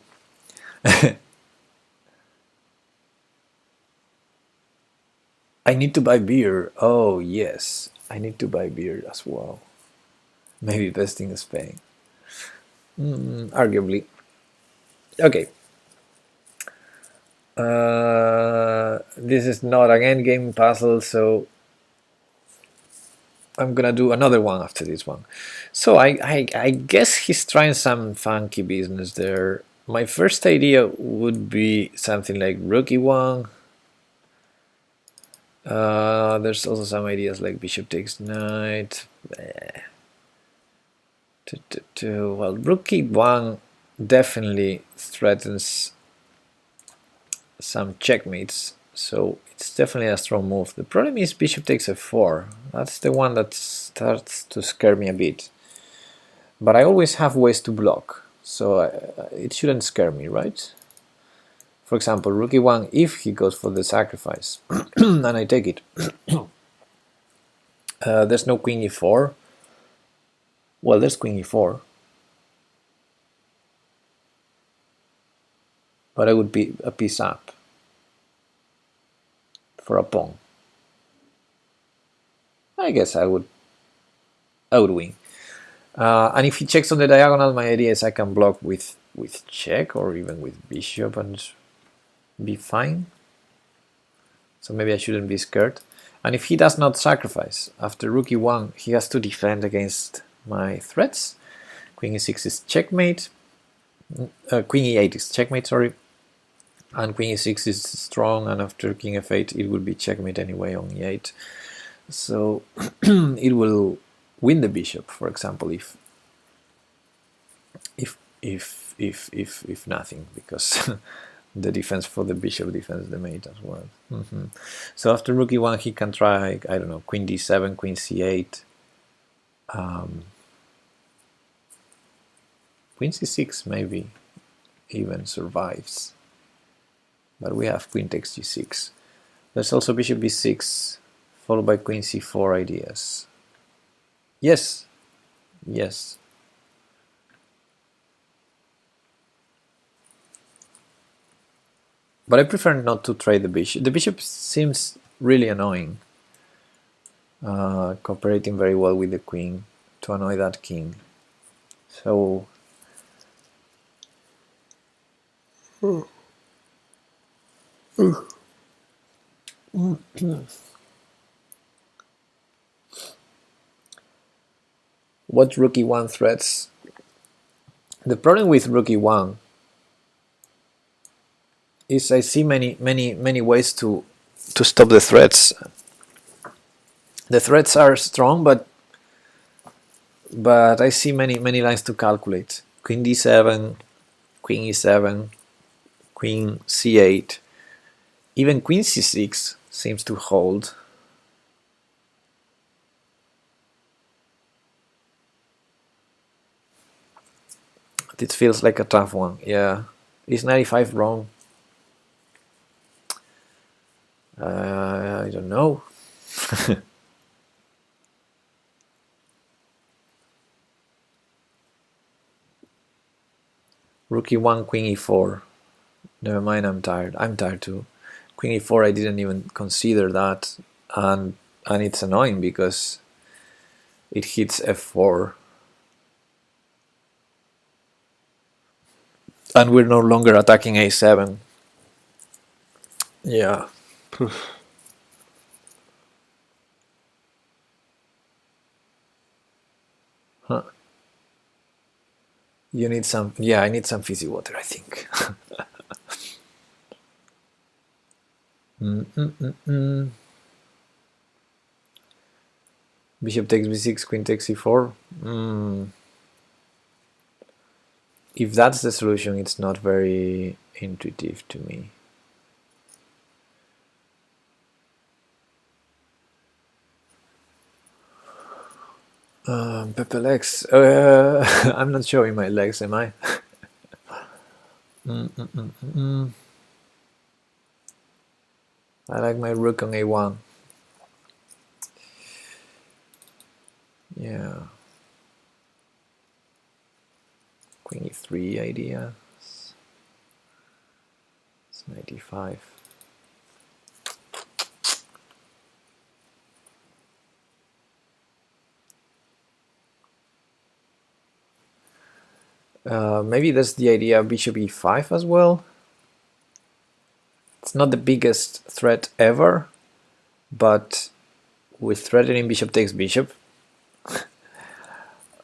I need to buy beer. Oh, yes. I need to buy beer as well. Maybe best in Spain. Arguably. Okay. This is not an endgame puzzle, so I'm gonna do another one after this one. So I guess he's trying some funky business there. My first idea would be something like rook e1. There's also some ideas like bishop takes knight. Well, rook e1 definitely threatens some checkmates, so it's definitely a strong move. The problem is bishop takes f4. That's the one that starts to scare me a bit. But I always have ways to block, so it shouldn't scare me, right? For example, rook e1, if he goes for the sacrifice, and I take it. There's no queen e4. Well, there's queen e4. But I would be a piece up for a pawn. I guess I would win. And if he checks on the diagonal, my idea is I can block with check or even with bishop and be fine. So maybe I shouldn't be scared. And if he does not sacrifice, after rook e1, he has to defend against my threats. Queen e6 is checkmate. Queen e8 is checkmate, sorry. And queen e6 is strong, and after king f8 it will be checkmate anyway on e8. So it will win the bishop, for example, if nothing, because the defense for the bishop defends the mate as well. So after rook e1 he can try, I don't know, queen d7, queen c8, queen c6 maybe even survives, but we have queen takes g6. There's also bishop b6 followed by queen c4 ideas. Yes, yes. But I prefer not to trade the bishop. The bishop seems really annoying, cooperating very well with the queen to annoy that king. So what rook e1 threats? The problem with rook e1 is I see many ways to stop the threats. The threats are strong, but I see many lines to calculate. Queen d7, queen e7, queen c8, even queen c6 seems to hold. It feels like a tough one. Yeah, is 95 wrong? I don't know. Rook e1, queen e4. Never mind, I'm tired. I'm tired too. Queen e4, I didn't even consider that, and it's annoying because it hits f4. And we're no longer attacking a7. Yeah. Huh. You need some, yeah, I need some fizzy water, I think. Bishop takes b6, queen takes e4. If that's the solution, it's not very intuitive to me. Pepe legs. I'm not showing my legs, am I? I like my rook on a1. Yeah. Queen e3 idea. It's 95. Maybe that's the idea of bishop e5 as well. It's not the biggest threat ever, but with threatening bishop takes bishop.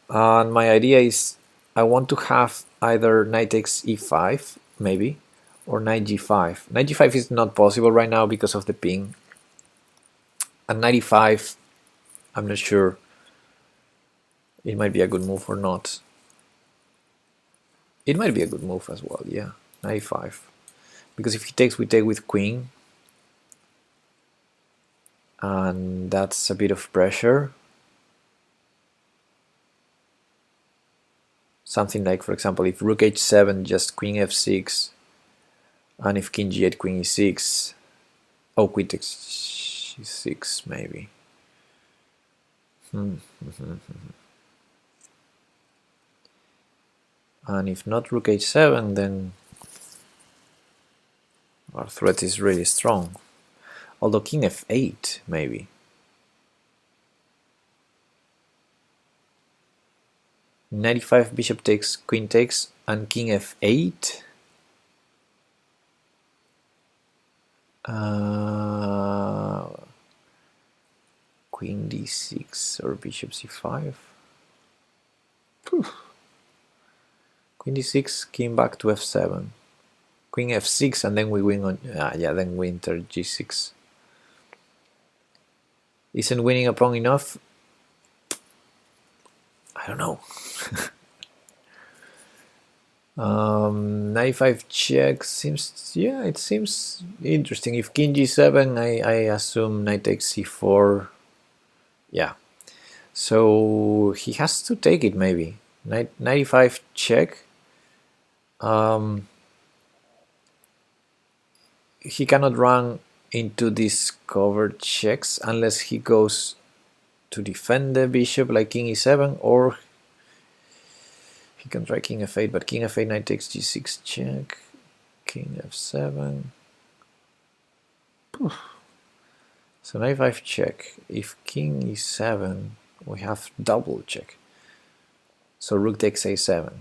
And my idea is I want to have either knight takes e5, maybe, or knight g5. Knight g5 is not possible right now because of the ping. And knight e5, I'm not sure. it might be a good move or not. It might be a good move as well, yeah. 95. Because if he takes, we take with queen. And that's a bit of pressure. Something like, for example, if rook h7, just queen f6, and if king g8, queen e6, oh, queen takes g6 maybe. And if not rook h7, then our threat is really strong. Although king f8 maybe. Knight e5, bishop takes, queen takes, and king f8. Queen d6 or bishop c5. Queen d6, king back to f7. Queen f6, and then we win on. Yeah, then we enter g6. Isn't winning a pawn enough? I don't know. 95 check seems, yeah, it seems interesting. If king g7, I assume knight takes c4. Yeah, so he has to take it maybe. 95 check. He cannot run into these covered checks unless he goes to defend the bishop like king e7, or he can try king f8, but king f8, knight takes g6 check, king f7. So knight 5 check. If king e7, we have double check. So rook takes a7.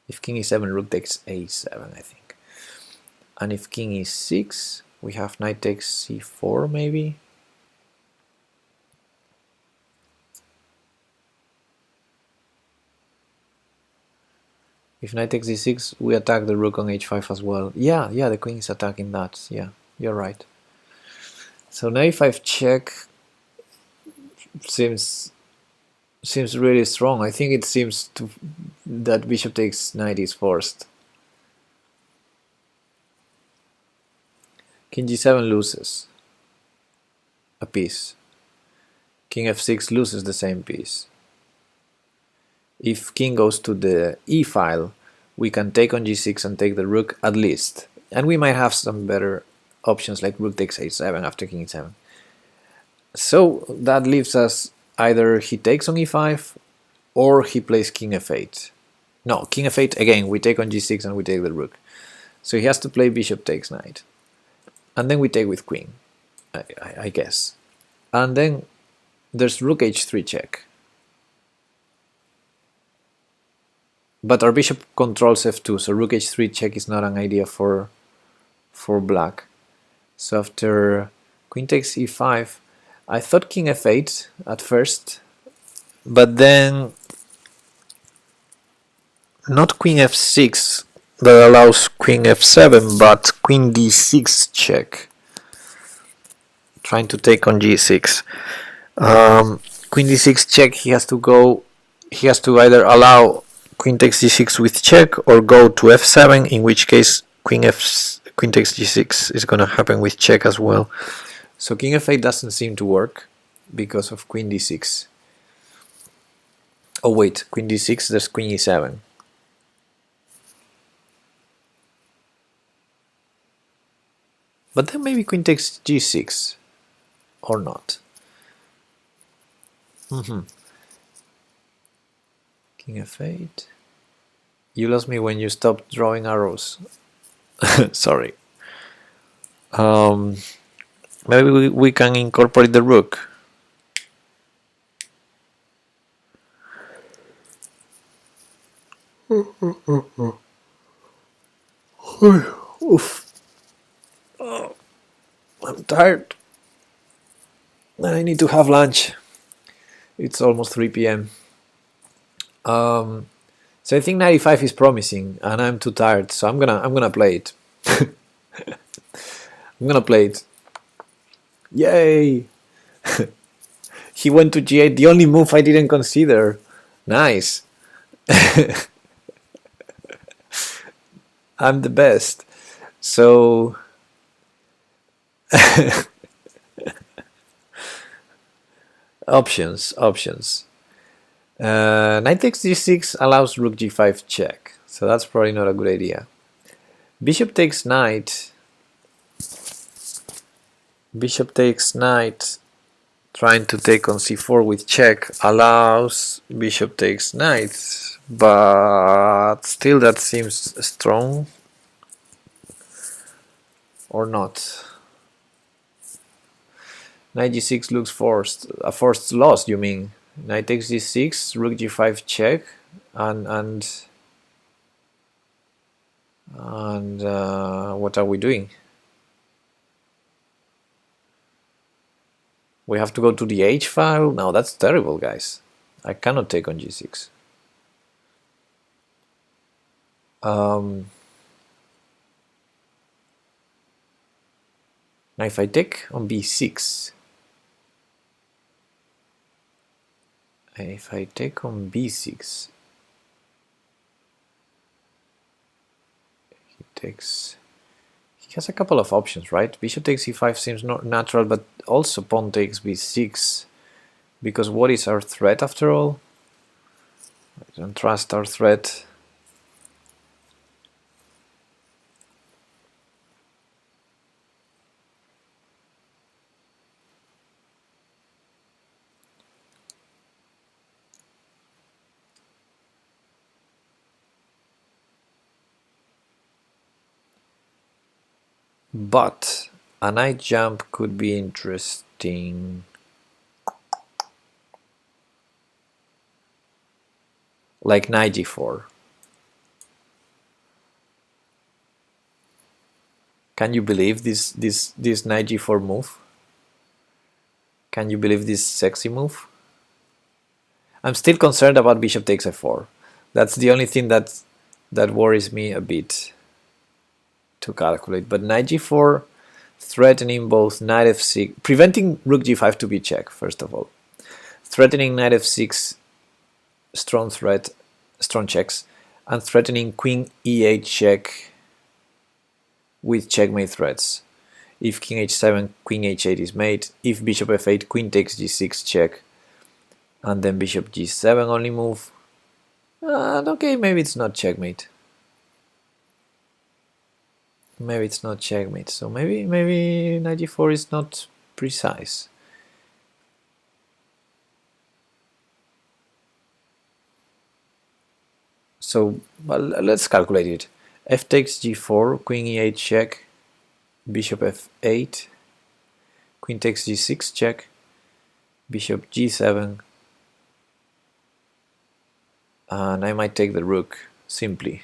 If king e7, rook takes a7, I think. And if king e6, we have knight takes c4 maybe. If knight takes d6, we attack the rook on h5 as well. Yeah, the queen is attacking that. Yeah, you're right. So knight 5 check seems really strong. I think it seems that bishop takes knight is forced. King g7 loses a piece. King f6 loses the same piece. If king goes to the e file, we can take on g6 and take the rook at least. And we might have some better options like rook takes a7 after king e7. So that leaves us either he takes on e5 or he plays king f8. No, king f8 again, we take on g6 and we take the rook. So he has to play bishop takes knight. And then we take with queen, I guess. And then there's rook h3 check. But our bishop controls f2, so rook h3 check is not an idea for black. So after queen takes e5, I thought king f8 at first, but then not queen f6 that allows queen f7, but queen d6 check, trying to take on g6. Queen d6 check, he has to either allow queen takes g6 with check or go to f7, in which case queen takes g6 is going to happen with check as well. So king f8 doesn't seem to work because of queen d6. Oh wait, queen d6, there's queen e7. But then maybe queen takes g6 or not. King f8. You lost me when you stopped drawing arrows. Sorry. Maybe we can incorporate the rook. Oof. Oh, I'm tired. I need to have lunch. It's almost 3 p.m. So I think 95 is promising, and I'm too tired, so I'm gonna play it. I'm gonna play it. Yay! He went to g8, the only move I didn't consider. Nice. I'm the best. So options. Knight takes g6 allows rook g5 check, so that's probably not a good idea. Bishop takes knight. Bishop takes knight, trying to take on c4 with check, allows bishop takes knight, but still that seems strong. Or not. Knight g6 looks forced. A forced loss, you mean? Knight takes g6, rook g5 check, and what are we doing? We have to go to the h file? No, that's terrible, guys. I cannot take on g6. Now if I take on b6, if I take on b6, he has a couple of options, right? Bishop takes e5 seems not natural, but also pawn takes b6, because what is our threat after all? I don't trust our threat. But a knight jump could be interesting. Like knight g4. Can you believe this knight g4 move? Can you believe this sexy move? I'm still concerned about bishop takes f4. That's the only thing that worries me a bit to calculate. But knight g4 threatening both knight f6, preventing rook g5 to be checked, first of all. Threatening knight f6, strong threat, strong checks, and threatening queen e8 check with checkmate threats. If king h7, queen h8 is made, if bishop f8, queen takes g6 check, and then bishop g7 only move. Okay, maybe it's not checkmate. Maybe it's not checkmate, so maybe knight g4 is not precise. So well, let's calculate it. F takes g4, queen e8 check, bishop f8, queen takes g6 check, bishop g7, and I might take the rook simply.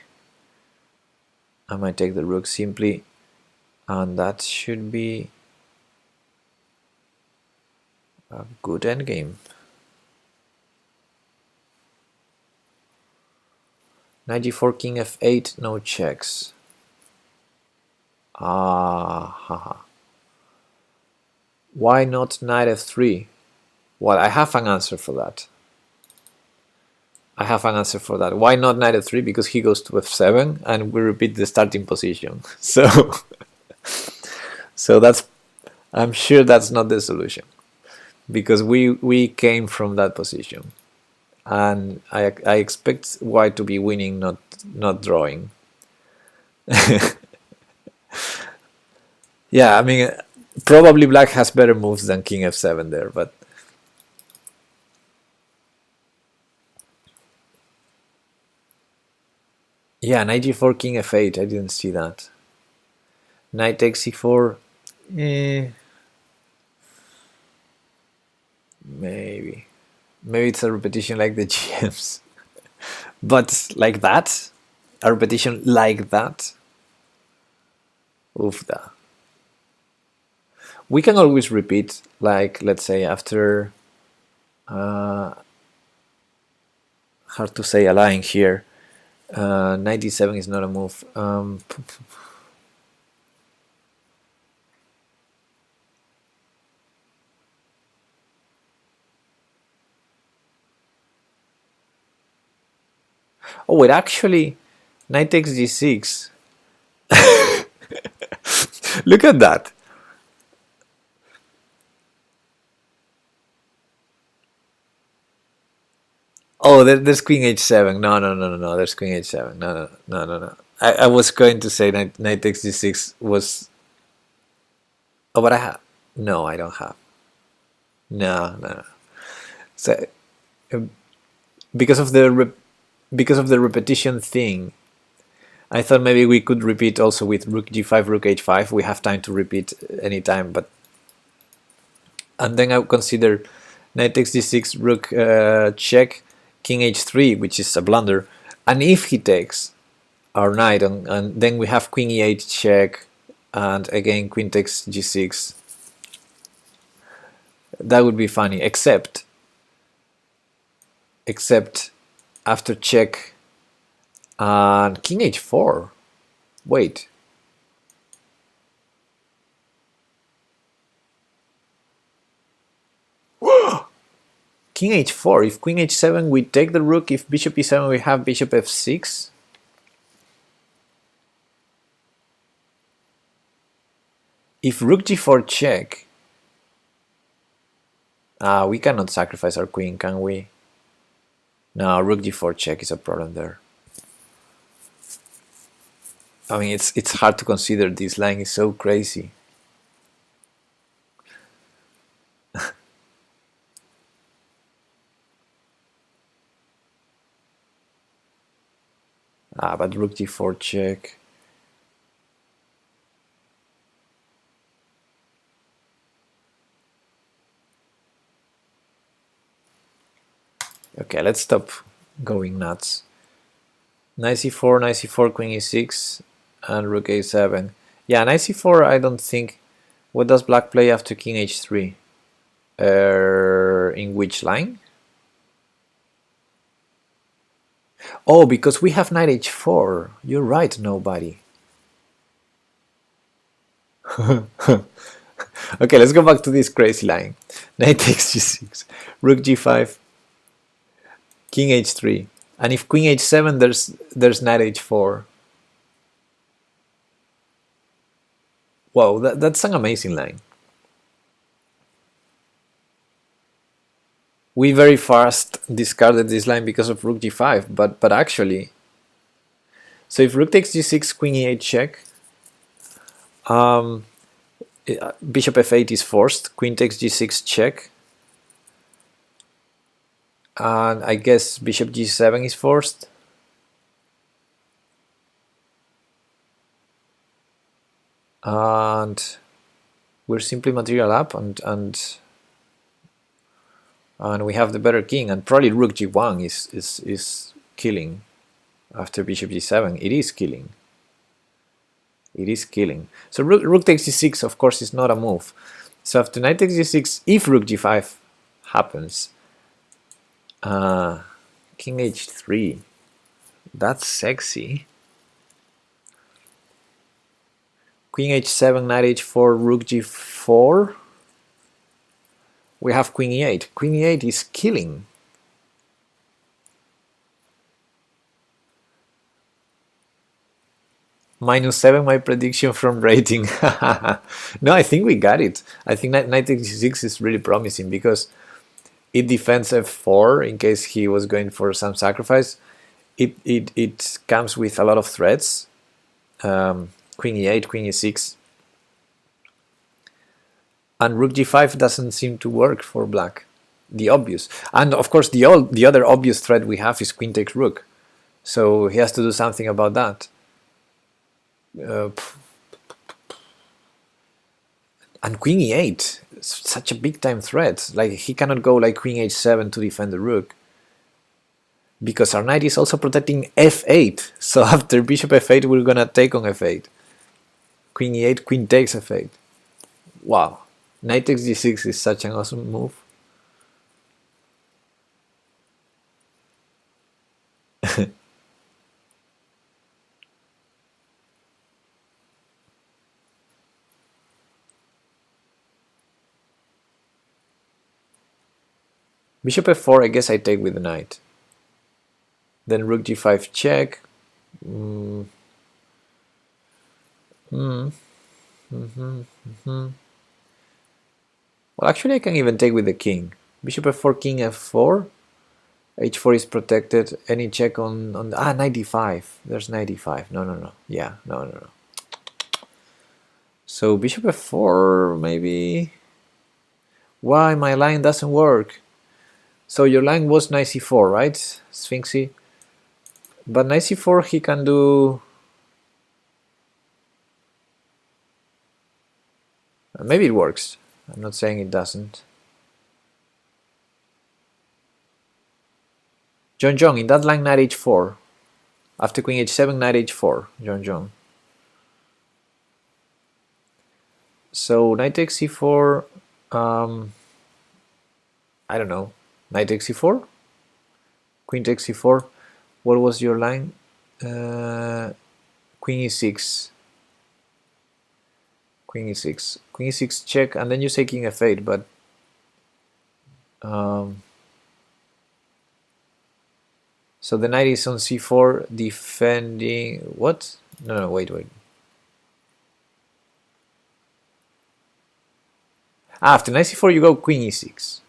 I might take the rook simply, and that should be a good endgame. Knight g4, king f8, no checks. Haha. Why not knight f3? Well, I have an answer for that. Why not knight f3? Because he goes to f7 and we repeat the starting position. So that's, I'm sure that's not the solution, because we came from that position, and I expect white to be winning, not drawing. Yeah, I mean, probably black has better moves than king f7 there, but yeah, knight g4, king f8, I didn't see that. Knight takes c4, maybe it's a repetition like the GMs. But like that, a repetition like that, oofda. We can always repeat, like, let's say after, hard to say a line here, 97 is not a move. Oh wait, actually, knight takes g6. Look at that. Oh, there's queen h7. No, no, no, no, no. There's queen h7. No, no, no, no, no. I was going to say knight takes g6 was. Oh, but I have. No, I don't have. No, no, no. So um, because of the repetition thing, I thought maybe we could repeat also with rook g5, rook h5. We have time to repeat anytime, but and then I would consider knight takes d6, rook check, king h3, which is a blunder, and if he takes our knight, and then we have queen e8 check, and again queen takes g6. That would be funny, except after check and king h4. Wait. King h4. If queen h7, we take the rook. If bishop e7, we have bishop f6. If rook g4 check, we cannot sacrifice our queen, can we? No, rook g4 check is a problem there. I mean, it's hard to consider. This line is so crazy. But rook g4 check. Okay, let's stop going nuts. Knight c4, knight c4, queen e6, and rook a7. Yeah, knight c4, I don't think. What does black play after king h3? In which line? Oh, because we have knight h4. You're right, nobody. Okay, let's go back to this crazy line. Knight takes g6, rook g5, king h3, and if queen h7, there's knight h4. Wow, that's an amazing line. We very fast discarded this line because of rook g5, but actually, so if rook takes g6, queen e8 check, bishop f8 is forced, queen takes g6 check, and I guess bishop g7 is forced. And we're simply material up, and we have the better king, and probably rook g1 is killing after bishop g7. It is killing. It is killing. So rook takes g6, of course, is not a move. So after knight takes g6, if rook g5 happens, king h3, that's sexy. Queen h7, knight h4, rook g4. We have queen e8. Queen e8 is killing. -7, my prediction from rating. No, I think we got it. I think knight takes g6 is really promising because it defends f4 in case he was going for some sacrifice. It comes with a lot of threats. Queen e8, queen e6. And rook g5 doesn't seem to work for black. The obvious. And of course the other obvious threat we have is queen takes rook. So he has to do something about that. And queen e8, such a big time threat. Like he cannot go like queen h7 to defend the rook. Because our knight is also protecting f8. So after bishop f8 we're gonna take on f8. Queen e8, queen takes f8. Wow. Knight takes g6 is such an awesome move. Bishop f4, I guess I take with the knight. Then rook g5 check. Mm. Mm. Well, actually I can even take with the king. Bishop f4, king f4. h4 is protected. Any check on 95. There's 95. No. Yeah, no. So bishop f4 maybe. Why my line doesn't work? So your line was knight c4, right, Sphinxy? But knight c4 he can do. Maybe it works. I'm not saying it doesn't. John John, in that line knight h4. After queen h7, knight h4, John John. So knight takes c4, I don't know, knight takes c4, queen takes c4. What was your line? Queen e6. Queen e6. Queen e6 check, and then you say king f8, but so the knight is on c4 defending what? No, wait. After knight c4 you go queen e6.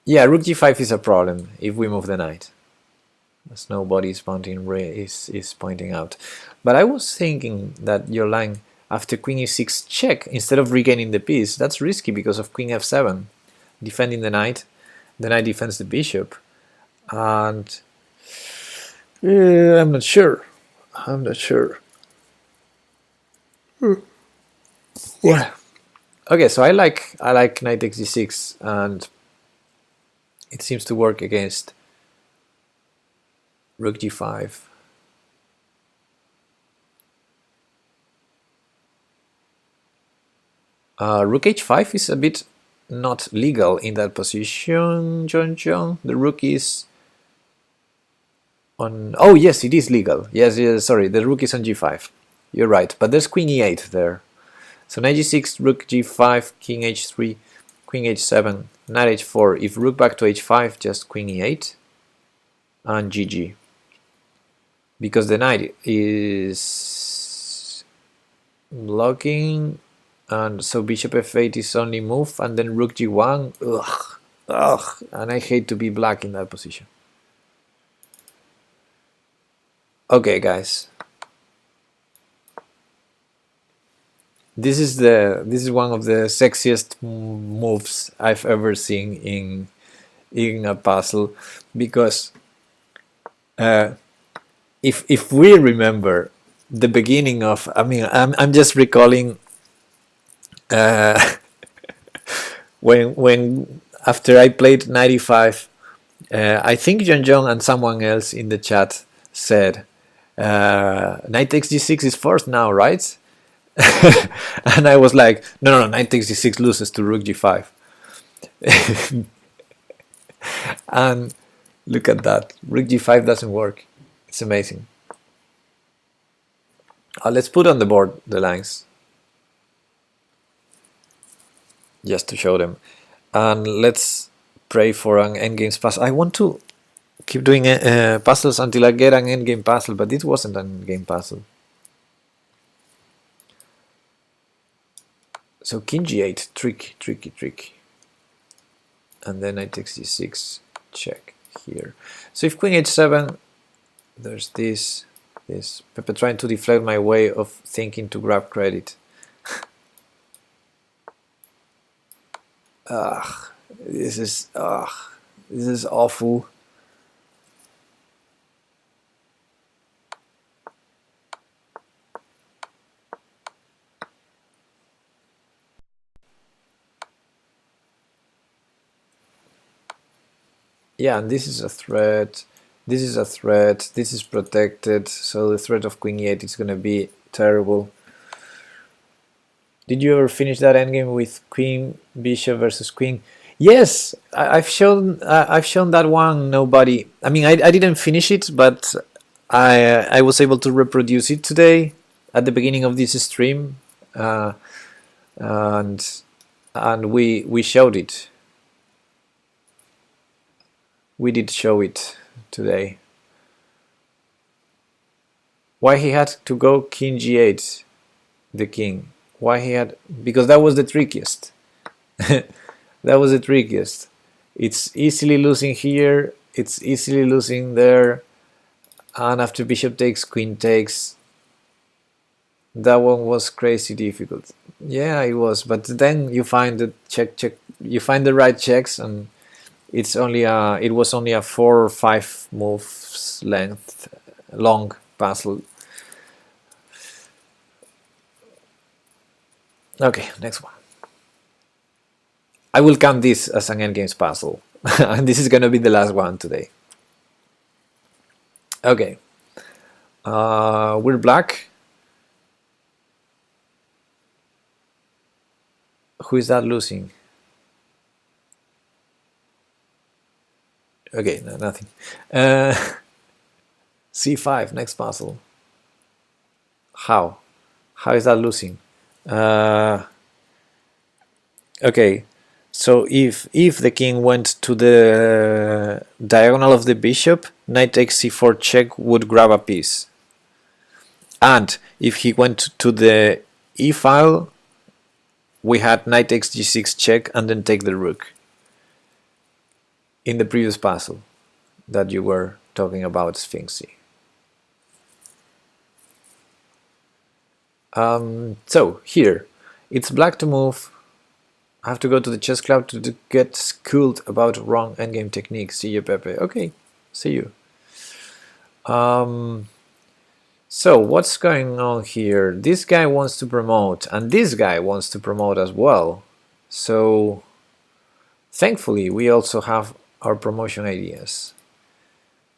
Yeah, rook g5 is a problem if we move the knight, as nobody is pointing out. But I was thinking that your line after queen e6 check, instead of regaining the piece, that's risky because of queen f7, defending the knight defends the bishop, and I'm not sure. Yeah. Okay, so I like knight takes d6, and it seems to work against rook g5. Rook h5 is a bit not legal in that position, John. The rook is on. Oh yes, it is legal. Yes. Sorry, the rook is on g5. You're right, but there's queen e8 there. So knight g6, rook g5, king h3, queen h7, knight h4. If rook back to h5, just queen e8 and GG. Because the knight is blocking, and so bishop f8 is only move, and then rook g1. Ugh, and I hate to be black in that position. Okay, guys. This is one of the sexiest moves I've ever seen in a puzzle, because if we remember the beginning of, I mean, I'm just recalling when after I played 95, I think John and someone else in the chat said knight takes g6 is forced now, right? And I was like, no, knight takes d6 loses to rook g5. And look at that, rook g5 doesn't work. It's amazing. Let's put on the board the lines just to show them, and let's pray for an endgame puzzle. I want to keep doing puzzles until I get an endgame puzzle, but this wasn't an endgame puzzle. So king g8, tricky. And then knight takes d6, check here. So if queen h7, there's this. Pepe trying to deflect my way of thinking to grab credit. This is awful. Yeah, and this is a threat. This is a threat. This is protected. So the threat of queen e8 is gonna be terrible. Did you ever finish that endgame with queen bishop versus queen? Yes, I've shown that one. Nobody. I mean, I didn't finish it, but I was able to reproduce it today at the beginning of this stream, and we showed it. We did show it today. Why he had to go king g8, the king? Why he had? Because that was the trickiest. That was the trickiest. It's easily losing here. It's easily losing there. And after bishop takes, queen takes. That one was crazy difficult. Yeah, it was. But then you find the check. You find the right checks, and it's only a. It was only a 4 or 5 moves length long puzzle. Okay, next one. I will count this as an endgames puzzle, and this is gonna be the last one today. Okay, we're black. Who is that losing? Okay, no, nothing. C5, next puzzle. How? How is that losing? Okay, so if the king went to the diagonal of the bishop, knight takes c4 check would grab a piece. And if he went to the e file, we had knight takes g6 check and then take the rook. In the previous puzzle that you were talking about, Sphinxy. So here, it's black to move. I have to go to the chess club to get schooled about wrong endgame techniques. See you, Pepe. Okay, see you. So what's going on here? This guy wants to promote, and this guy wants to promote as well. So thankfully, we also have our promotion ideas.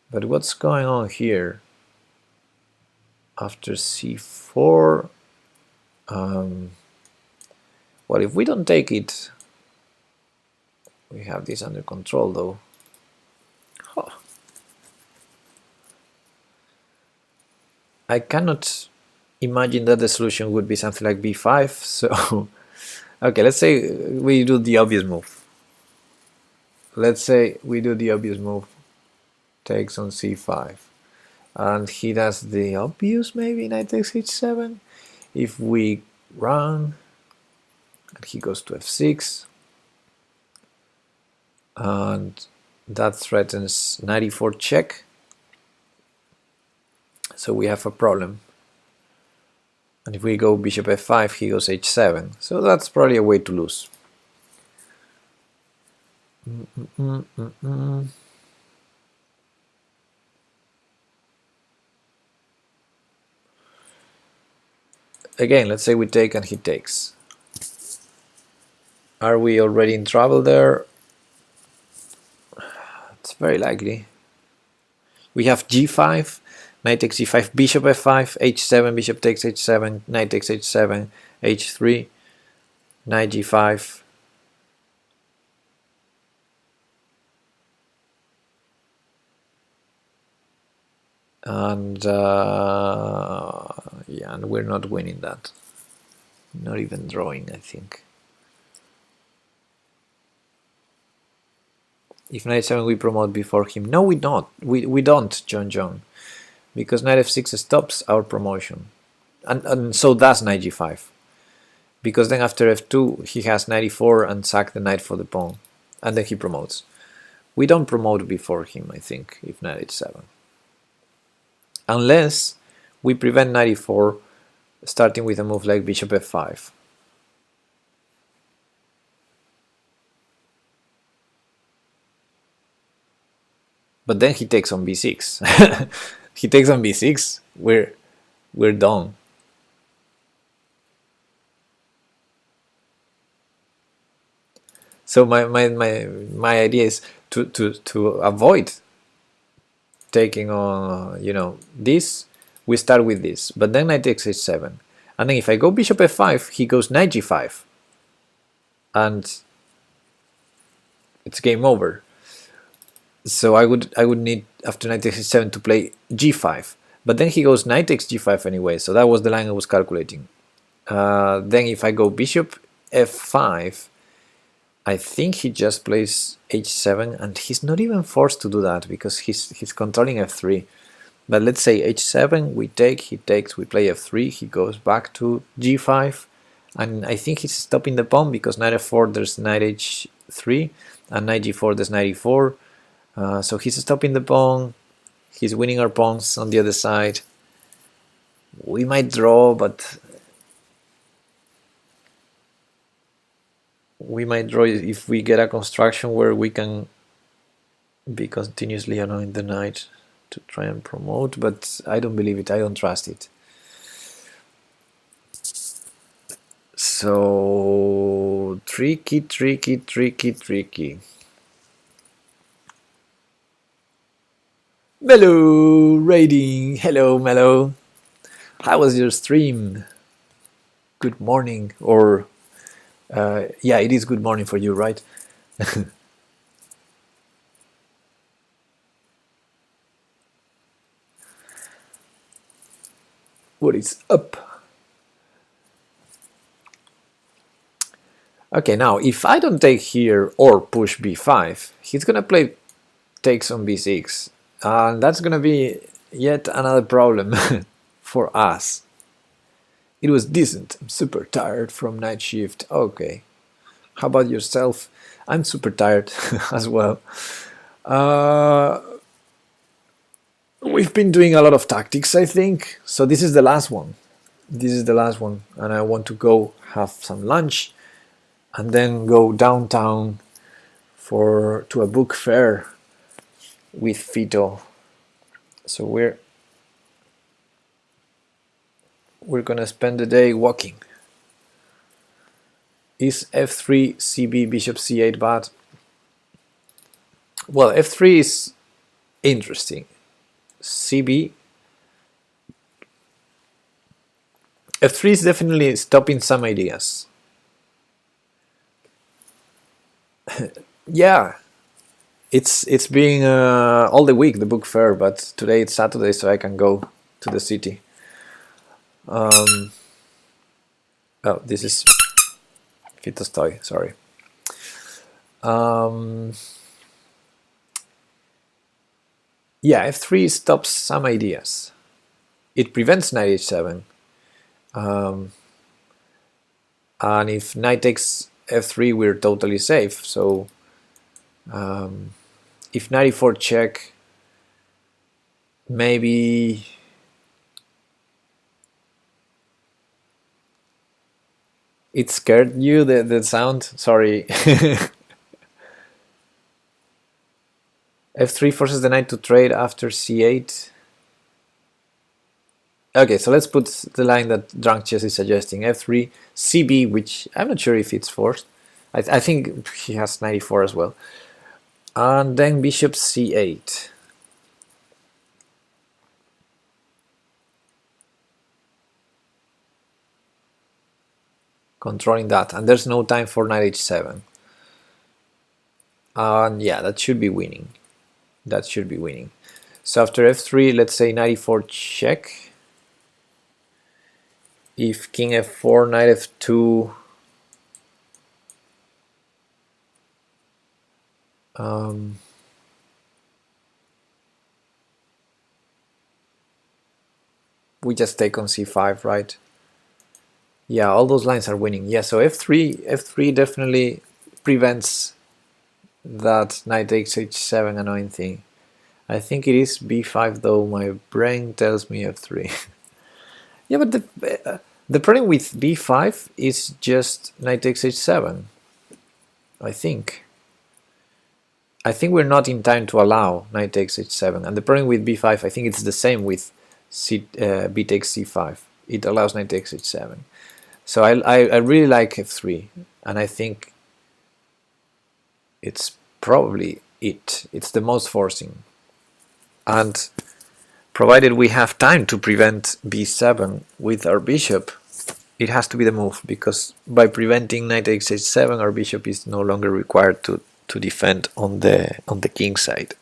But what's going on here? After c4, well, if we don't take it, we have this under control though. Huh. I cannot imagine that the solution would be something like b5, so okay, let's say we do the obvious move. Let's say we do the obvious move, takes on c5, and he does the obvious, maybe knight takes h7. If we run, and he goes to f6, and that threatens knight e4 check, so we have a problem. And if we go bishop f5, he goes h7, so that's probably a way to lose. Again, let's say we take and he takes. Are we already in trouble there? It's very likely. We have g5, knight takes g5, bishop f5, h7, bishop takes h7, knight takes h7, h3, knight g5. And yeah, and we're not winning that. Not even drawing, I think. If knight 7 we promote before him. No, we don't. We don't, John. Because knight f6 stops our promotion. And so does knight g5. Because then after f2 he has knight e4 and sack the knight for the pawn. And then he promotes. We don't promote before him, I think, if knight h7. Unless we prevent knight e4 starting with a move like bishop f5. But then he takes on b6. He takes on b6. We're done. So my idea is to avoid taking on, you know, this. We start with this, but then knight takes h7, and then if I go bishop f5, he goes knight g5, and it's game over. So I would need after knight takes h7 to play g5, but then he goes knight takes g5 anyway, so that was the line I was calculating. Then if I go bishop f5, I think he just plays h7, and he's not even forced to do that because he's controlling f3. But let's say h7, we take, he takes, we play f3, he goes back to g5, and I think he's stopping the pawn because knight f4 there's knight h3, and knight g4 there's knight e4. So he's stopping the pawn, he's winning our pawns on the other side. We might draw, but we might draw if we get a construction where we can be continuously annoying the knight to try and promote, but I don't believe it, I don't trust it. So tricky, tricky, tricky, tricky. Mellow rating, hello Mellow. How was your stream? Good morning, or yeah, it is good morning for you, right? What is up? Okay, now if I don't take here or push b5, he's gonna play takes on b6, and that's gonna be yet another problem for us. It was decent. I'm super tired from night shift. Okay. How about yourself? I'm super tired as well. We've been doing a lot of tactics, I think. So this is the last one. This is the last one. And I want to go have some lunch and then go downtown to a book fair with Fito. So we're gonna spend the day walking. Is f3, cb, bishop c8 bad? Well, f3 is interesting. cb, f3 is definitely stopping some ideas. Yeah, it's being all the week the book fair, but today it's Saturday, so I can go to the city. Oh, this is Fito's toy, sorry. Yeah, f3 stops some ideas. It prevents knight h7. And if knight takes f3, we're totally safe. So if knight e4 check, maybe it scared you, the sound? Sorry. f3 forces the knight to trade after c8. Okay, so let's put the line that Drunk Chess is suggesting. f3, cb, which I'm not sure if it's forced. I think he has 94 as well. And then bishop c8. Controlling that, and there's no time for knight h7. And yeah, that should be winning. That should be winning. So after f3, let's say knight e4 check. If king f4, knight f2, we just take on c5, right? Yeah, all those lines are winning. Yeah, so f3 definitely prevents that knight takes h7 annoying thing. I think it is b5 though, my brain tells me f3. Yeah, but the problem with b5 is just knight takes h7, I think. I think we're not in time to allow knight takes h7, and the problem with b5, I think it's the same with b takes c5. It allows knight takes h7. So I really like f3, and I think it's probably it. It's the most forcing. And provided we have time to prevent b7 with our bishop, it has to be the move, because by preventing knight takes h7, our bishop is no longer required to defend on the king side.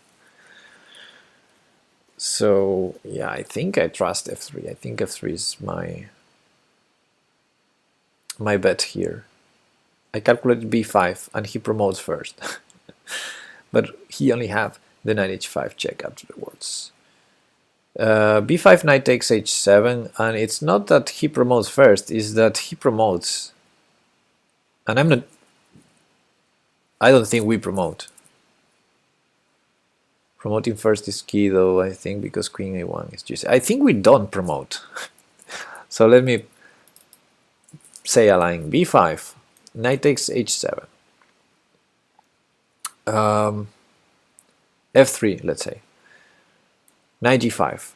So yeah, I think I trust f3. I think f3 is my bet here. I calculated b5 and he promotes first. But he only have the knight h5 check afterwards. b5 knight takes h7, and it's not that he promotes first, it's that he promotes. And I don't think we promote. Promoting first is key though, I think, because queen a1 is just... I think we don't promote. So let me say a line. b5, knight takes h7. f3, let's say. Knight g5.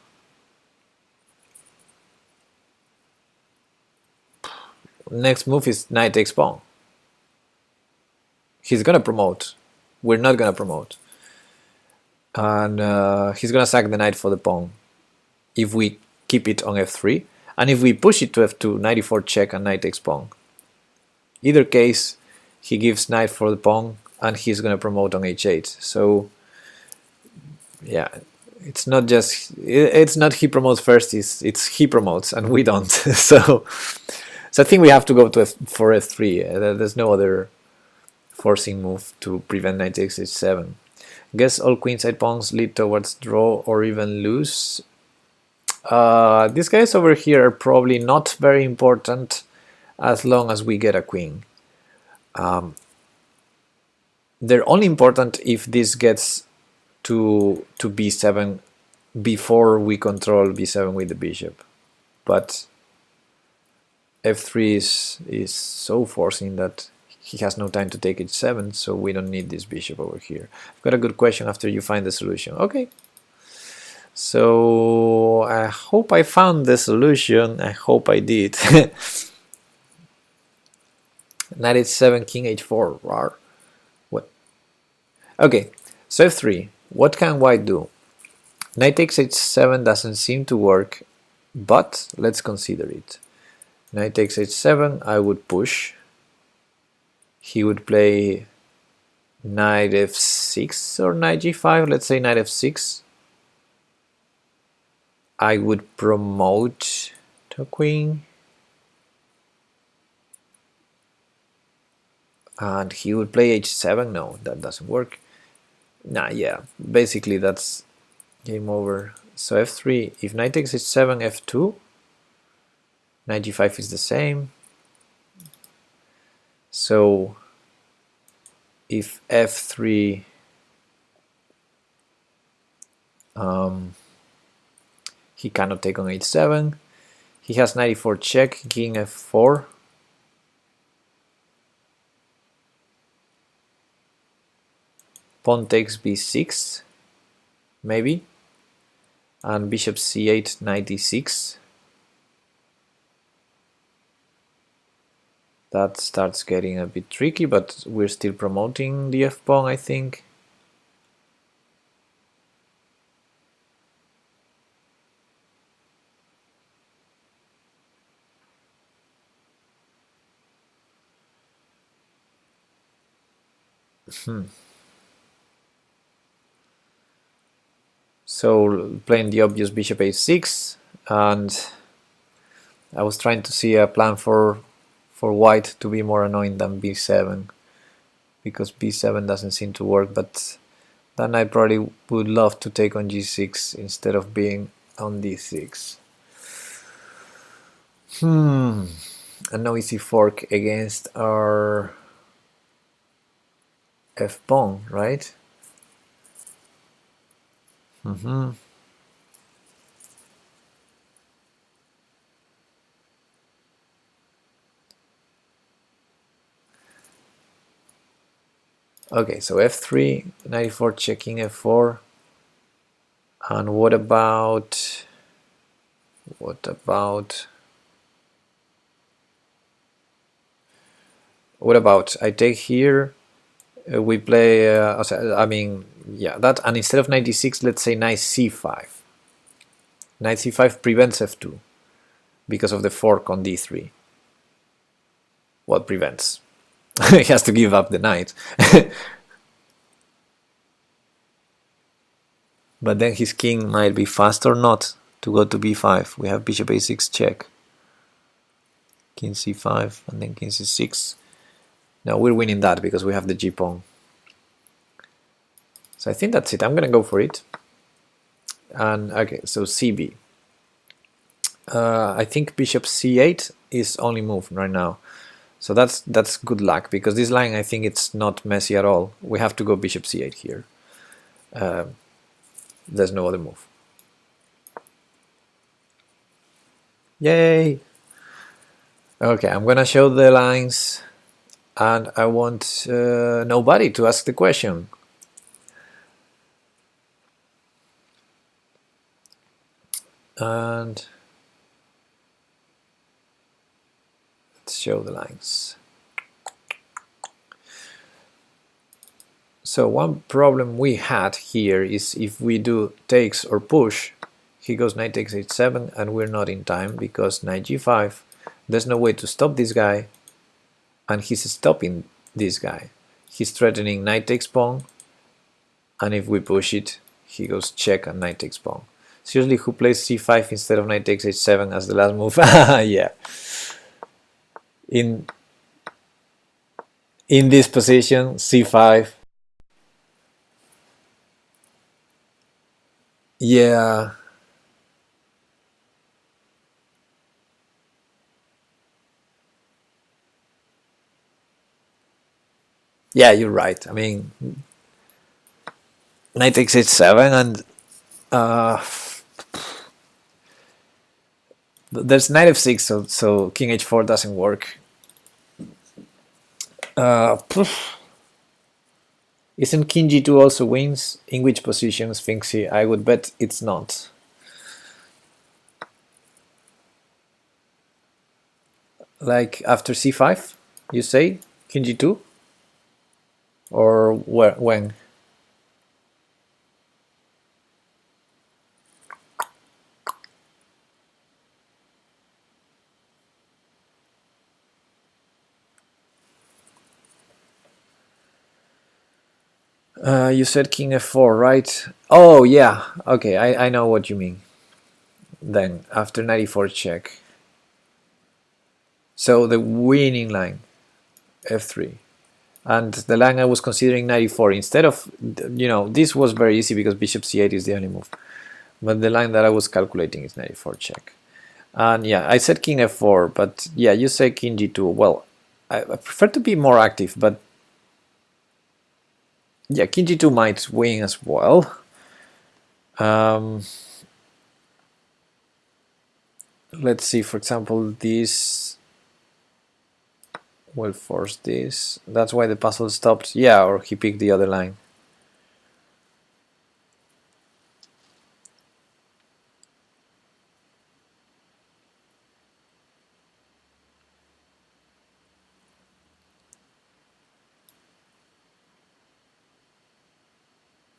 Next move is knight takes pawn. He's gonna promote. We're not gonna promote. And he's gonna sack the knight for the pawn if we keep it on f3, and if we push it to f2, knight e4 check and knight takes pawn. Either case, he gives knight for the pawn and he's gonna promote on h8. So yeah, it's not he promotes first, it's he promotes and we don't. So I think we have to go to for f3. There's no other forcing move to prevent knight takes h7. Guess all queenside pawns lead towards draw or even lose. These guys over here are probably not very important as long as we get a queen. They're only important if this gets to b7 before we control b7 with the bishop. But f3 is so forcing that he has no time to take h7, so we don't need this bishop over here. I've got a good question after you find the solution. Okay. So I hope I found the solution. I hope I did. Knight h7, king h4. Rar. What? Okay, so f3. What can white do? Knight takes h7 doesn't seem to work, but let's consider it. Knight takes h7, I would push. He would play knight f6 or knight g5, let's say knight f6. I would promote to queen. And he would play h7, no, that doesn't work. Nah, yeah, basically that's game over. So f3, if knight takes h7, f2, knight g5 is the same. So if f3 he cannot take on h7, he has knight e4 check, king f4. Pawn takes b6, maybe, and bishop c8, knight e6. That starts getting a bit tricky, but we're still promoting the f-pawn, I think. So playing the obvious bishop a6, and I was trying to see a plan for white to be more annoying than b7, because b7 doesn't seem to work, but then I probably would love to take on g6 instead of being on d6. A no easy fork against our f-pawn, right? Okay, so f3, knight e4 checking f4, and what about I take here, we play, I mean, yeah, that, and instead of knight d6, let's say knight c5. Knight c5 prevents f2 because of the fork on d3. What prevents? He has to give up the knight. But then his king might be fast or not to go to b5. We have bishop a6 check. King c5 and then king c6. No, we're winning that because we have the g-pawn. So I think that's it. I'm gonna go for it. And okay, so cb. I think bishop c8 is only move right now. So that's good luck, because this line, I think it's not messy at all. We have to go bishop c8 here. There's no other move. Yay! Okay, I'm gonna show the lines, and I want nobody to ask the question. And let's show the lines. So one problem we had here is if we do takes or push, he goes knight takes h7 and we're not in time because knight g5, there's no way to stop this guy, and he's stopping this guy. He's threatening knight takes pawn, and if we push it, he goes check and knight takes pawn. Seriously, who plays c5 instead of knight takes h7 as the last move? Yeah. In this position, c5. Yeah. Yeah, you're right. I mean, knight takes h7 and there's knight f6, so king h4 doesn't work. Isn't king g2 also wins? In which positions, Finksy? I would bet it's not. Like after c5, you say king g2, or where, when? You said king f4, right? Oh yeah, okay, I know what you mean. Then after knight e4 check. So the winning line, f3. And the line I was considering knight e4, instead of, you know, this was very easy because bishop c8 is the only move. But the line that I was calculating is knight e4 check. And yeah, I said king f4, but yeah, you say king g2. Well, I prefer to be more active, but yeah, king g2 might win as well. Let's see, for example, this will force this. That's why the puzzle stopped. Yeah, or he picked the other line.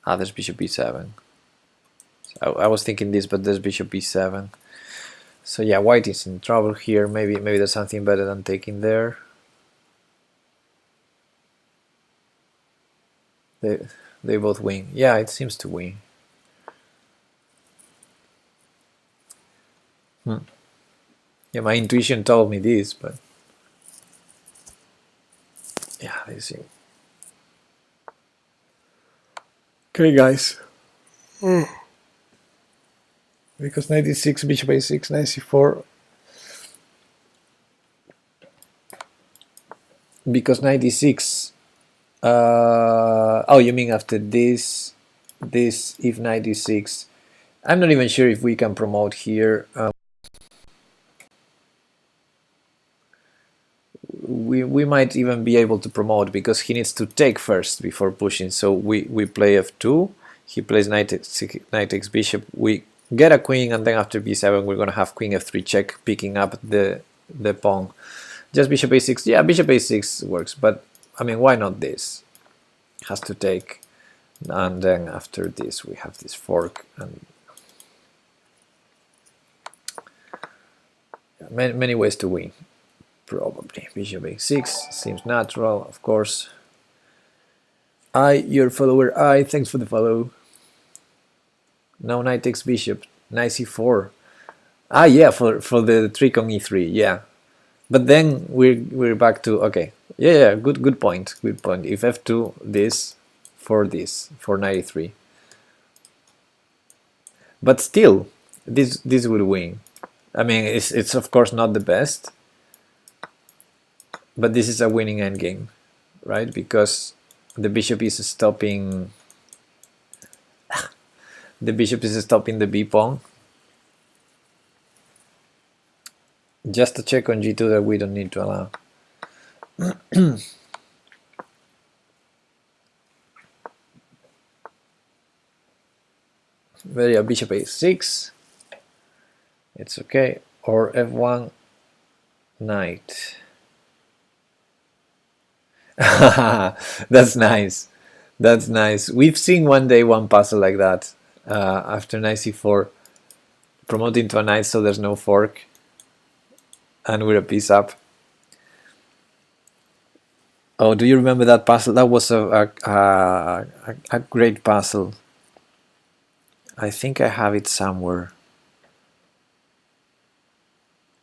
Ah, there's bishop b7. So I was thinking this, but there's bishop b7. So yeah, white is in trouble here. Maybe there's something better than taking there. They both win. Yeah, it seems to win. Yeah, my intuition told me this, but yeah, they seem. Okay, guys. Because knight e6, bishop a6, knight c4. Because knight e6. Oh, you mean after this, if knight e6. I'm not even sure if we can promote here. We might even be able to promote because he needs to take first before pushing. So we play f2. He plays knight takes bishop. We get a queen, and then after b7 we're gonna have queen f3 check, picking up the pawn. Just bishop a6. Yeah, bishop a6 works, but I mean, why not this? Has to take, and then after this we have this fork, and many ways to win. Probably bishop a6 seems natural, of course. Your follower, thanks for the follow. No, knight takes bishop, knight c4. Yeah, for the trick on e3, yeah. But then we're back to, okay, Yeah, good point. Good point. If f2, this, for 93. But still, this would win. I mean, it's of course not the best, but this is a winning endgame, right? Because the bishop is stopping the b pawn. Just to check on g2 that we don't need to allow. Very bishop a6. It's okay. Or f1, knight. That's nice. That's nice. We've seen one day one puzzle like that. After knight c4, promoting to a knight so there's no fork, and with a piece up. Oh, do you remember that puzzle? That was a great puzzle. I think I have it somewhere.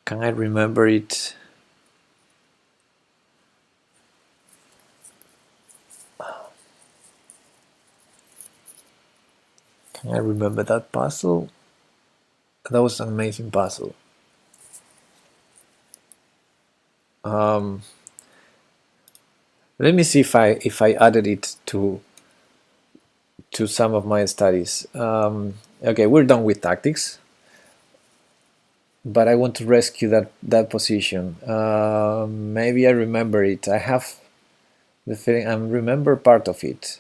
Can I remember it? Can I remember that puzzle? That was an amazing puzzle. Let me see if I added it to some of my studies. Okay, we're done with tactics, but I want to rescue that position. Maybe I remember it. I have the feeling I remember part of it.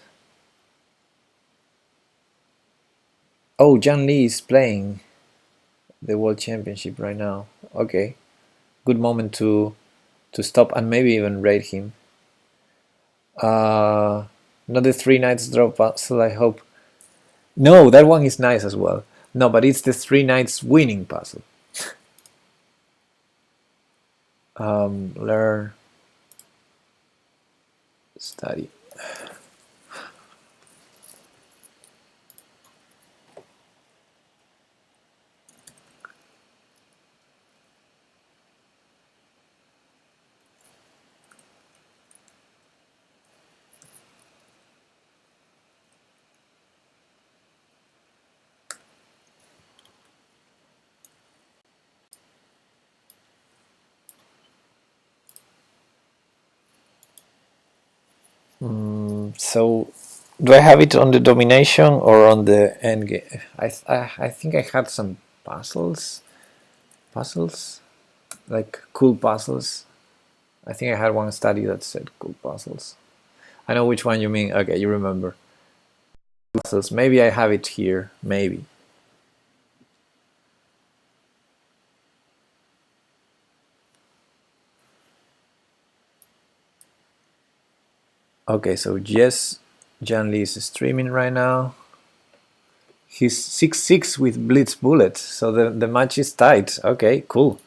Oh, Jan Lee is playing the World Championship right now. Okay, good moment to stop and maybe even raid him. Not the 3 knights drop puzzle, I hope. No, that one is nice as well. No, but it's the 3 knights winning puzzle. Learn, study. So, do I have it on the domination or on the end game? I think I had some puzzles, like cool puzzles. I think I had one study that said cool puzzles. I know which one you mean. Okay, you remember. Puzzles. Maybe I have it here. Maybe. Okay, so yes, Jan Lee is streaming right now. He's 6-6 with Blitz Bullet, so the match is tight. Okay, cool.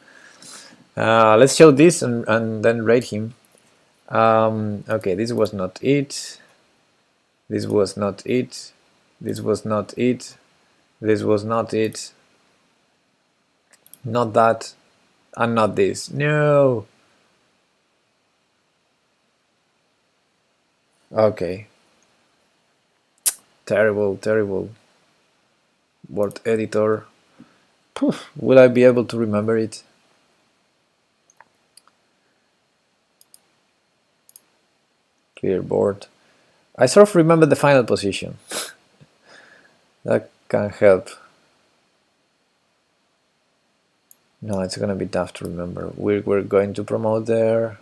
Let's show this and then rate him. Okay, this was not it. This was not it. This was not it. This was not it. Not that. And not this. No. Okay. Terrible, terrible. Word editor. Poof, will I be able to remember it? Clear board. I sort of remember the final position. That can help. No, it's gonna be tough to remember. We're going to promote there.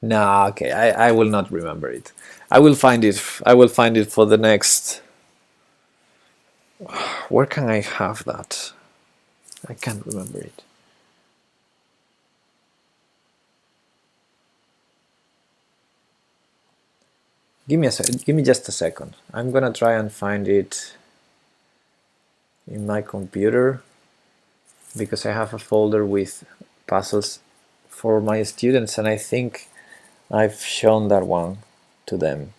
No, okay, I will not remember it. I will find it. I will find it for the next. Where can I have that? I can't remember it. Give me just a second. I'm gonna try and find it in my computer because I have a folder with puzzles for my students, and I think I've shown that one to them.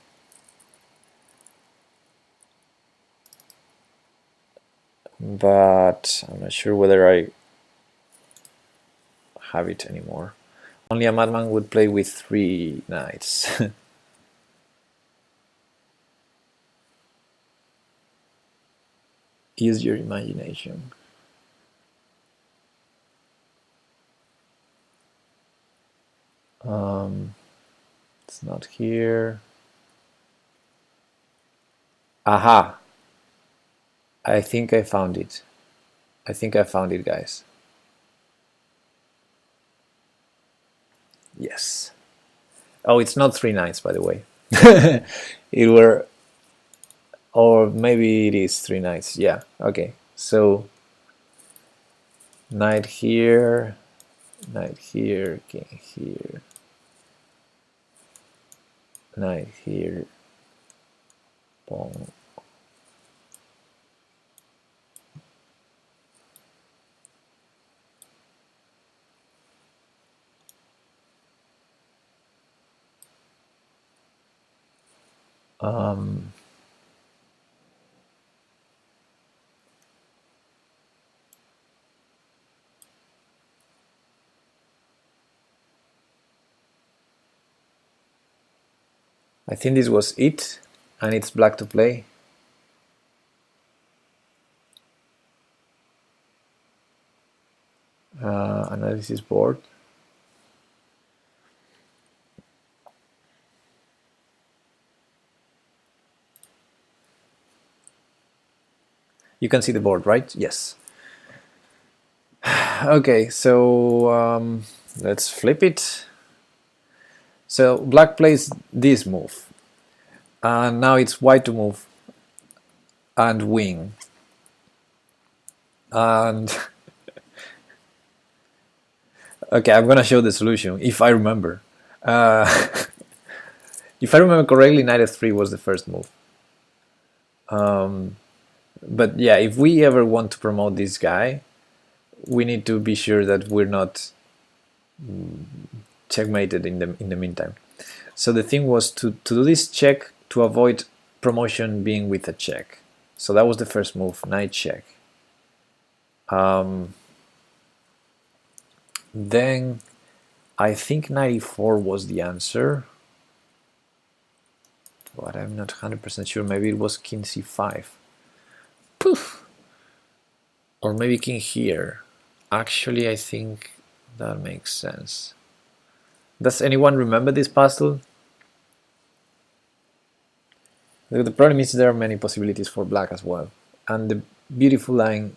but I'm not sure whether I have it anymore. Only a madman would play with 3 knights. Use your imagination. It's not here. Aha! I think I found it. I think I found it, guys. Yes. Oh, it's not 3 knights, by the way. It were, or maybe it is 3 knights. Yeah. Okay. So knight here, king here, knight here, pawn. I think this was it, and it's black to play. Analysis board. You can see the board, right? Yes. Okay, so let's flip it. So black plays this move, and now it's white to move and win. And okay, I'm gonna show the solution if I remember. If I remember correctly, knight f3 was the first move. But yeah, if we ever want to promote this guy, we need to be sure that we're not checkmated in the meantime. So the thing was to do this check to avoid promotion being with a check. So that was the first move, knight check. Then I think 94 was the answer, but I'm not 100% sure. Maybe it was king c5. Poof! Or maybe king here. Actually, I think that makes sense. Does anyone remember this puzzle? The problem is there are many possibilities for black as well. And the beautiful line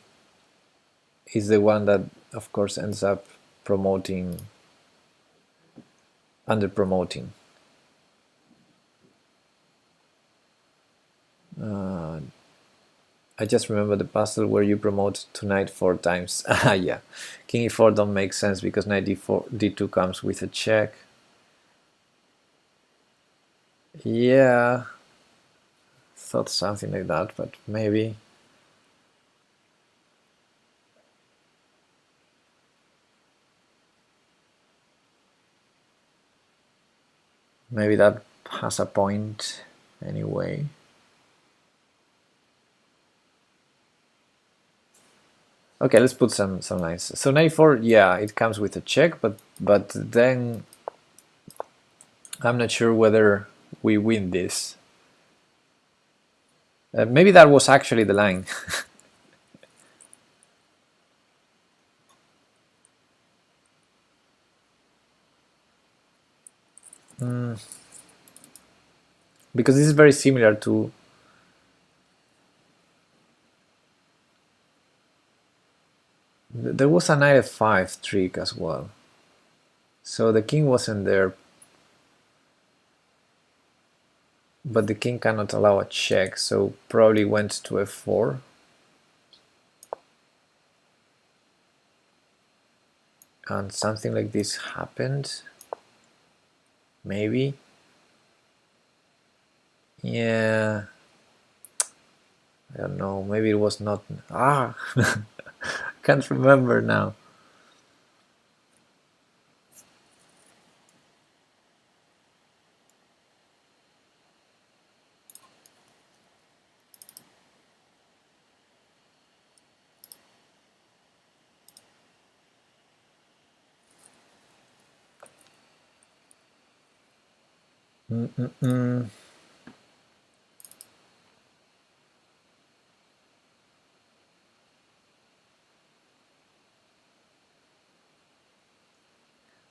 is the one that, of course, ends up promoting, under promoting. I just remember the puzzle where you promote to knight 4 times. Yeah, king e4 don't make sense because knight d4, d2 comes with a check. Yeah, thought something like that, but maybe. Maybe that has a point anyway. Okay, let's put some lines. So knight 4, yeah, it comes with a check, but then I'm not sure whether we win this. Maybe that was actually the line. Because this is very similar to there was a knight f5 trick as well. So the king wasn't there, but the king cannot allow a check, so probably went to f4. And something like this happened. Maybe. Yeah. I don't know. Maybe it was not. Ah! Can't remember now. Mm-mm-mm.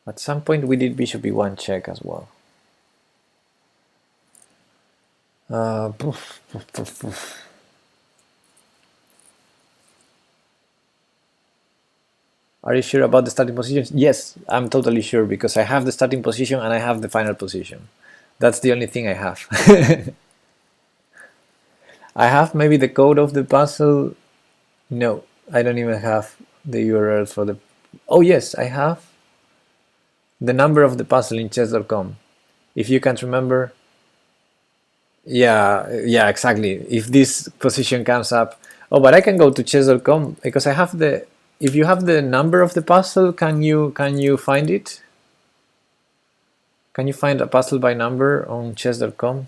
At some point we did bishop e1 check as well. Poof, poof, poof, poof. Are you sure about the starting position? Yes, I'm totally sure because I have the starting position and I have the final position. That's the only thing I have. I have maybe the code of the puzzle. No, I don't even have the URL for the... Oh yes, I have the number of the puzzle in chess.com. If you can't remember... Yeah, exactly. If this position comes up... Oh, but I can go to chess.com because I have the... If you have the number of the puzzle, can you find it? Can you find a puzzle by number on chess.com?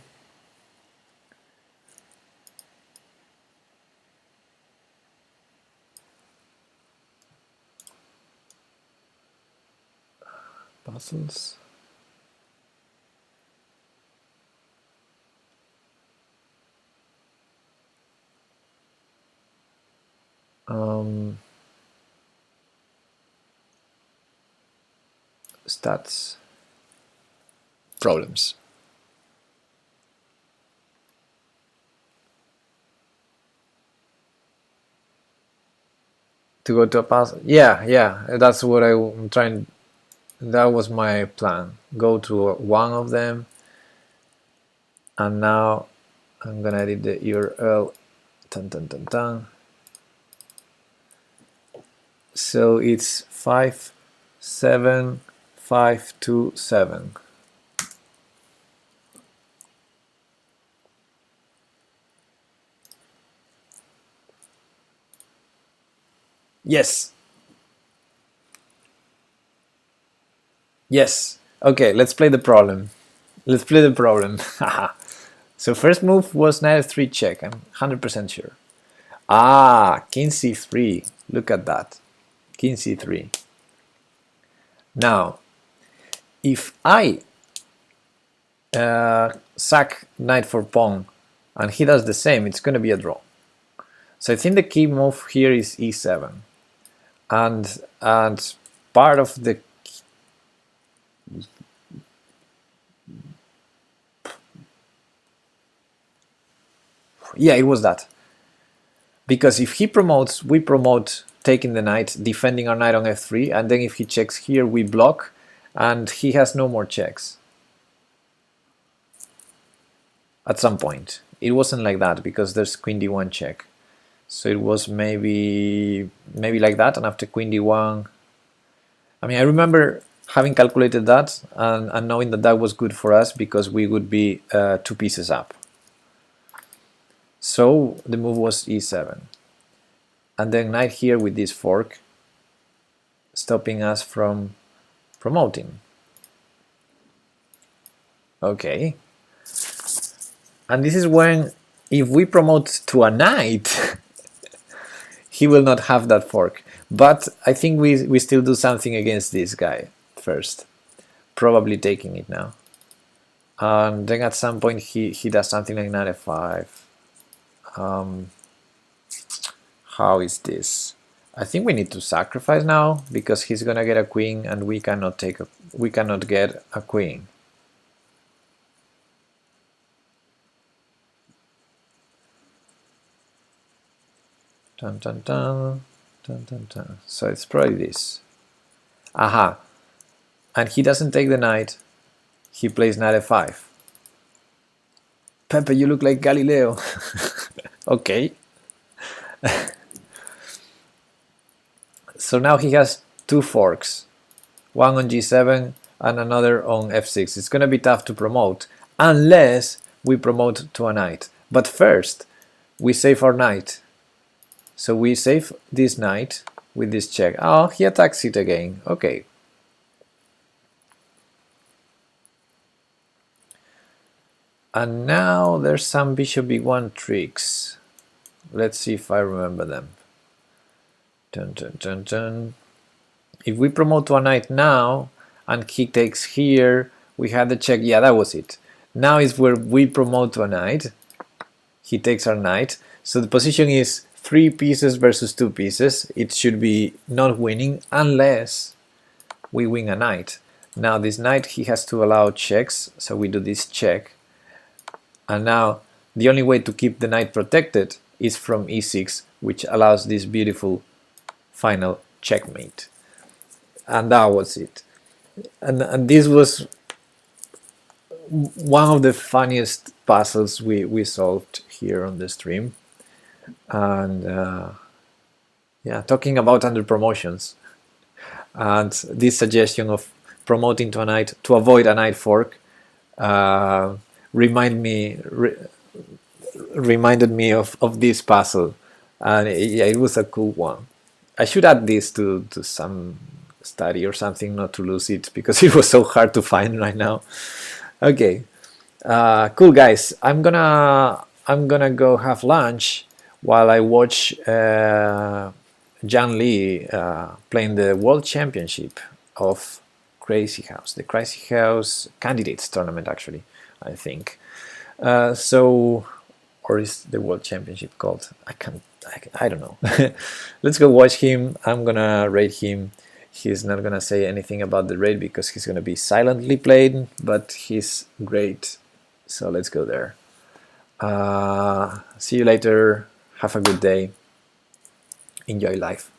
Puzzles. Stats. Problems. To go to a puzzle. Yeah, that's what I'm trying. That was my plan. Go to one of them, and now I'm gonna edit the URL. Dun, dun, dun, dun. So it's 57527. Yes. Yes. Okay, let's play the problem. Let's play the problem. So first move was knight f3 check. I'm 100% sure. Ah, king c3. Look at that. King c3. Now, if I sack knight for pawn and he does the same, it's going to be a draw. So I think the key move here is e7. And part of the... Yeah, it was that. Because if he promotes, we promote taking the knight, defending our knight on f3, and then if he checks here, we block, and he has no more checks. At some point. It wasn't like that, because there's queen d1 check. So it was maybe like that, and after queen d1... I mean, I remember having calculated that, and knowing that that was good for us, because we would be 2 pieces up. So the move was e7. And then knight here with this fork, stopping us from promoting. Okay. And this is when, if we promote to a knight, he will not have that fork. But I think we still do something against this guy first. Probably taking it now. And then at some point he does something like knight f5. How is this? I think we need to sacrifice now because he's gonna get a queen and we cannot get a queen. Dun, dun, dun, dun, dun, dun. So it's probably this. Aha. And he doesn't take the knight. He plays knight f5. Pepe, you look like Galileo. Okay. So now he has 2 forks, one on g7 and another on f6. It's going to be tough to promote unless we promote to a knight. But first, we save our knight. So we save this knight with this check. Oh, he attacks it again. Okay. And now there's some bishop b1 tricks. Let's see if I remember them. Dun, dun, dun, dun. If we promote to a knight now and he takes here, we had the check. Yeah, that was it. Now is where we promote to a knight. He takes our knight. So the position is 3 pieces versus 2 pieces. It should be not winning unless we win a knight. Now this knight, he has to allow checks, so we do this check. And now the only way to keep the knight protected is from e6, which allows this beautiful final checkmate. And that was it. And this was one of the funniest puzzles we solved here on the stream. And yeah, talking about under promotions and this suggestion of promoting to a knight to avoid a knight fork reminded me of this puzzle, and yeah, it was a cool one. I should add this to some study or something, not to lose it, because it was so hard to find right now. Okay, cool guys. I'm gonna go have lunch while I watch Jan Lee playing the World Championship of Crazy House, the Crazy House Candidates Tournament, actually, I think. So, or is the World Championship called? I don't know. Let's go watch him. I'm gonna rate him. He's not gonna say anything about the raid because he's gonna be silently played, but he's great. So let's go there. See you later. Have a good day. Enjoy life.